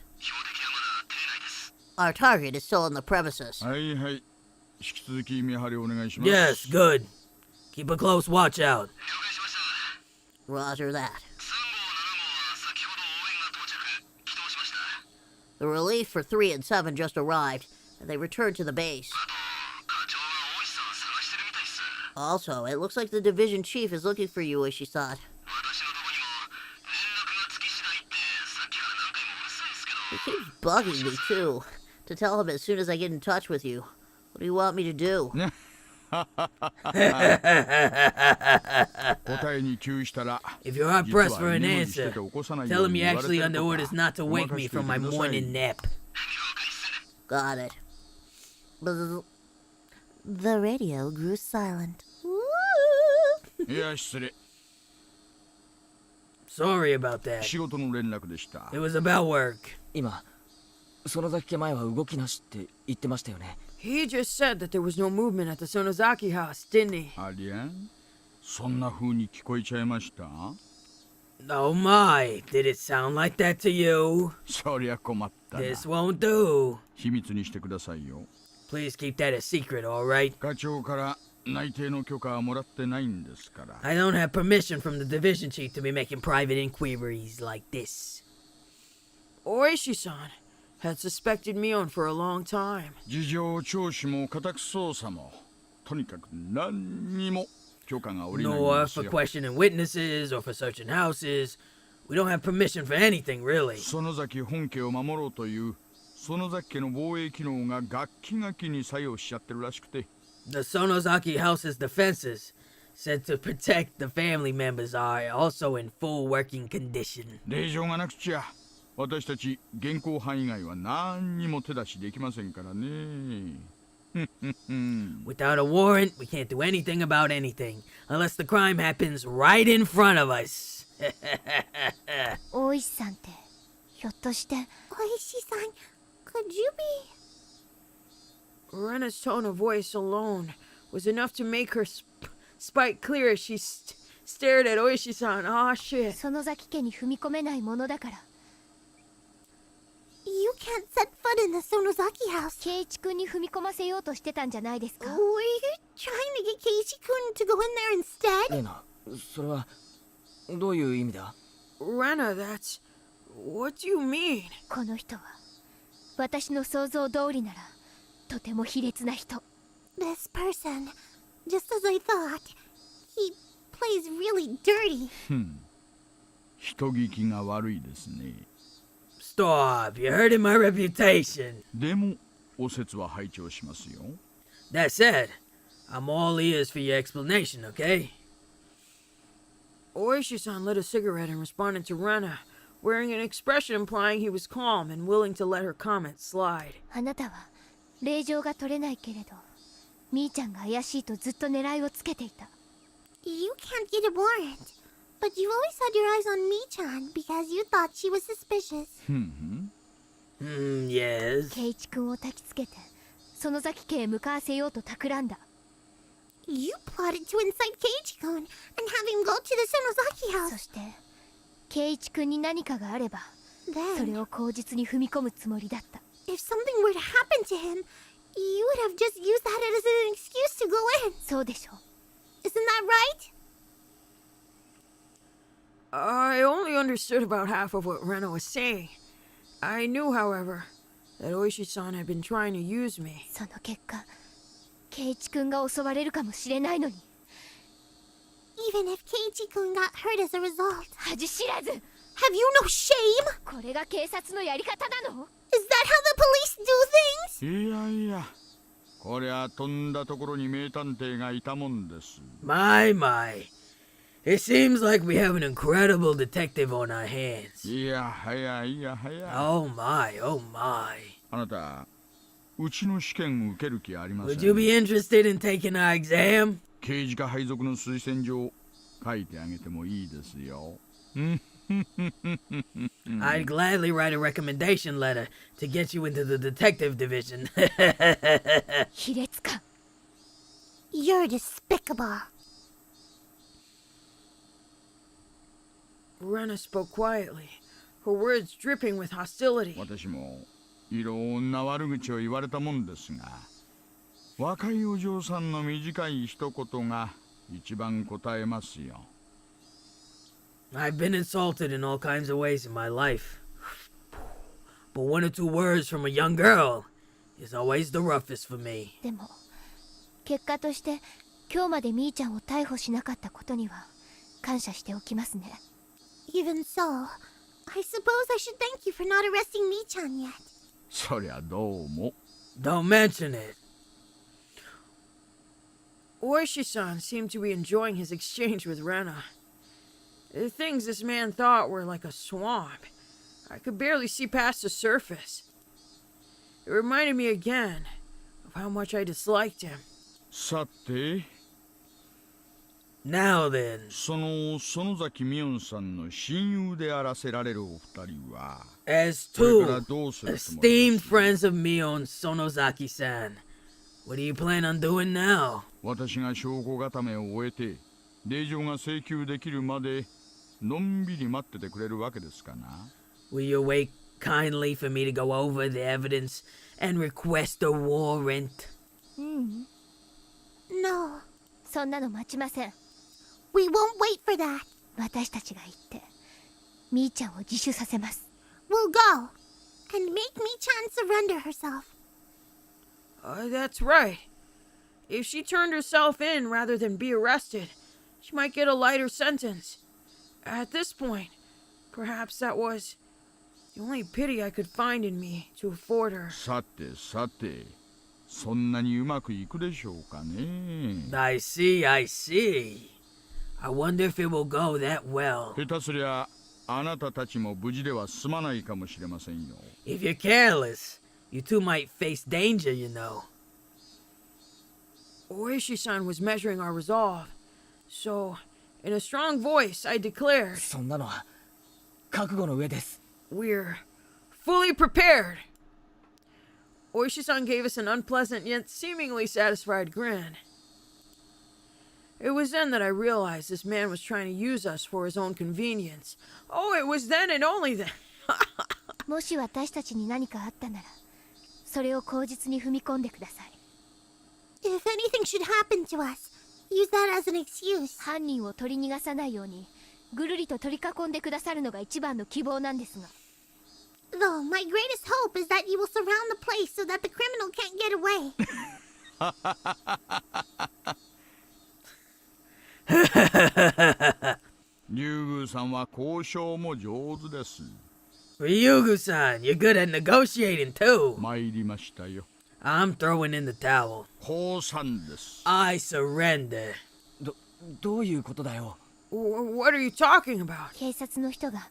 Our target is still in the premises. はいはい引き続き見張りお願いします Yes, good. Keep a close watch out. Roger that. The relief for 3 and 7 just arrived, and they returned to the base. Also, it looks like the division chief is looking for you, Oishi-san. He keeps bugging me, too, to tell him as soon as I get in touch with you. What do you want me to do? 答えに注意したら If you're hard pressed for an 実は居眠りして answer, て起こさないよ tell う him に you're 言われて actually る under とか orders not to ごま wake か me してお from い my てください morning nap. Got it. Bzz. The radio grew silent. Woo! いや失礼 Sorry about that. 仕事の連絡でした It was about work. 今園崎家前は動きなしって言ってましたよね He just said that there was no movement at the Sonozaki house, didn't he? ありゃそんな風に聞こえちゃいました Oh my, did it sound like that to you? そりゃ困ったな This won't do. 秘密にしてくださいよ Please keep that a secret, alright? 課長から内定の許可はもらってないんですから I don't have permission from the division chief to be making private inquiries like this. Oishi-san had suspected Mion for a long time. 事情聴取も家宅捜査もとにかく何にも許可が下りないん Nor です for よ questioning witnesses or for searching houses. We don't have permission for anything, really. 園崎本家を守ろうという園崎家の防衛機能がガッキガキに作用しちゃってるらしくて The Sonozaki house's defenses, said to protect the family members, are also in full working condition. 令状がなくちゃ私たち現行犯以外は何にも手出しできませんからね Without a warrant, we can't do anything about anything, unless the crime happens right in front of us. 大石さんってひょっとして Oishi-san, could you be... Rena's tone of voice alone was enough to make her spite clear as she stared at Oishi-san. Ah, shit. 園崎家に踏み込めないものだから You can't set foot in the Sonozaki house. 圭一君に踏み込ませようとしてたんじゃないですか Were you trying to get Keiichi-kun to go in there instead? レナそれはどういう意味だ Rena, that's... What do you mean? この人は私の想像通りならとても卑劣な人 This person, just as I thought, he plays really dirty. 人聞きが悪いですね Stop, you're hurting my reputation. でもお説は拝聴しますよ That said, I'm all ears for your explanation, okay? Oishi-san lit a cigarette and responded to Rena, wearing an expression implying he was calm and willing to let her comment slide. あなたは令状が取れないけれどみーちゃんが怪しいとずっと狙いをつけていた You can't get a warrant, but you always had your eyes on Mi-chan because you thought she was suspicious. Yes. 圭一君を焚きつけて園崎家へ向かわせようと企んだ You plotted to incite Keiichi-kun and have him go to the Sonozaki そ house. して圭一君に何かがあればそ Then, れを口実に踏み込むつもりだった if something were to happen to him, you would have just used that as an excuse to go in. そうでしょ Isn't that right? I only understood about half of what Rena was saying. I knew, however, that Oishi-san had been trying to use me. その結果圭一君が襲われるかもしれないのに Even if Keiichi-kun got hurt as a result. 恥知らず Have you no shame? これが警察のやり方なの Is that how the police do things? いやいや、こりゃ飛んだところに名探偵がいたもんです。My, my. It seems like we have an incredible detective on our hands. いやはやいやはや。Oh my, oh my. あなた、うちの試験受ける気ありません。 Would you be interested in taking our exam? 刑事課配属の推薦状書いてあげてもいいですよ。I'd gladly write a recommendation letter to get you into the detective division. 卑劣か You're despicable. Rena spoke quietly, her words dripping with hostility. 私もいろんな悪口を言われたもんですが、若いお嬢さんの短い一言が一番答えますよ。I've been insulted in all kinds of ways in my life. But one or two words from a young girl is always the roughest for me. でも結果として今日までみーちゃんを逮捕しなかったことには感謝しておきますね Even so, I suppose I should thank you for not arresting Mi-chan yet. そりゃどうも。 Don't mention it. Oishi-san seemed to be enjoying his exchange with Rena. The things this man thought were like a swamp. I could barely see past the surface. It reminded me again of how much I disliked him. さて、 Now then, その園崎美音さんの親友であらせられるお二人は、 as これから two どうするつもり esteemed です？ friends of Mion Sonozaki-san, what do you plan on doing now? 私が証拠固めを終えて、令状が請求できるまでのんびり待っててくれるわけですかな。 Will you wait kindly for me to go over the evidence and request a warrant? うん No, そんなの待ちません we won't wait for that. 私たちが行ってみーちゃんを自首させます We'll go and make Mi-chan surrender herself. That's right. If she turned herself in rather than be arrested, she might get a lighter sentence. At this point, perhaps that was the only pity I could find in me to afford her. さてさて、そんなにうまくいくでしょうかね。 I see, I see. I wonder if it will go that well. 下手すりゃあなたたちも無事では済まないかもしれませんよ。 If you're careless, you two might face danger, you know. Oishi-san was measuring our resolve. So, in a strong voice, I declared, そんなのは覚悟の上です we're fully prepared. Oishi-san gave us an unpleasant yet seemingly satisfied grin. It was then that I realized this man was trying to use us for his own convenience. Oh, it was then and only then. もし私たちに何かあったならそれを口実に踏み込んでください If anything should happen to us, use that as an excuse. 犯人を取り逃がさないようにぐるりと取り囲んでくださるのが一番の希望なんですが Though, my greatest hope is that you will surround the place so that the criminal can't get away. 竜宮さんは交渉も上手です。 Ryugu-san, you're good at negotiating too. 参りましたよ。 I'm throwing in the towel. 降参です。 I surrender. どういうことだよ What are you talking about? 警察の人が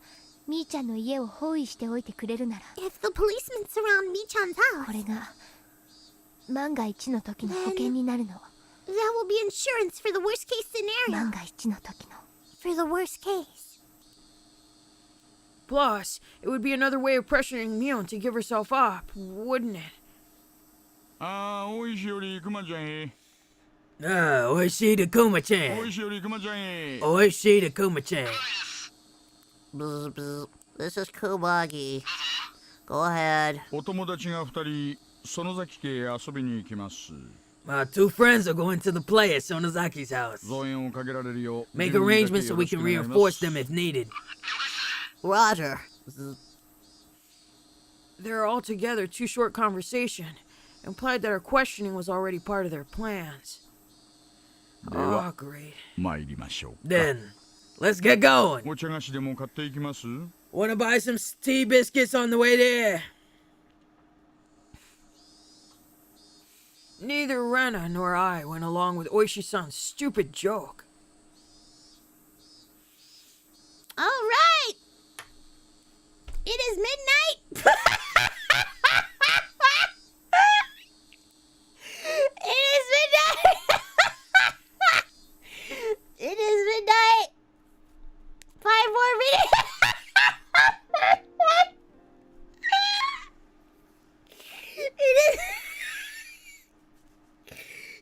みーちゃんの家を包囲しておいてくれるなら If the policemen surround Mi-chan's こ house, れが万が一の時の保険になるの that will be insurance for the worst case scenario. 万が一の時の For the worst case. Plus, it would be another way of pressuring Mion to give herself up, wouldn't it? ああ、おいしいよりくまちゃんへ。 Oishida お Kuma-chan. いしいよりくまちゃんへ。 Oishida Kuma-chan. Bzz, bzz. This is Kubagi. Go ahead. お友達が二人、園崎家へ遊びに行きます。My two friends are going to the play at Sonozaki's house. 増援をかけられるよう Make 準備だけ arrangements so よ we ろしく can お願いします reinforce them if needed. Roger. Their altogether too short conversation implied that our questioning was already part of their plans. では Oh, great. 参りましょうか Then, let's get going. お茶菓子でも買っていきます Wanna buy some tea biscuits on the way there? Neither Rena nor I went along with Oishi-san's stupid joke. All right. It is midnight. It is midnight. It is midnight. 5 more minutes.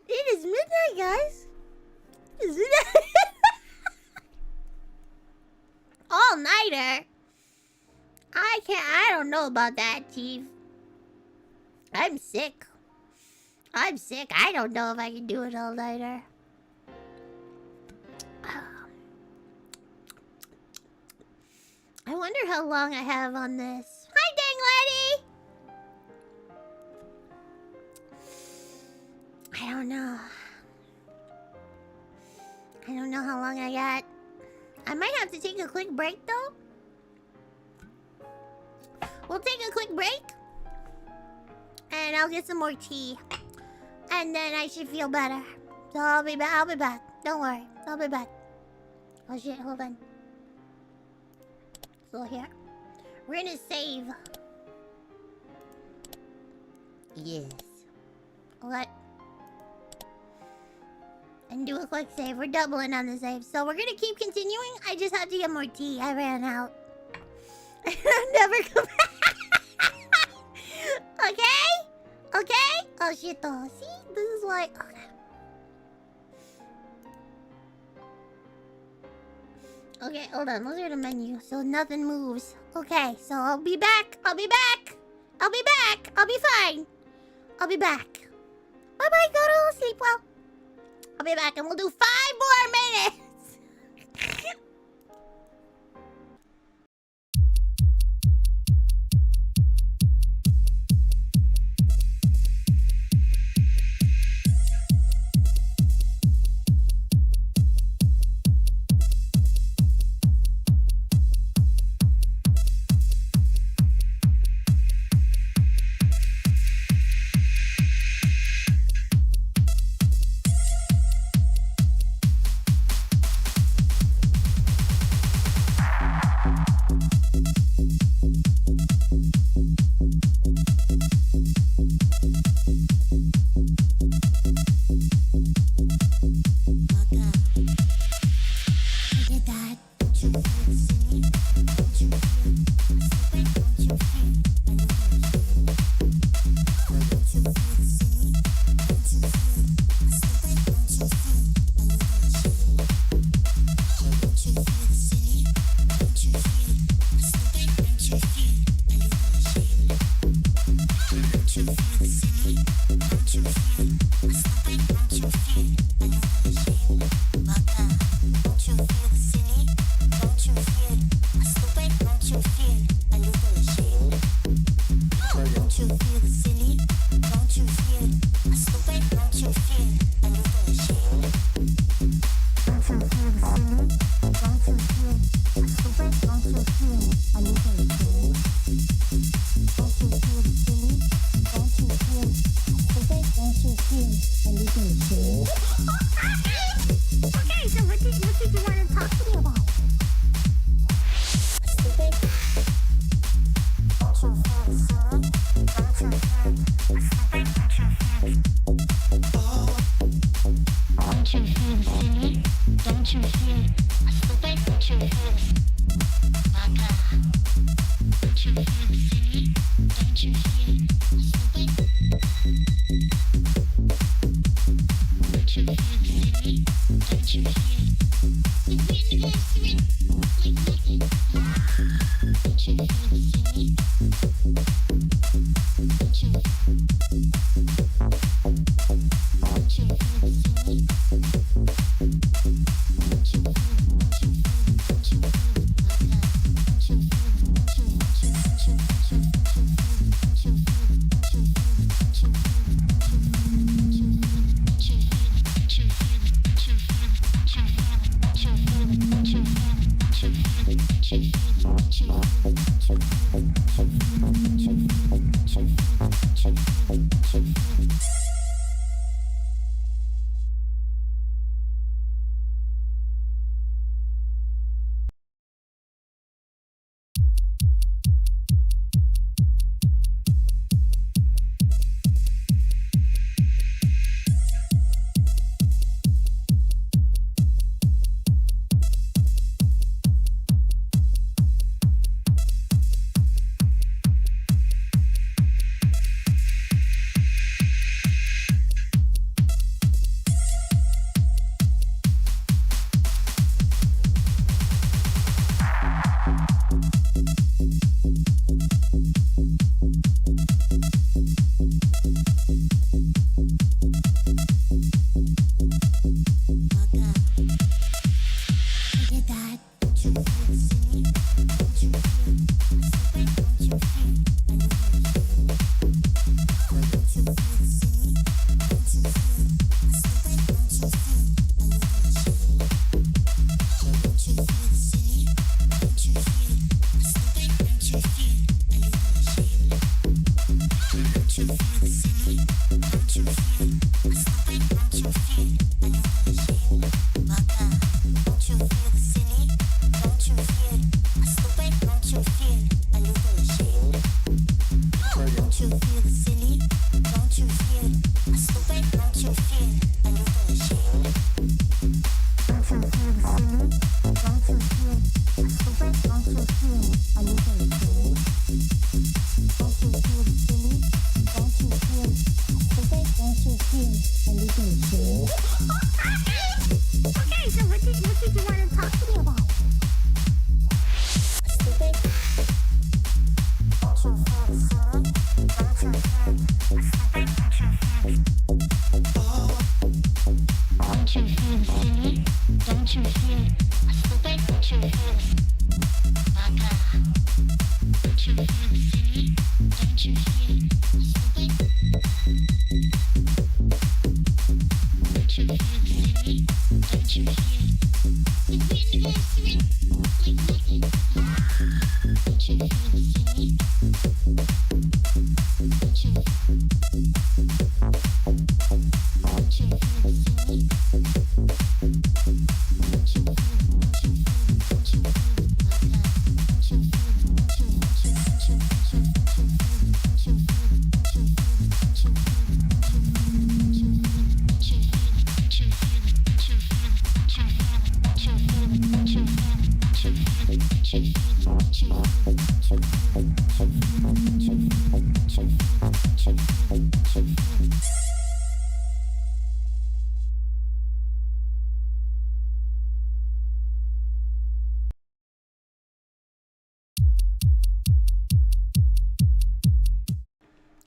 It is midnight, guys. It is midnight. All-nighter. I don't know about that, Chief. I'm sick. I don't know if I can do it all-nighter. I wonder how long I have on this. Hi, dang lady! I don't know. I don't know how long I got. I might have to take a quick break, though. We'll take a quick break. And I'll get some more tea. And then I should feel better. So I'll be back. Don't worry. I'll be back. Oh shit, hold on. Still here. We're gonna save. Yes. What? And do a quick save. We're doubling on the save. So we're gonna keep continuing. I just have to get more tea. I ran out. I'll never come back. Okay? Okay? Oh shit though. See? This is why. Okay. Okay, hold on. Let's go to the menu so nothing moves. Okay, so I'll be back. I'll be back. I'll be back. I'll be fine. I'll be back. Bye-bye, go to sleep well. I'll be back and we'll do 5 more minutes.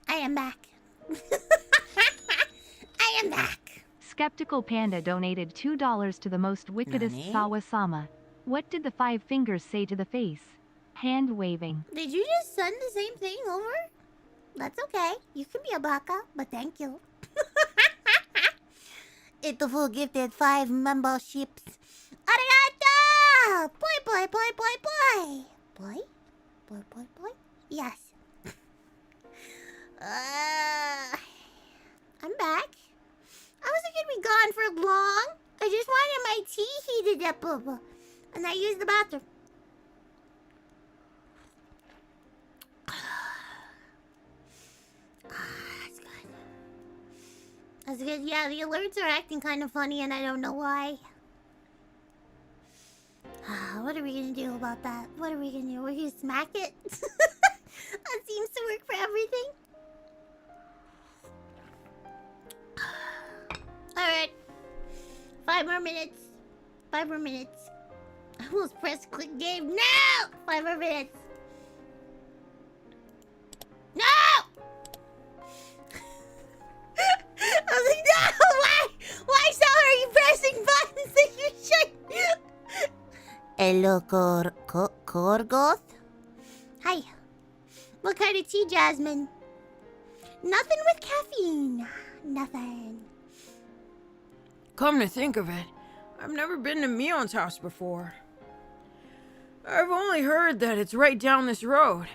I am back. I am back. Skeptical Panda donated $2 to the most wickedest Nani? Sawa-sama. What did the five fingers say to the face? Hand waving. Did you just send the same thing over? That's okay. You can be a baka, but thank you. Itofu gifted 5 memberships. Arigato! Boy, boy, boy, boy, boy. Boy? Boy, boy, boy? Yes. I'm back. I wasn't gonna be gone for long. I just wanted my tea heated up. And I used the bathroom. That's good. That's good. Yeah, the alerts are acting kind of funny and I don't know why. What are we gonna do about that? What are we gonna do? We're gonna smack it? That seems to work for everything. Alright. 5 more minutes. 5 more minutes. I almost pressed click game. No! 5 more minutes. No! I was like, no! Why? Why, Sal, are you pressing buttons that you shouldn't? Hello, Korgoth? Hi. What kind of tea, Jasmine? Nothing with caffeine. Nothing. Come to think of it, I've never been to Mion's house before. I've only heard that it's right down this road.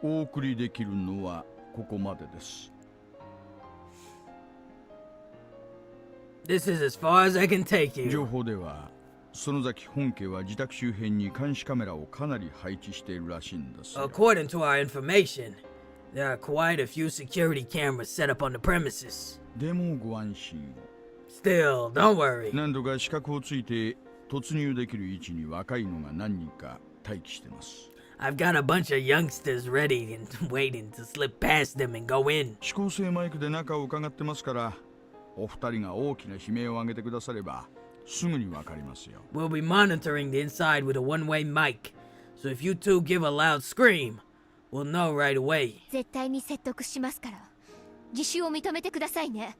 お送りできるのはここまでです。 This is as far as I can take you. 情報では園崎本家は自宅周辺に監視カメラをかなり配置しているらしいんですよ。 According to our information, there are quite a few security cameras set up on the premises. でもご安心を。 Still, don't worry. 何度か資格をついて突入できる位置に若いのが何人か待機してます。 I've got a bunch of youngsters ready and waiting to slip past them and go in. 指向性マイクで中を伺ってますから、お二人が大きな悲鳴を上げてくださればすぐにわかりますよ。 We'll be monitoring the inside with a one-way mic, so if you two give a loud scream, we'll know right away. 絶対に説得しますから、自首を認めてくださいね。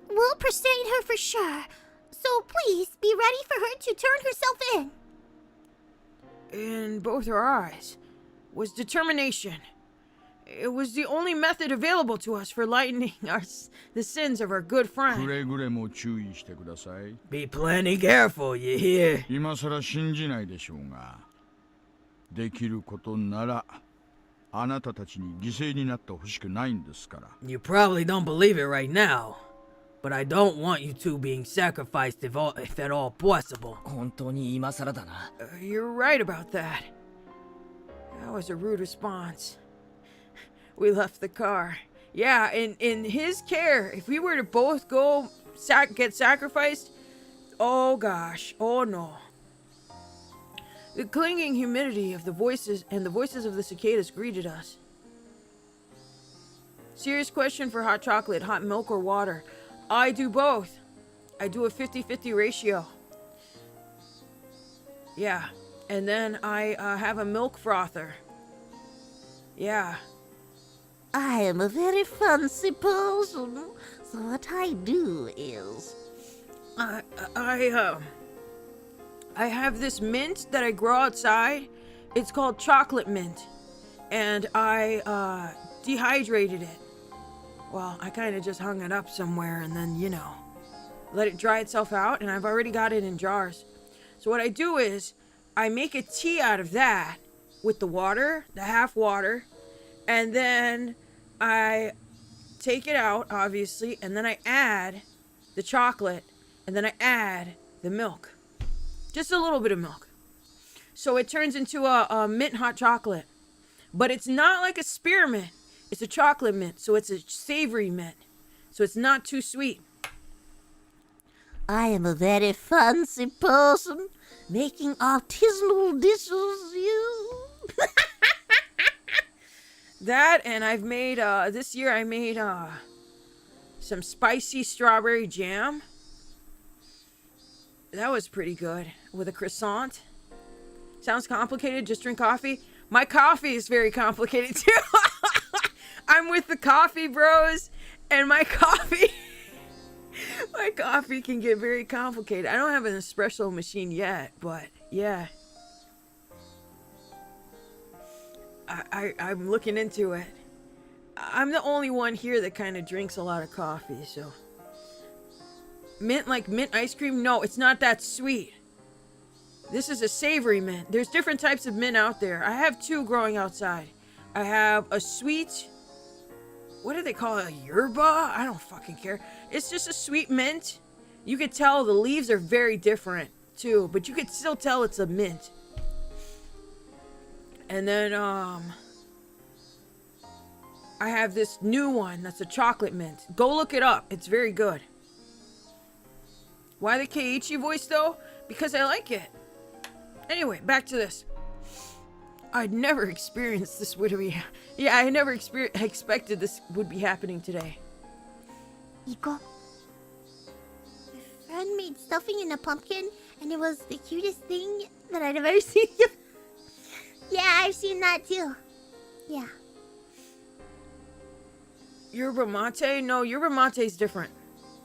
We'll persuade her for sure. So please be ready for her to turn herself in. In both her eyes was determination. It was the only method available to us for lightening the sins of our good く friend. れぐれも注意してください。 Be plenty careful, you hear? 今さら信じないでしょうが、できることならあなたたちに犠牲になってほしくないんですから。 You probably don't believe it right now, but I don't want you two being sacrificed if at all possible. 本当に今更だな。 You're right about that. That was a rude response. We left the car. Yeah, in his care, if we were to both go get sacrificed, oh gosh, oh no. The clinging humidity of the voices and the voices of the cicadas greeted us. Serious question for hot chocolate, hot milk, or water. I do both. I do a 50-50 ratio. Yeah, and then I have a milk frother. Yeah. I am a very fancy person, so what I do is... I have this mint that I grow outside. It's called chocolate mint. And I dehydrated it. Well, I kind of just hung it up somewhere and then, let it dry itself out, and I've already got it in jars. So what I do is I make a tea out of that with the water, the half water, and then I take it out, obviously, and then I add the chocolate, and then I add the milk. Just a little bit of milk. So it turns into a mint hot chocolate. But it's not like a spearmint. It's a chocolate mint, so it's a savory mint. So it's not too sweet. I am a very fancy person, making artisanal dishes, you. That, and I've made, this year I made, some spicy strawberry jam. That was pretty good. With a croissant. Sounds complicated, just drink coffee. My coffee is very complicated too. I'm with the coffee bros, and my coffee can get very complicated. I don't have an espresso machine yet, but yeah. I'm looking into it. I'm the only one here that kind of drinks a lot of coffee, so. Mint, like mint ice cream? No, it's not that sweet. This is a savory mint. There's different types of mint out there. I have two growing outside. I have a sweet, what do they call it? A yerba? I don't fucking care. It's just a sweet mint. You could tell the leaves are very different too, but you could still tell it's a mint. And then, I have this new one that's a chocolate mint. Go look it up. It's very good. Why the Keiichi voice though? Because I like it. Anyway, back to this. I'd never experienced this would be... Yeah, I never expected this would be happening today. 行こう. My friend made stuffing in a pumpkin, and it was the cutest thing that I'd ever seen. Yeah, I've seen that too. Yeah. Yerba mate? No, yerba mate is different.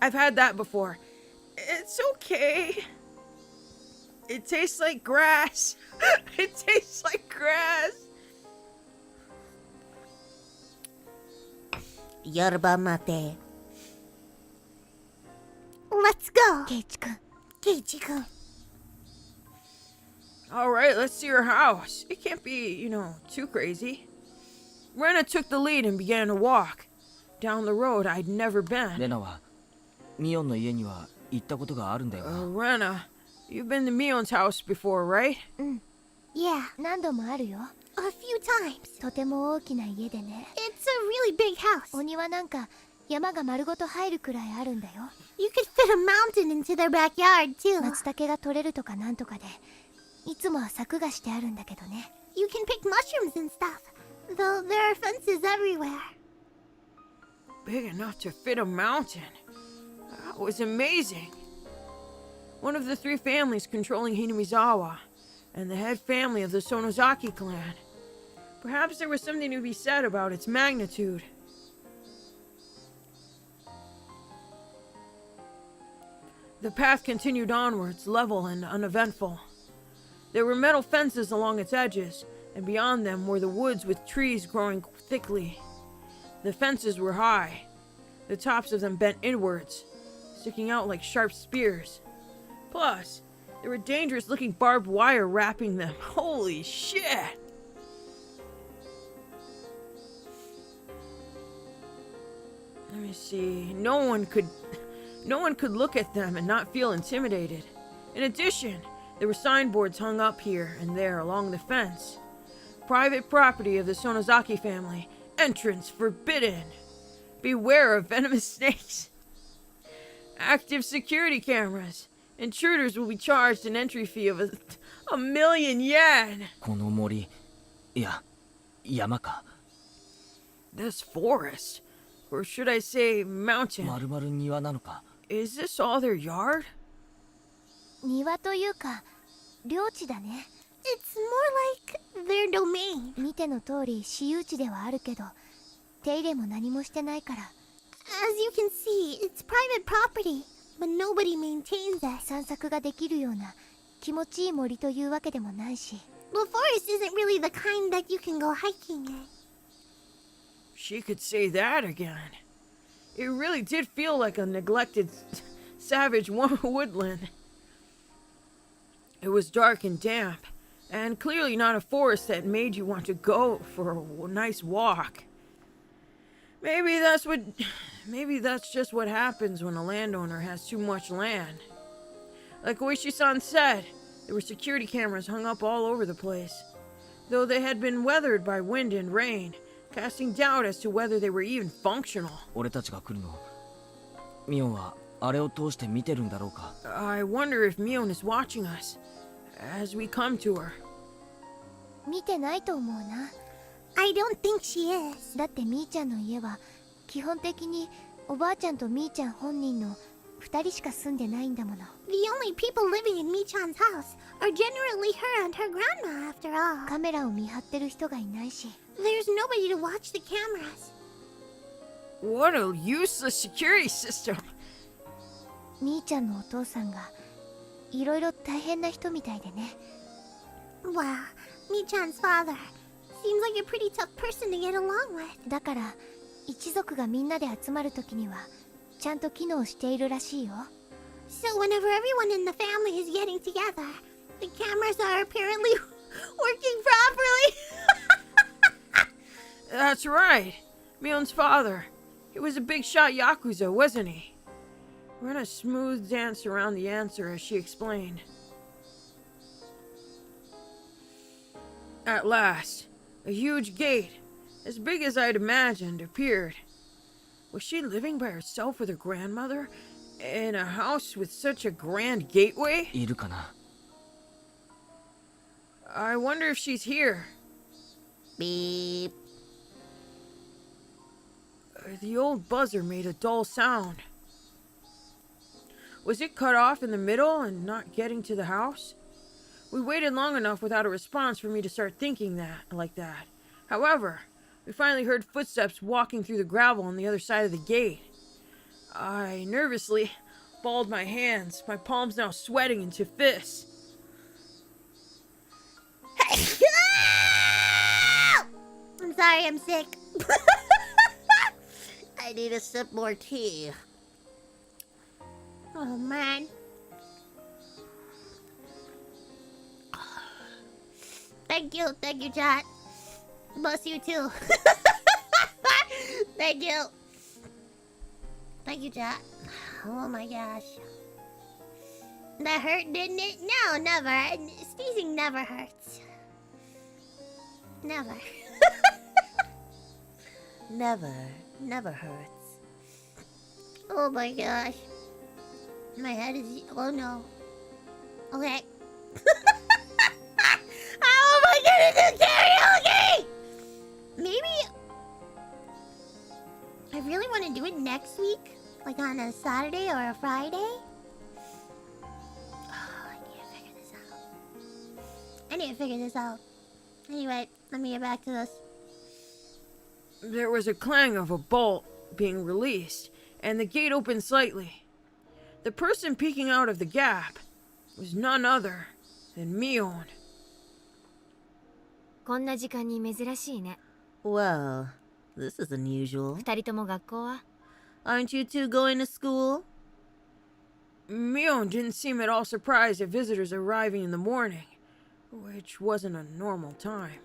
I've had that before. It's okay. It tastes like grass. It tastes like grass. Yerba mate. Let's go. Keiichi-kun. Keiichi-kun. All right, let's see her house. It can't be, too crazy. Rena took the lead and began to walk down the road I'd never been. レナはミオンの家には行ったことがあるんだよな。Rena, you've been to Mion's house before, right? Yeah, 何度もあるよ。a few times. とても大きな家でね。 It's a really big house. お庭なんか山が丸ごと入るくらいあるんだよ。 You could fit a mountain into their backyard, too. 松茸が取れるとかなんとかで、いつもは柵がしてあるんだけどね。 You can pick mushrooms and stuff, though there are fences everywhere. Big enough to fit a mountain. That was amazing. One of the three families controlling Hinamizawa, and the head family of the Sonozaki clan. Perhaps there was something to be said about its magnitude. The path continued onwards, level and uneventful. There were metal fences along its edges, and beyond them were the woods with trees growing thickly. The fences were high, the tops of them bent inwards, sticking out like sharp spears. Plus, there were dangerous-looking barbed wire wrapping them. Holy shit! Let me see. No one could look at them and not feel intimidated. In addition, there were signboards hung up here and there along the fence. Private property of the Sonozaki family. Entrance forbidden. Beware of venomous snakes. Active security cameras. Intruders will be charged an entry fee of a million yen. この森、いや、山か。 This forest, or should I say mountain, 丸々庭なのか。 is this all their yard? 庭というか、領地だね。 It's more like their domain. 見ての通り私有地ではあるけど、手入れも何もしてないから。 As you can see, it's private property, but nobody maintains it. 散策ができるような気持ちいい森というわけでもないし。 The forest isn't really the kind that you can go hiking in. She could say that again. It really did feel like a neglected, savage woodland. It was dark and damp, and clearly not a forest that made you want to go for a nice walk. Maybe that's just what happens when a landowner has too much land. Like Oishi-san said, there were security cameras hung up all over the place, though they had been weathered by wind and rain, casting doubt as to whether they were even functional. 俺たちが来るの、ミオンはあれを通して見てるんだろうか。 I wonder if Mion is watching us as we come to her. 見てないと思うな。 I don't think she is. だってみーちゃんの家は基本的におばあちゃんとみーちゃん本人の2人しか住んでないんだもの。 The only people living in Mi-chan's house are generally her and her grandma, after all. カメラを見張ってる人がいないし。 There's nobody to watch the cameras. What a useless security system. みーちゃんのお父さんがいろいろ大変な人みたいでね。 Wow, Mi-chan's father seems like a pretty tough person to get along with. だから一族がみんなで集まるときにはちゃんと機能しているらしいよ。 So whenever everyone in the family is getting together, the cameras are apparently working properly. That's right. Mion's father. He was a big shot Yakuza, wasn't he? We're in a smooth dance around the answer as she explained. At last, a huge gate, as big as I'd imagined, appeared. Was she living by herself with her grandmother in a house with such a grand gateway? いるかな。 I wonder if she's here. Beep. The old buzzer made a dull sound. Was it cut off in the middle and not getting to the house? We waited long enough without a response for me to start thinking like that. However, we finally heard footsteps walking through the gravel on the other side of the gate. I nervously balled my hands, my palms now sweating into fists. I'm sorry, I'm sick. I need a sip more tea. Oh man. Thank you, chat. Bless you too. Thank you. Thank you, chat. Oh my gosh. That hurt, didn't it? No, never. Sneezing never hurts. Never. Never hurts. Oh my gosh. My head is... Oh no. Okay. How am I gonna do karaoke? Maybe... I really want to do it next week. Like on a Saturday or a Friday. Oh, I need to figure this out. Anyway, let me get back to this. There was a clang of a bolt being released, and the gate opened slightly. The person peeking out of the gap was none other than Mion. こんな時間に珍しいね。 Well, this is unusual. 二人とも学校は? Aren't you two going to school? Mion didn't seem at all surprised at visitors arriving in the morning, which wasn't a normal time.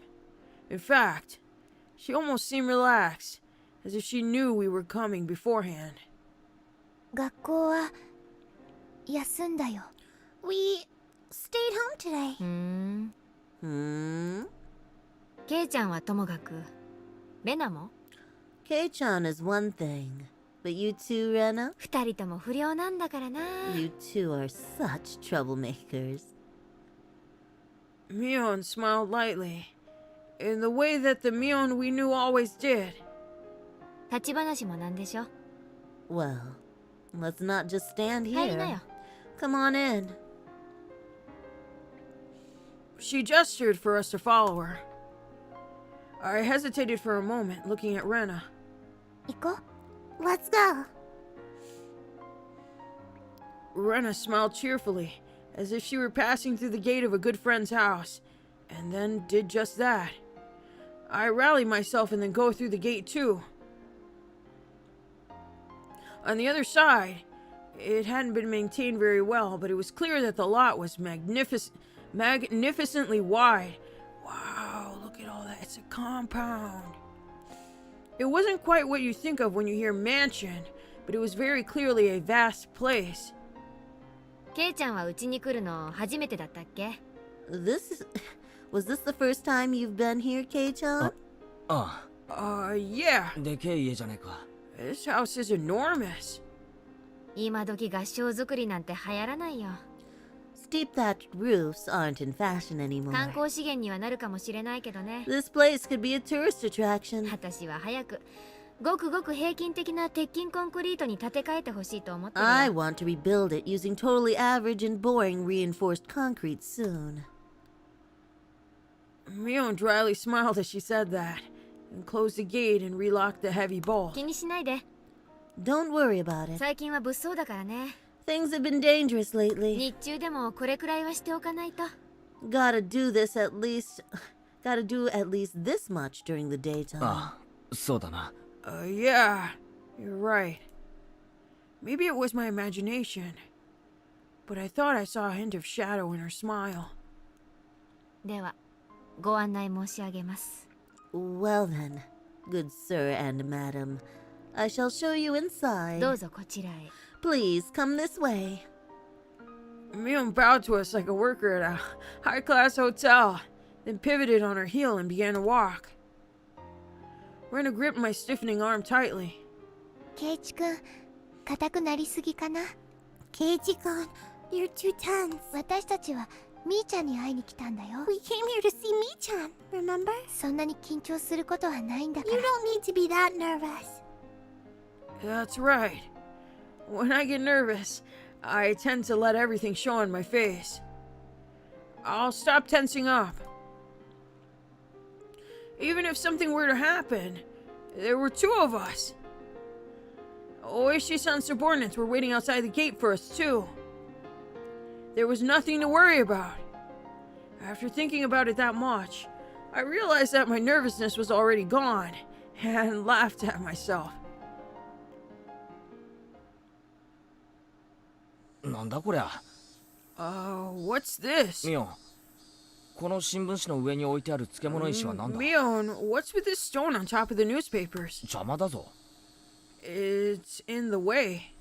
In fact, she almost seemed relaxed, as if she knew we were coming beforehand. 学校は休んだよ。 We stayed home today. ケイちゃんはともかく、レナも? Kei-chan is one thing, but you two, Rena? 二人とも不良なんだからな。 You two are such troublemakers. Mion smiled lightly, in the way that the Mion we knew always did. 立ち話もなんでしょ? Well, let's not just stand 入りな here. よ。 Come on in. She gestured for us to follow her. I hesitated for a moment, looking at Rena. 行こう。 Let's go. Rena smiled cheerfully, as if she were passing through the gate of a good friend's house, and then did just that. I rallied myself and then go through the gate too. On the other side, it hadn't been maintained very well, but it was clear that the lot was magnificently wide. Wow, look at all that. It's a compound. It wasn't quite what you think of when you hear mansion, but it was very clearly a vast place. ケイちゃんはうちに来るの初めてだったっけ? Was this the first time you've been here, Kei-chan? Yeah. でけえ家じゃねえか。 This house is enormous. 今時合掌造りなんて流行らないよ。 Steep-thatched roofs aren't in fashion anymore. 観光資源にはなるかもしれないけどね。 This place could be a tourist attraction. 私は早くごくごく平均的な鉄筋コンクリートに建て替えてほしいと思ってるよ。 I want to rebuild it using totally average and boring reinforced concrete soon. Mion dryly smiled as she said that, and closed the gate and relocked the heavy bolt. 気にしないで。 Don't worry about it. 最近は物騒だからね。 Things have been dangerous lately. 日中でもこれくらいはしておかないと。 Gotta do at least this much during the daytime. ああ、そうだな。Yeah, you're right. Maybe it was my imagination, but I thought I saw a hint of shadow in her smile. では、ご案内申し上げます。 Well then, good sir and madam, I shall show you inside. どうぞこちらへ。 Please come this way. Mion bowed to us like a worker at a high-class hotel, then pivoted on her heel and began to walk. Rena gripped my stiffening arm tightly. ケイチ君、硬くなりすぎかな。 Keiichi-kun, you're too tense. 私たちはみーちゃんに会いに来たんだよ。 We came here to see Mi-chan, remember? そんなに緊張することはないんだか You ら。 don't need to be that nervous. That's right. When I get nervous, I tend to let everything show on my face. I'll stop tensing up. Even if something were to happen, there were two of us. Oishi-san's subordinates were waiting outside the gate for us, too. There was nothing to worry about. After thinking about it that much, I realized that my nervousness was already gone, and laughed at myself. なんだこりゃ。 What's this? ミオン、この新聞紙の上に置いてある漬物石は何だ？ Mion, what's with this stone on top of the newspapers? 邪魔だぞ。 It's in the way.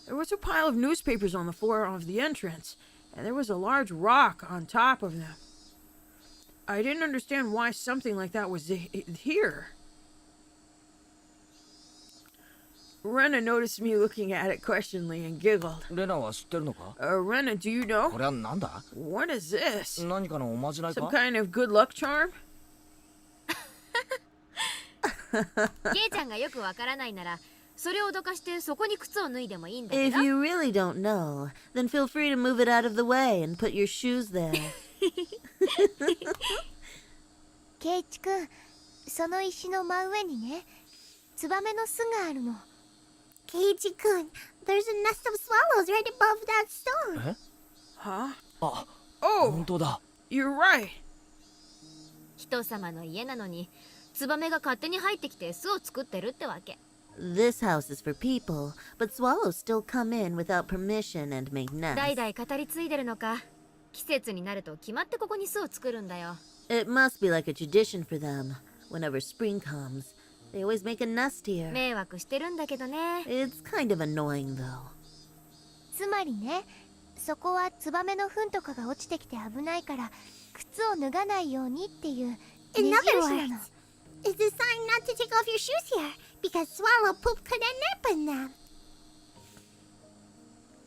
There was a pile of newspapers on the floor of the entrance, and there was a large rock on top of them. I didn't understand why something like that was here. Rena noticed me looking at it questioningly and giggled. レナは知ってるのか？ Rena, do you know? これはなんだ？ What is this? 何かのおまじないか？ Some kind of good luck charm? ケイちゃんがよくわからないなら、それをどかしてそこに靴を脱いでもいいんだけ If ど。 you really don't know, then feel free to move it out of the way and put your shoes there. ケイチくん、その石の真上にね、ツバメの巣があるの。Keiichi-kun, there's a nest of swallows right above that stone. え？ Huh? あ、 Oh, 本当だ。 you're right. 人様の家なのに、ツバメが勝手に入ってきて巣を作ってるってわけ。 This house is for people, but swallows still come in without permission and make 代 nests. 々語り継いでるのか。季節になると決まってここに巣を作るんだよ。 It must be like a tradition for them. Whenever spring comes, they always make a nest here. 迷惑してるんだけどね。 It's kind of annoying, though. つまりね、そこはツバメの糞とかが落ちてきて危ないから、靴を脱がないようにっていう目 In 印 other なの。 words, it's a sign not to take off your shoes here, because swallow poop could end up in them.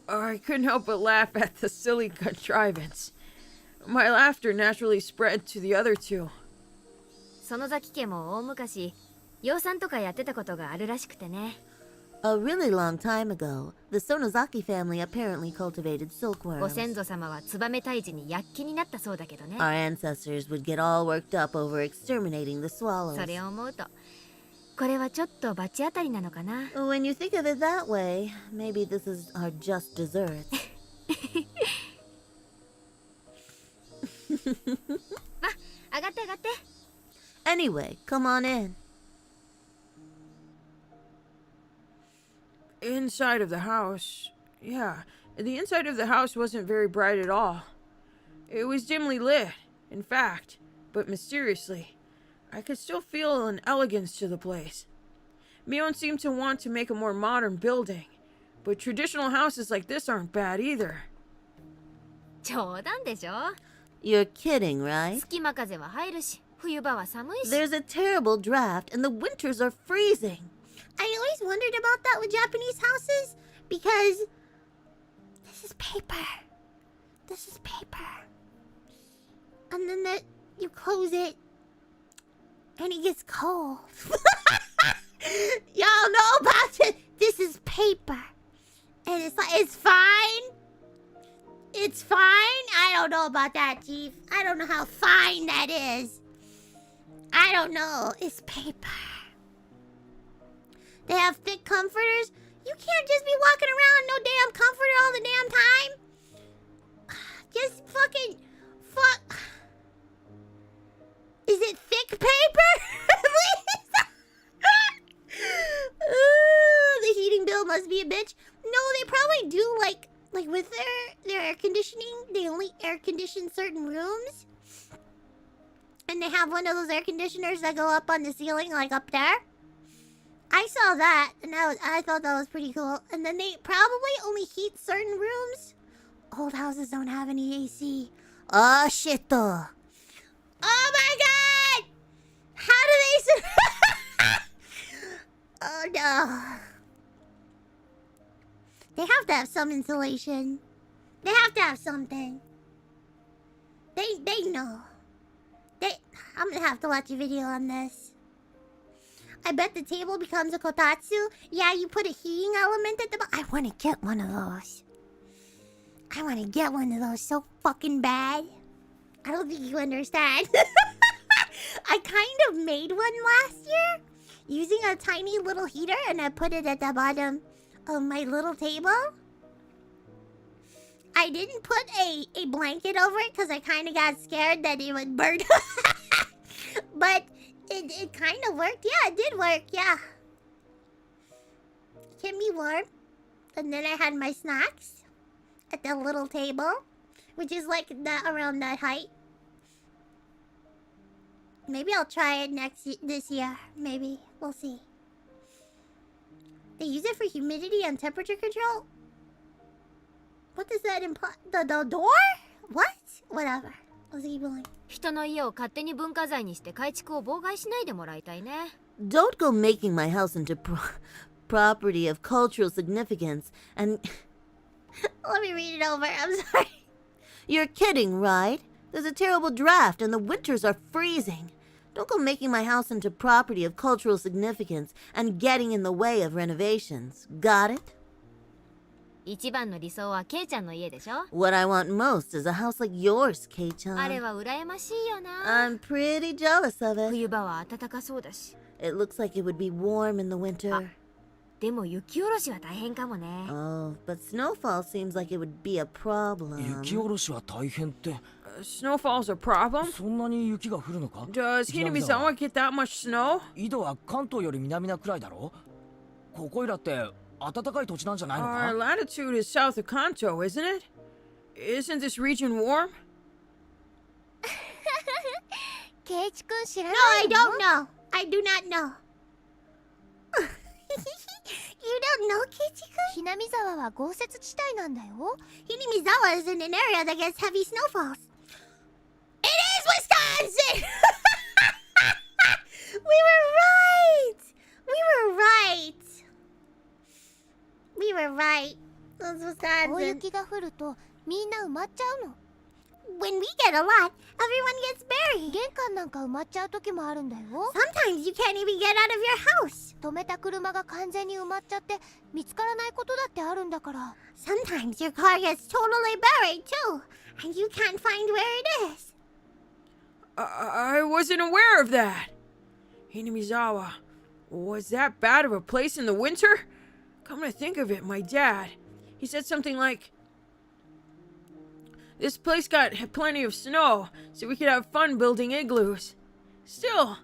I couldn't help but laugh at the silly contrivance. My laughter naturally spread to the other two. 園崎家も大昔、養蚕とかやってたことがあるらしくてね。 A really long time ago, the Sonozaki family apparently cultivated ご silkworms. 先祖様はツバメ退治に躍起になったそうだけどね。 Our ancestors would get all worked up over exterminating the swallows. それを思うと、これはちょっと罰当たりなのかな。 When you think of it that way, maybe this is our just desserts. ま、上がって上がって。 Anyway, come on in. Inside of the house, yeah, the inside of the house wasn't very bright at all. It was dimly lit, in fact, but mysteriously. I could still feel an elegance to the place. Mion seemed to want to make a more modern building, but traditional houses like this aren't bad either. 冗談でしょ。 You're kidding, right? 隙間風は入るし、冬場は寒いし。 There's a terrible draft and the winters are freezing. I always wondered about that with Japanese houses because this is paper. This is paper. And then you close it and it gets cold. Y'all know about it. This is paper. And it's like, it's fine. It's fine. I don't know about that, Chief. I don't know how fine that is. I don't know. It's paper. They have thick comforters. You can't just be walking around no damn comforter all the damn time. Just fucking fuck. Is it thick paper? Please. The heating bill must be a bitch. No, they probably do like with their air conditioning. They only air condition certain rooms. And they have one of those air conditioners that go up on the ceiling, like up there. I saw that, and I thought that was pretty cool. And then they probably only heat certain rooms. Old houses don't have any AC. Oh, shit, though. Oh, my God! How do they... Oh, no. They have to have some insulation. They have to have something. They know. I'm gonna have to watch a video on this. I bet the table becomes a kotatsu. Yeah, you put a heating element at the bottom. I want to get one of those. I want to get one of those so fucking bad. I don't think you understand. I kind of made one last year using a tiny little heater, and I put it at the bottom of my little table. I didn't put a blanket over it because I kind of got scared that it would burn. But it kind of worked. Yeah, it did work. Yeah. Kept me warm. And then I had my snacks at the little table which is like that around that height. Maybe I'll try it this year. Maybe we'll see. They use it for humidity and temperature control. What does that imply? The door? What? Whatever. Let's keep going. 人の家を勝手に文化財にして改築を妨害しないでもらいたいね。Don't go making my house into property of cultural significance and... Let me read it over. I'm sorry. You're kidding, right? There's a terrible draft and the winters are freezing. Don't go making my house into property of cultural significance and getting in the way of renovations. Got it? 一番の理想はケイちゃんの家でしょ。 What I want most is a house like yours, Kei-chan. あれは羨ましいよな。 I'm pretty jealous of it. 冬場は暖かそうだし。 It looks like it would be warm in the winter. でも雪下ろしは大変かもね。 Oh, but snowfall seems like it would be a problem. 雪下ろしは大変って。Snowfall's a problem? そんなに雪が降るのか？ Does Hinamizawa get that much snow? 緯度は関東より南なくらいだろ？ここいらって暖かい土地なんじゃないのか？ Our latitude is south of Kanto, isn't it? Isn't this region warm? ケイチ君知ら No, ない I の？ don't know. I do not know. You don't know, Keiichi-kun? ひなみ沢は豪雪地帯なんだよ。 Hinamizawa is in an area that gets heavy snowfalls. It is Wisconsin! We were right! We were right! We were right. That's 大 Wisconsin. 雪が降るとみんな埋まっちゃうの。 When we get a lot, everyone gets buried. 玄関なんか埋まっちゃう時もあるんだよ。 Sometimes you can't even get out of your house. 止めた車が完全に埋まっちゃって見つからないことだってあるんだから。 Sometimes your car gets totally buried too, and you can't find where it is. I wasn't aware of that. Hinamizawa, was that bad of a place in the winter? Come to think of it, my dad, he said something like, this place got plenty of snow, so we could have fun building igloos. Still,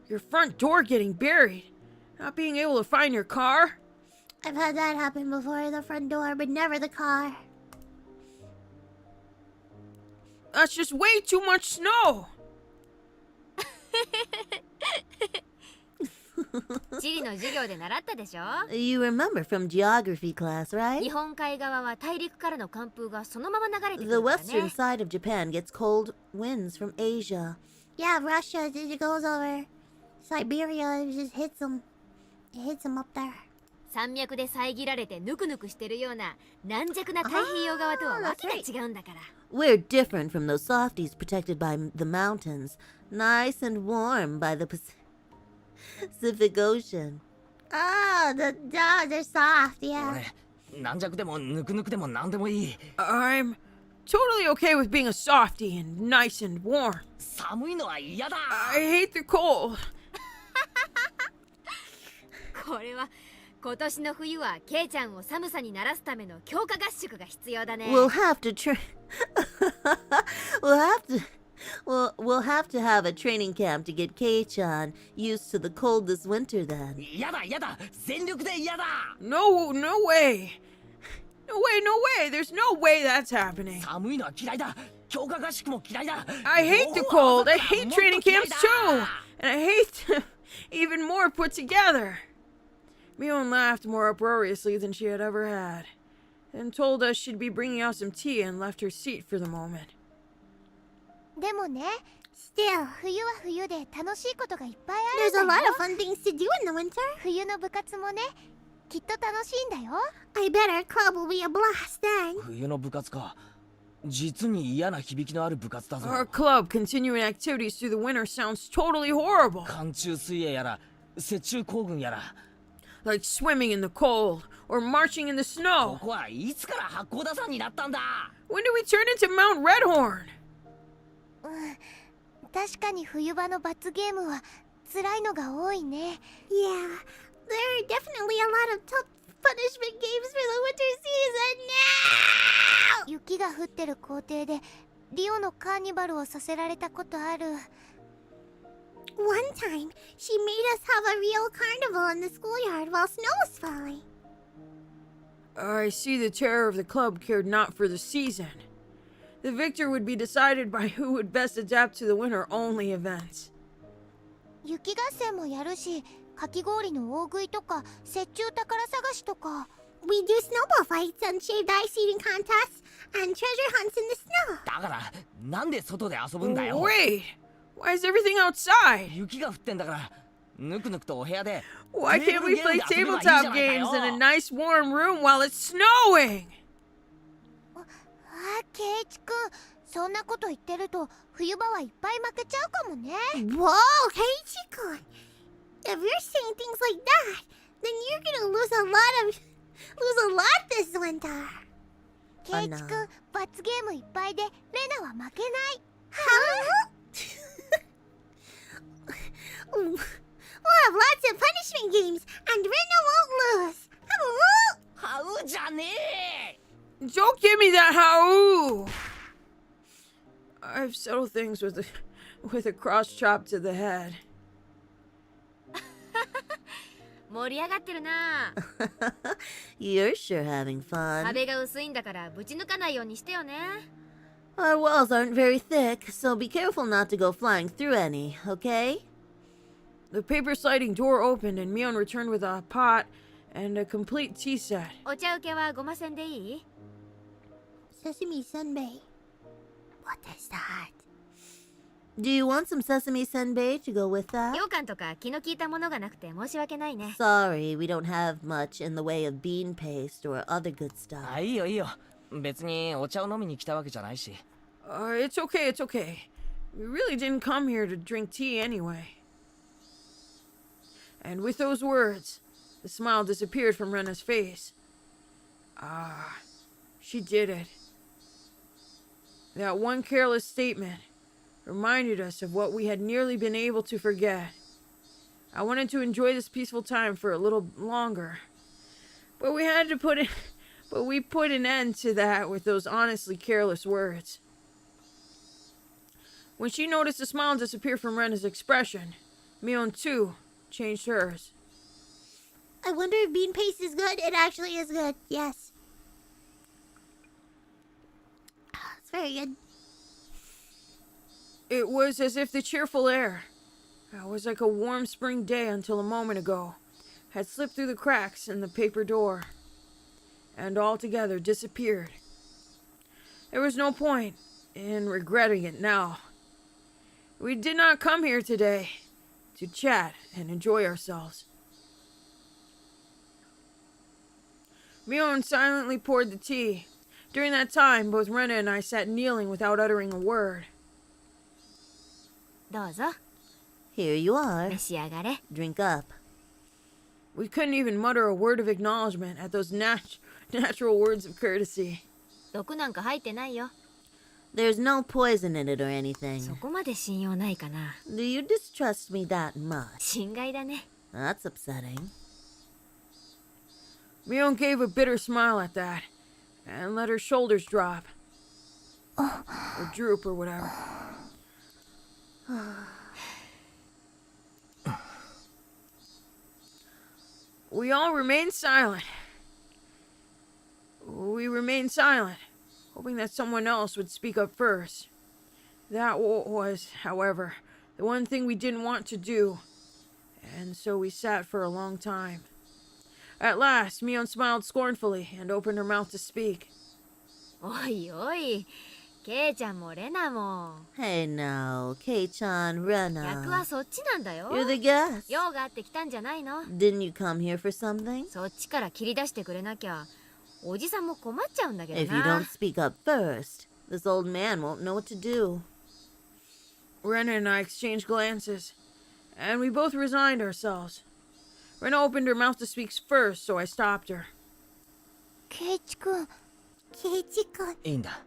your front door getting buried, not being able to find your car. I've had that happen before, the front door, but never the car. That's just way too much snow. 地理の授業で習ったでしょ。 You remember from geography class, 日 right? 本海側は大陸からの寒風がそのまま流れてく The るから western ね。 side of Japan gets cold winds from Asia. Yeah, Russia, it goes over Siberia, it just hits them. It hits them up there. 山脈で遮られてぬくぬくしてるような軟弱な太平洋側とはわけが違うんだから。 We're different from those softies protected by the mountains, nice and warm by the Pacific Ocean. Oh, they're soft, yeah. 俺、軟弱でもぬくぬくでもなんでもいい。 I'm totally okay with being a softie and nice and warm. 寒いのは嫌だ。 I hate the cold. これは今年の冬はケイちゃんを寒さに慣らすための強化合宿が必要だね。 We'll have to We'll have to have a training camp to get Kei-chan used to the cold this winter then. 嫌だ嫌だ。全力で嫌だ。 No, no way. No way, no way. There's no way that's happening. 寒いのは嫌いだ。強化合宿も嫌いだ。 I hate the cold. I hate training camps too. And I hate them even more put together. Mion laughed more uproariously than she had ever had, and told us she'd be bringing out some tea and left her seat for the moment. でもね、 Still, 冬は冬で楽しいことがいっぱいあ there's a るんだ lot よ of。fun things to do in the winter. 冬の部活もね、きっと楽しいんだよ。 I bet our club will be a blast then. 冬の部活か。実に嫌な響きのある部活だぞ。 Our club continuing activities through the winter sounds totally horrible. 寒中水泳やら、雪中行軍やら。 Like swimming in the cold or marching in the こ snow. こはいつから八甲田山になったんだ。 When did we turn into Mount Redhorn? 確かに冬場の罰ゲームは辛いのが多いね。 Yeah, there are definitely a lot of tough punishment games for the winter season now. 雪が降ってる校庭でリオのカーニバルをさせられたことある。 One time, she made us have a real carnival in the schoolyard while snow was falling. I see the terror of the club cared not for the season. The victor would be decided by who would best adapt to the winter-only events. 雪合戦もやるし、かき氷の大食いとか雪中宝探しとか。 We do snowball fights and shaved ice eating contests and treasure hunts in the snow. だからなんで外で遊ぶんだよ。 Wait! Why is everything outside? 雪が降ってんだからぬくぬくとお部屋で。 Why can't we play tabletop games in a nice warm room while it's snowing? ケイチくん、そんなこと言ってると冬場はいっぱい負けちゃうかもね。 Whoa, Keiichi-kun. If you're saying things like that, then you're gonna lose a lot this winter. ケイチくん、罰ゲームいっぱいでレナは負けない。Huh? We'll have lots of punishment games, and Rena won't lose. はうじゃねえ。 Don't give me that how! I've settled things with a cross chop to the head. 盛り上がってるな。 You're sure having fun. 壁が薄いんだからぶち抜かないようにしてよね。 Our walls aren't very thick, so be careful not to go flying through any, okay? The paper sliding door opened and Mion returned with a pot and a complete tea set. お茶受けはごませんでいい？ Sesame Sunbae. What is that? Do you want some sesame senbei to go with that? 羊羹とか気の利いたものがなくて申し訳ないね。 Sorry, we don't have much in the way of bean paste or other good stuff. あ、いいよいいよ。別にお茶を飲みに来たわけじゃないし。It's okay, it's okay. We really didn't come here to drink tea anyway. And with those words, the smile disappeared from Rena's face. Ah, she did it. That one careless statement reminded us of what we had nearly been able to forget. I wanted to enjoy this peaceful time for a little longer, but we put an end to that with those honestly careless words. When she noticed the smile disappear from Rena's expression, Mion too changed hers. I wonder if bean paste is good. It actually is good. Yes. It's very good. It was as if the cheerful air, it was like a warm spring day until a moment ago, had slipped through the cracks in the paper door and altogether disappeared. There was no point in regretting it now. We did not come here today to chat and enjoy ourselves. Mion silently poured the tea. During that time, both Rena and I sat kneeling without uttering a word. どうぞ。 Here you are. 召し上がれ。 Drink up. We couldn't even mutter a word of acknowledgement at those natural words of courtesy. 毒なんか入ってないよ。 There's no poison in it or そ anything. こまで信用ないかな。 Do you distrust me that much? 心外だね。 That's upsetting. Mion gave a bitter smile at that and let her shoulders drop. Or droop or whatever. We all remained silent. We remained silent, hoping that someone else would speak up first. That was, however, the one thing we didn't want to do, and so we sat for a long time. At last, Mion smiled scornfully and opened her mouth to speak. おいおい、ケイちゃんもレナも。 Hey now, Kei-chan, 役は Rena. そっちなんだよ。 You're the guest. 用があって来たんじゃないの？ Didn't you come here for something? そっちから切り出してくれなきゃ、おじさんも困っちゃうんだけど If you な don't。speak up first, this old man won't know what to do. Rena and I exchanged glances, and we both resigned ourselves. Rena opened her mouth to speak first, so I stopped her. ケイチくん、Keiichi-kun. いいんだ。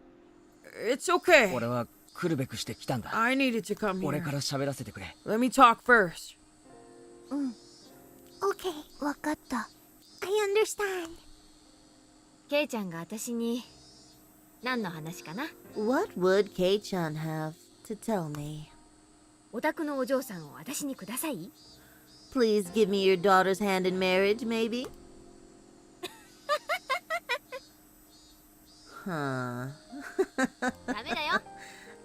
It's okay. 俺は来るべくして来たんだ。 I needed to come 俺 here. から喋らせてくれ。 Let me talk first. Okay, わかった。 I understand. ケイちゃんが私に何の話かな？ What would Kei-chan have to tell me? お宅のお嬢さんを私にください。 Please give me your daughter's hand in marriage, maybe? Huh. ダメだよ。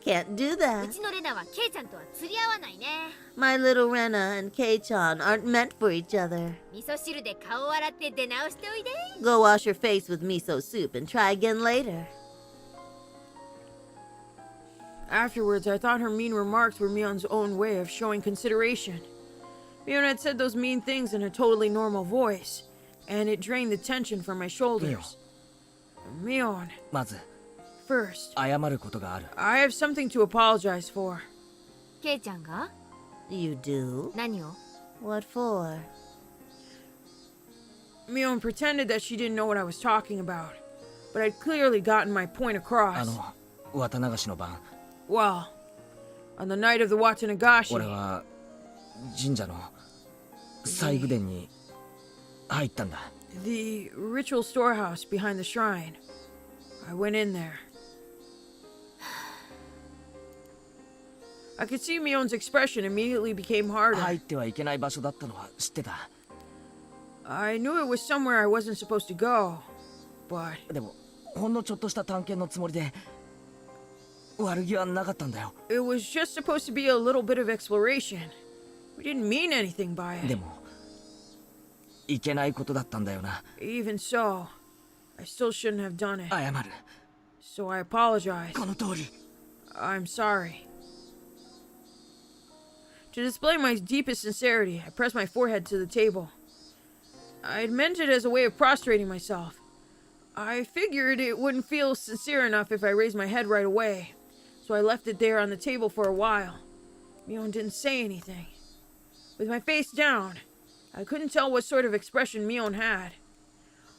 Can't do う that. ちのレナはケイちゃんとは釣り合わないね。 My little Rena and Kei-chan aren't meant for each other. 味噌汁で顔を洗って出直しておいで。 Go wash your face with miso soup and try again later. Afterwards, I thought her mean remarks were Mion's own way of showing consideration. Mion had said those mean things in a totally normal voice, and it drained the tension from my shoulders. Mion, まず first, 謝ることがある。 I have something to apologize for. ケイちゃんが You do? 何を？ What for? Mion pretended that she didn't know what I was talking about, but I'd clearly gotten my point across. 綿流しの晩、 Well, on the night of the Watanagashi, 俺は神社の祭具殿に入ったんだ。 the ritual storehouse behind the shrine. I went in there. I could see Mion's expression immediately became harder. 入ってはいけない場所だったのは知ってた。 I knew it was somewhere I wasn't supposed to go, but でもほんのちょっとした探検のつもりで悪気はなかったんだよ。 it was just supposed to be a little bit of exploration. We didn't mean anything by で it. もいけないことだったんだよな。 Even so, I still shouldn't have done it. 謝る。 So I apologize. この通り。 I'm sorry. To display my deepest sincerity, I pressed my forehead to the table. I'd meant it as a way of prostrating myself. I figured it wouldn't feel sincere enough if I raised my head right away, so I left it there on the table for a while. Mion didn't say anything. With my face down, I couldn't tell what sort of expression Mion had.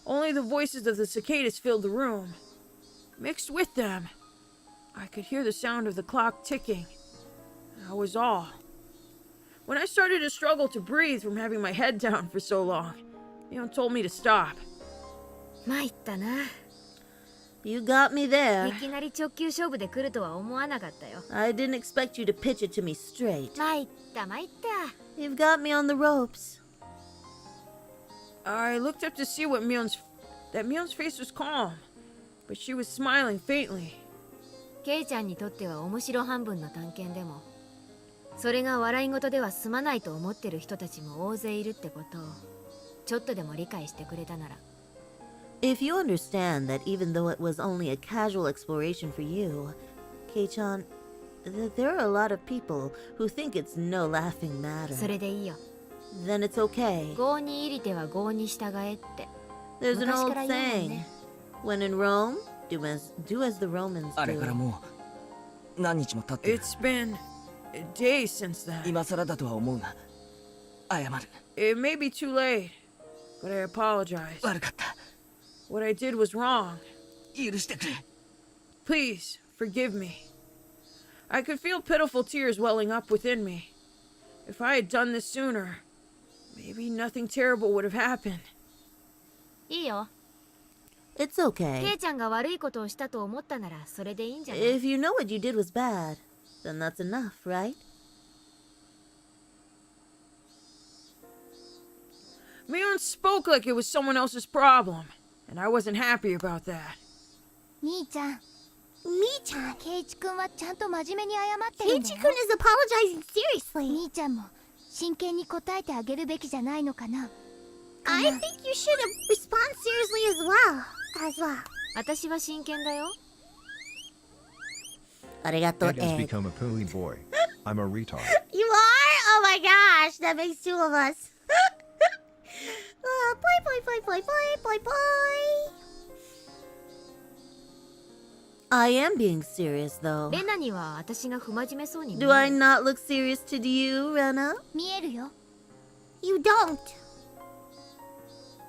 Only the voices of the cicadas filled the room. Mixed with them, I could hear the sound of the clock ticking. That was all. When I started to struggle to breathe from having my head down for so long, Mion told me to stop. 参ったな。 You got me there. いきなり直球勝負で来るとは思わなかったよ。 I didn't expect you to pitch it to me straight. 参った参った。 You've got me on the ropes. I looked up to see Mion's face was calm, but she was smiling faintly. ケイちゃんにとっては面白半分の探検でも、それが笑い事では済まないと思ってる人たちも大勢いるってことをちょっとでも理解してくれたなら。 If you understand that even though it was only a casual exploration for you, Kei-chan, there are a lot of people who think it's no laughing matter. それでいいよ。 Then it's okay. 郷に入りては郷に従えって。 There's an 昔 old から言うもん saying. ね。 When in Rome, do as the Romans あれから do. もう何日も経ってる。 It's been days since then. 今更だとは思うが謝る。 It may be too late, but I apologize. 悪かった。 What I did was wrong. 許してくれ。 Please, forgive me. I could feel pitiful tears welling up within me. If I had done this sooner, maybe nothing terrible would have happened. いいよ。 It's ケ okay. イちゃんが悪いことをしたと思ったならそれでいいんじゃない？ If you know what you did was bad, then that's enough, right? Mion spoke like it was someone else's problem, and I wasn't happy about that. 兄ちゃん、ケイチ君はちゃんと真面目に謝ってるんだよ。 Keiichi-kun is apologizing seriously. 兄ちゃんも真剣に答えてあげるべきじゃないのかな。 I think you should respond seriously as well. 私は真剣だよ。 Arigato, Ed has Ed. become a pooey boy. I'm a retard. You are? Oh my gosh, that makes two of us. Boy. I am being serious though. レナには私が不真面目そうに見え Do I る。 not look serious to you, Rena? 見えるよ。 You don't.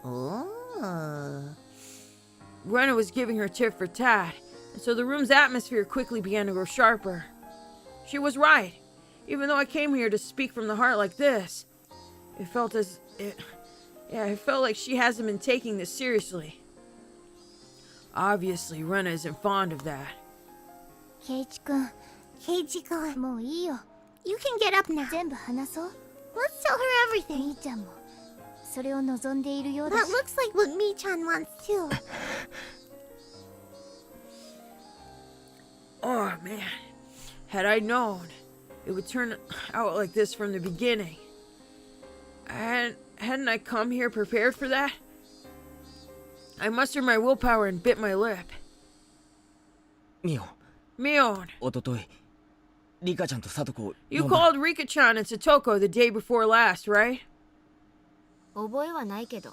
Oh. Rena was giving her tit for tat, and so the room's atmosphere quickly began to grow sharper. She was right. Even though I came here to speak from the heart like this, it felt like she hasn't been taking this seriously. Obviously, Rena isn't fond of that. ケイチ君、もういいよ。 You can get up now. 全部話そう。 Let's tell her everything. 兄ちゃんもそれを望んでいるようだ That し。 looks like what Mi-chan wants too. Oh man, had I known it would turn out like this from the beginning. Hadn't I come here prepared for that? I mustered my willpower and bit my lip. ミオ Mion, おとといリカちゃんとサトコを you 呼んだ called Rika-chan and Satoko the day before last, right? 覚えはないけど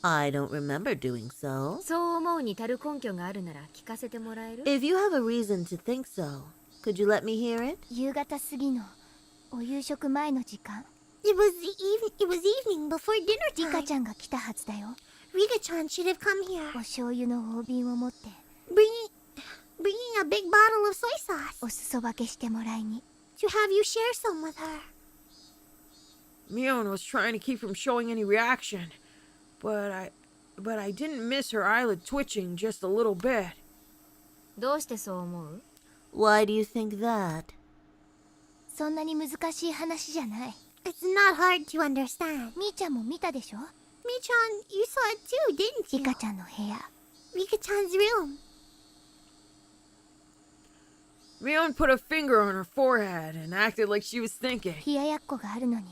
I don't remember doing so. そう思うに足る根拠があるなら聞かせてもらえる If you have a reason to think so, could you let me hear it? 夕方過ぎのお夕食前の時間 It was evening before dinner リカちゃんが来たはずだよ Rika-chan should have come here, お醤油の大瓶を持って bringing a big bottle of soy sauce お裾分けしてもらいに to have you share some with her. Mion was trying to keep from showing any reaction, but I didn't miss her eyelid twitching just a little bit. どうしてそう思う Why do you think that? そんなに難しい話じゃない It's not hard to understand. みーちゃんも見たでしょ Mi-chan, you saw it too, didn't リ you? カちゃんの部屋 Rika-chan's room. Mion put a finger on her forehead and acted like she was thinking. 冷ややっこがあるのに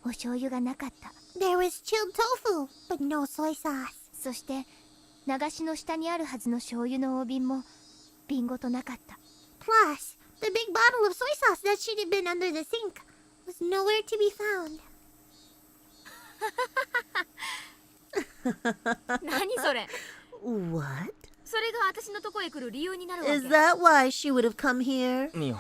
お醤油がなかった There was chilled tofu, but no soy sauce. そして流しの下にあるはずの醤油の大瓶も瓶ごとなかった Plus, the big bottle of soy sauce that should have been under the sink was nowhere to be found. 何それ What? それが私のとこへ来る理由になるわけ Is that why she would have come here? ミオ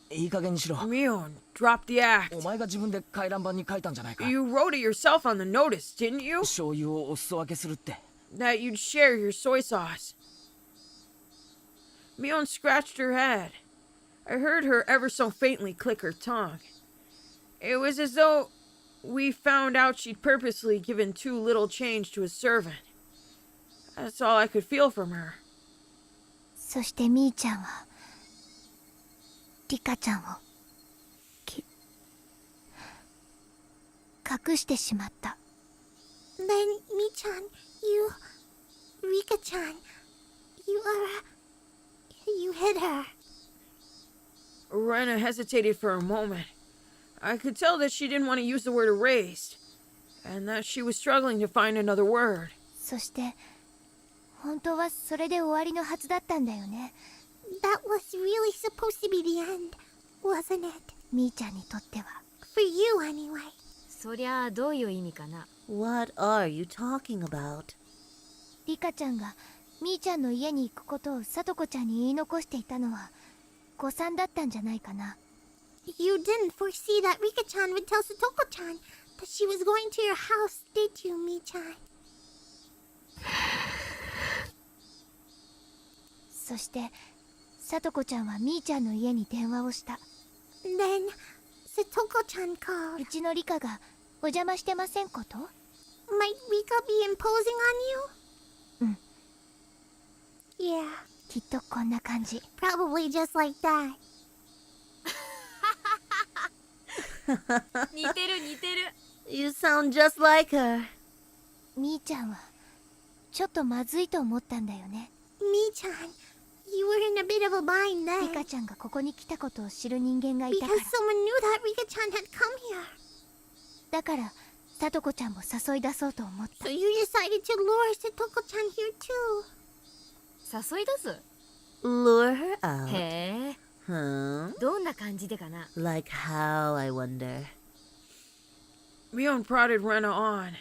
いい加減にしろ Mion, drop the act. お前が自分で回覧板に書いたんじゃないか You wrote it yourself on the notice, didn't you? 醤油をお裾分けするって That you'd share your soy sauce. Mion scratched her head. I heard her ever so faintly click her tongue. It was as though we found out she'd purposely given too little change to a servant. That's all I could feel from her. そしてみーちゃんはリカちゃんを隠してしまった Then, Mi-chan, Rika-chan, you hid her. Rena hesitated for a moment. I could tell that she didn't want to use the word erased, and that she was struggling to find another word. そして本当はそれで終わりのはずだったんだよね That was really supposed to be the end, wasn't it? みーちゃんにとっては For you, anyway. そりゃあどういう意味かな What are you talking about? リカちゃんがみーちゃんの家に行くことをさとこちゃんに言い残していたのは誤算だったんじゃないかな You didn't foresee that Rika-chan would tell Satoko-chan that she was going to your house, did you, Mi-chan? そしてさとこちゃんはみーちゃんの家に電話をした Then, Satoko-chan called. うちのリカがお邪魔してませんこと Might Rika be imposing on you? Yeah, きっとこんな感じ probably just like that. 似てる似てる You sound just like her. みーちゃんはちょっとまずいと思ったんだよね Mi-chan, you were in a bit of a bind リ then. カちゃんがここに来たことを知る人間がい Because たから someone knew that Rika-chan had come here. だからさとこちゃんも誘い出そうと思った So you decided to lure Satoko-chan here too. 誘い出す Lure her out? へえ Huh? どんな感じでかな Like how, I wonder? Mion prodded Rena on,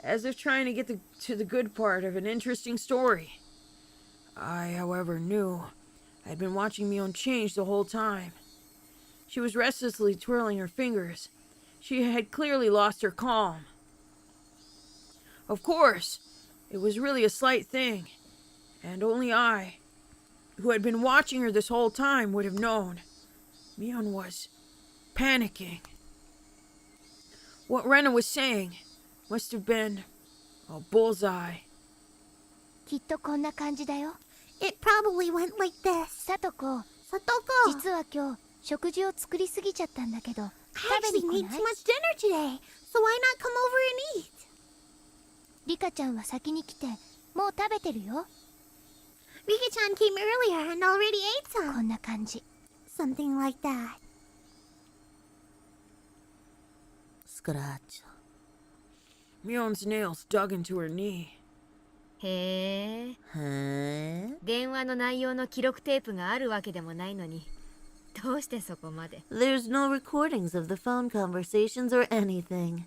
as if trying to get to the good part of an interesting story. I, however, knew I'd been watching Mion change the whole time. She was restlessly twirling her fingers. She had clearly lost her calm. Of course, it was really a slight thing, and only I, who had been watching her this whole time, would have known. Mion was panicking. What Rena was saying must have been a bullseye. きっとこんな感じだよ It probably went like this. さとこ Satoko! 実は今日食事を作りすぎちゃったんだけど I 食べ actually に made 来な too い much dinner today, so why not come over and eat? リカちゃんは先に来てもう食べてるよ Rika-chan came earlier and already ate some. こんな感じ。 Something like that. Scratch. Mion's nails dug into her knee. へえ。Huh? 電話の内容の記録テープがあるわけでもないのに、どうしてそこまで？ There's no recordings of the phone conversations or anything.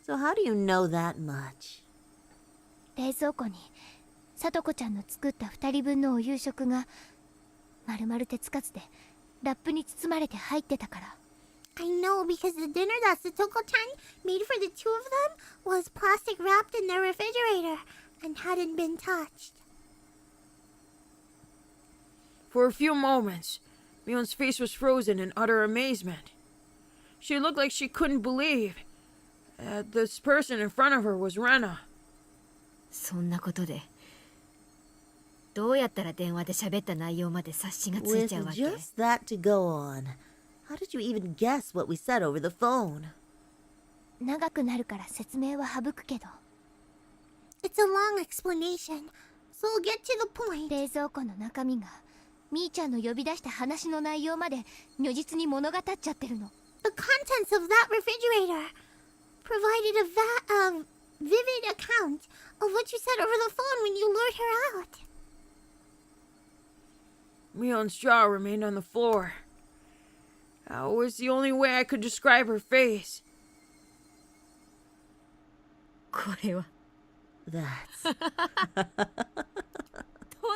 So how do you know that much? 冷蔵庫にさとこちゃんの作った2人分のお夕食がまるまる手つかずでラップに包まれて入ってたから。 I know because the dinner that Satoko-chan made for the two of them was plastic wrapped in their refrigerator and hadn't been touched. For a few moments, Mion's face was frozen in utter amazement. She looked like she couldn't believe that this person in front of her was Rena. そんなことで、どうやったら電話で喋った内容まで察しがつい With ちゃうわけ？ just that to go on, how did you even guess what we said over the phone? 長くなるから説明は省くけど。 It's a long explanation, so we'll get to the point. 冷蔵庫の中身がみーちゃんの呼び出した話の内容まで如実に物語っちゃってるの。 The contents of that refrigerator provided a vivid account of what you said over the phone when you lured her out. Mion's jaw remained on the floor. That was the only way I could describe her face. これは That's... とん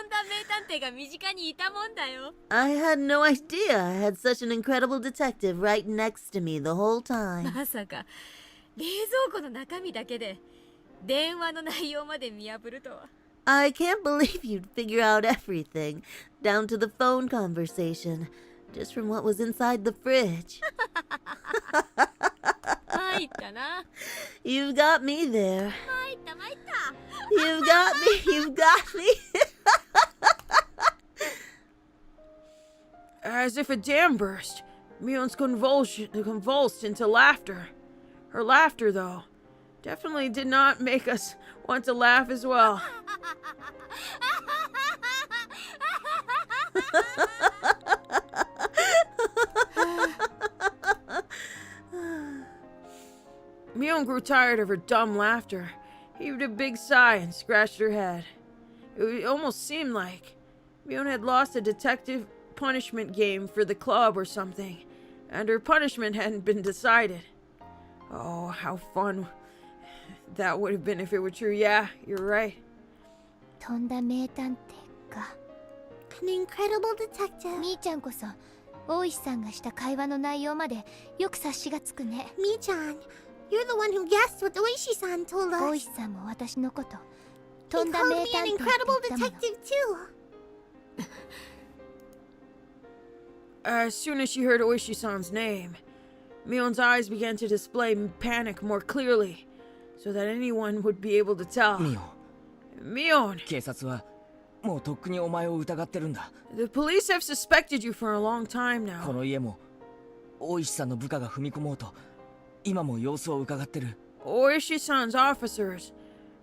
だ名探偵が身近にいたもんだよ。 I had no idea I had such an incredible detective right next to me the whole time. まさか冷蔵庫の中身だけで電話の内容まで見破るとは。 I can't believe you'd figure out everything, down to the phone conversation, just from what was inside the fridge. 参ったな。 You've got me there. 参った参った。 You've got me, you've got me. As if a dam burst, Mion's convulsed into laughter. Her laughter, though, definitely did not make us want to laugh as well. Mion grew tired of her dumb laughter, heaved a big sigh, and scratched her head. It almost seemed like Mion had lost a detective punishment game for the club or something, and her punishment hadn't been decided. Oh, how fun that would have been if it were true. Yeah, you're right. とんだ名探偵か。 An incredible detective. みーちゃんこそ大石さんがした会話の内容までよく察しがつくね。 Mi-chan, you're the one who guessed what Oishi-san told 大 us. 石さんも私のこと He とんだ called 名 me 探 an 偵って incredible 言ったもの。 detective too. As soon as she heard Oishi-san's name, Mion's eyes began to display panic more clearly, so that anyone would be able to tell. ミオン、 Mion, 警察はもうとっくにお前を疑ってるんだ。 the police have suspected you for a long time こ now. の家も大石さんの部下が踏み込もうと今も様子を伺ってる。 Oishi-san's officers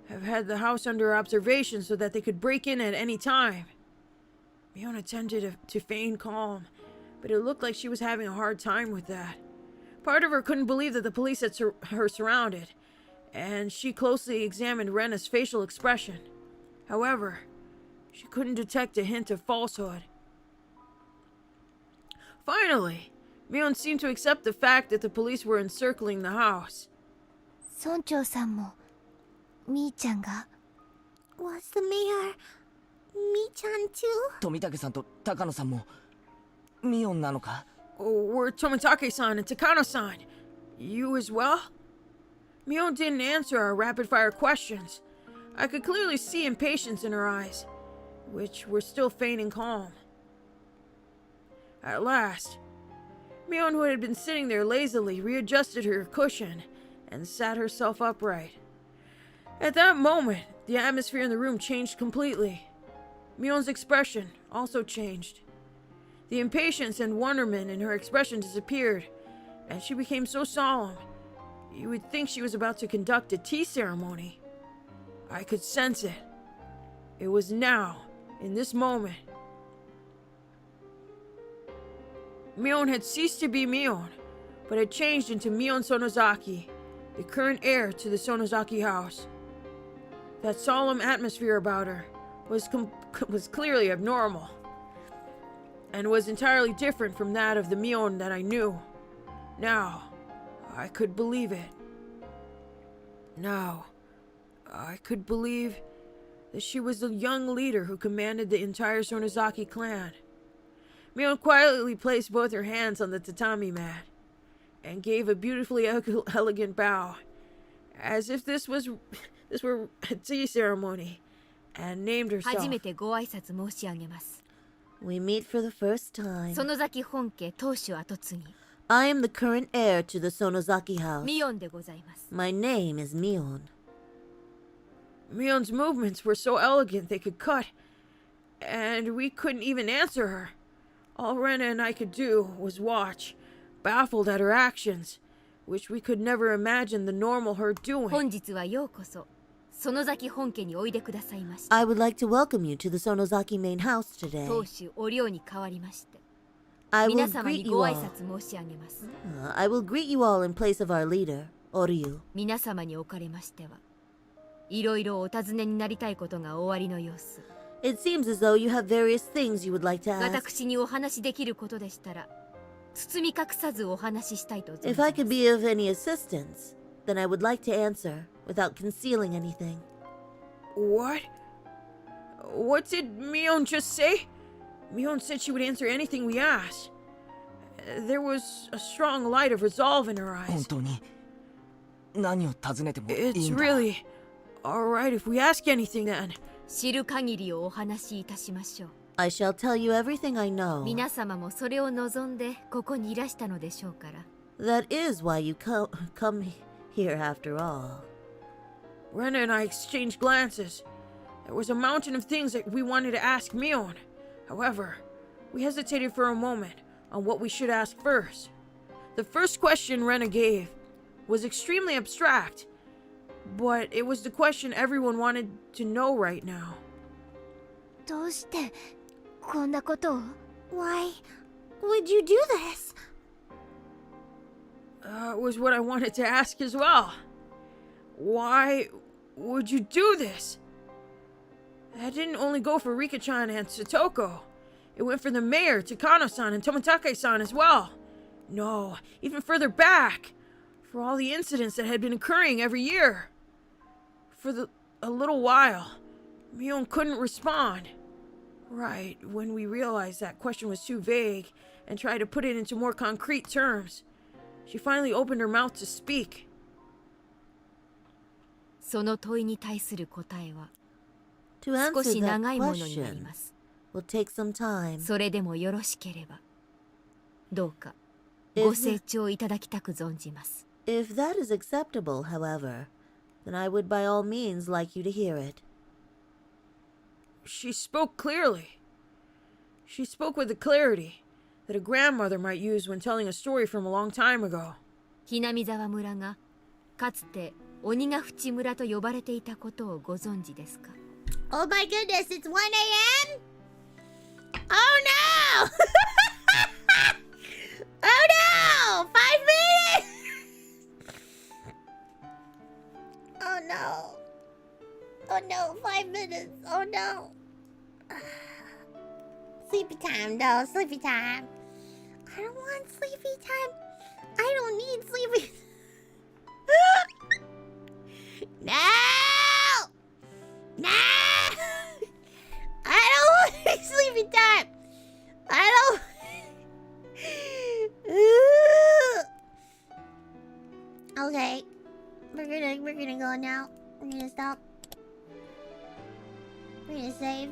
have had the house under observation so that they could break in at any time. Mion attempted to feign calm, but it looked like she was having a hard time with that. Part of her couldn't believe that the police had her surrounded, and she closely examined Rena's facial expression. However, she couldn't detect a hint of falsehood. Finally, Mion seemed to accept the fact that the police were encircling the house. 村長さんもみーちゃんが Was the mayor Mi-chan too? 富武さんと高野さんもミオンなのか？ Oh, were Tomitake-san and Takano-san. You as well? Mion didn't answer our rapid-fire questions. I could clearly see impatience in her eyes, which were still feigning calm. At last, Mion, who had been sitting there lazily, readjusted her cushion and sat herself upright. At that moment, the atmosphere in the room changed completely. Mion's expression also changed. The impatience and wonderment in her expression disappeared, and she became so solemn, you would think she was about to conduct a tea ceremony. I could sense it. It was now In this moment, Mion had ceased to be Mion, but had changed into Mion Sonozaki, the current heir to the Sonozaki house. That solemn atmosphere about her was clearly abnormal, and was entirely different from that of the Mion that I knew. Now, I could believe it. Now, I could believe that she was the young leader who commanded the entire Sonozaki clan. Mion quietly placed both her hands on the tatami mat and gave a beautifully elegant bow, as if this were a tea ceremony, and named herself. 初めてご挨拶申し上げます。 We meet for the first time. 園崎本家当主跡継ぎ I am the current heir to the Sonozaki house. ミオンでございます。 My name is Mion. Mion's movements were so elegant they could cut, and we couldn't even answer her. All Rena and I could do was watch, baffled at her actions, which we could never imagine the normal her doing. 本日はようこそ園崎本家においでくださいました。 I would like to welcome you to the Sonozaki main house today. 当主お寮に代わりまして I will 皆様 greet に you ご all. 挨拶申し上げます。 I will greet you all in place of our leader, Oryu. 皆様におかれましてはいろいろお尋ねになりたいことがおありの様子。 It seems as though you have various things you would like to ask. 私にお話しできることでしたら包み隠さずお話ししたいと存じ If ま I す。 could be of any assistance, then I would like to answer without concealing anything. What? What did Mion just say? Mion said she would answer anything we asked. There was a strong light of resolve in her 本 eyes. 当に何を尋ねてもいい It's んだ。 really alright if we ask anything then. 知る限りをお話しいたしましょう。 I shall tell you everything I know. 皆様もそれを望んでここにいらしたのでしょうから。 That is why you come here after all. Rena and I exchanged glances. There was a mountain of things that we wanted to ask Mion. However, we hesitated for a moment on what we should ask first. The first question Rena gave was extremely abstract, but it was the question everyone wanted to know right now. どうしてこんなことを？ Why would you do this? It was what I wanted to ask as well. Why would you do this? That didn't only go for Rika-chan and Satoko. It went for the mayor, Takano-san, and Toмотake-san as well. No, even further back, for all the incidents that had been occurring every year. For a little while, Mion couldn't respond. Right, when we realized that question was too vague and tried to put it into more concrete terms, she finally opened her mouth to speak. その問いに対する答えは To 少 answer し that 長いものになり question ます。 will take some time. それでもよろしければどうかご清聴いただきたく存じます。 If that is acceptable, however, then I would by all means like you to hear it. She spoke clearly. She spoke with the clarity that a grandmother might use when telling a story from a long time ago. ひなみ沢村がかつて鬼ヶ淵村と呼ばれていたことをご存知ですか？ Oh my goodness, it's 1 a.m.? Oh no! Oh no! 5 minutes! Oh no. Oh no, 5 minutes. Oh no. Sleepy time, no, sleepy time. I don't want sleepy time. I don't need sleepy. No! No! I don't want sleepy time. I don't. Okay, we're gonna go now. We're gonna stop. We're gonna save.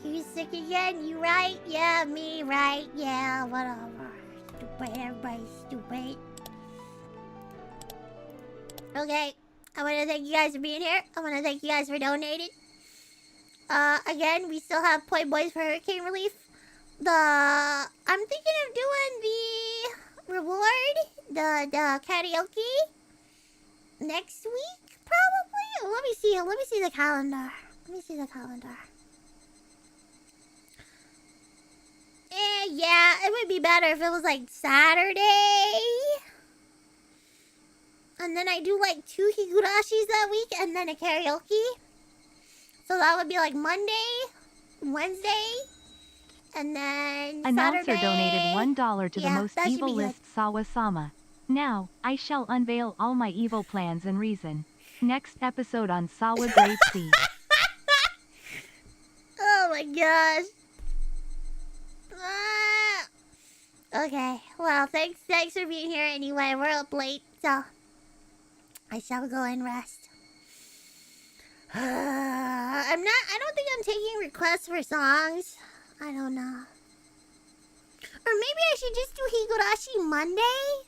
You sick again? You right? Yeah, me right? Yeah, whatever. Stupid, everybody's stupid. Okay, I want to thank you guys for being here. I want to thank you guys for donating. Again, we still have Poi Boys for hurricane relief. I'm thinking of doing the reward, the karaoke next week. Let me see. Let me see the calendar. Let me see the calendar. Yeah, it would be better if it was like Saturday. And then I do like 2 Higurashis that week and then a karaoke. So that would be like Monday, Wednesday, and then Announcer Saturday. donated $1 to the most that should evil be good. list Sawa-sama. Now, I shall unveil all my evil plans and reason. Next episode on Sawa Grade C. Oh my gosh. Ah. Okay, well, thanks for being here anyway. We're up late, so I shall go and rest. I don't think I'm taking requests for songs. I don't know. Or maybe I should just do Higurashi Monday?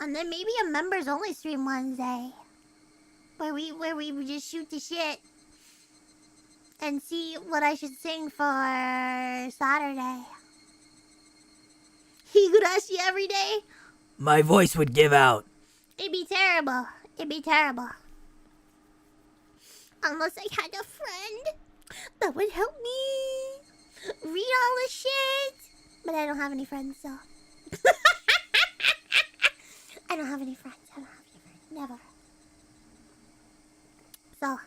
And then maybe a members only stream Wednesday. Where we just shoot the shit. And see what I should sing for Saturday. Higurashi every day? My voice would give out. It'd be terrible. Unless I had a friend that would help me read all the shit. But I don't have any friends, so. I don't have any friends. Never. So,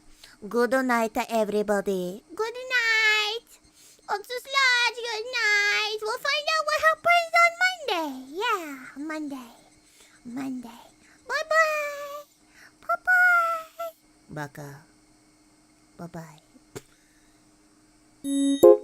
good night, everybody. Good night. Otsuslaj, good night. We'll find out what happens on Monday. Yeah, Monday. Bye-bye. Bye-bye. Baka. Bye-bye.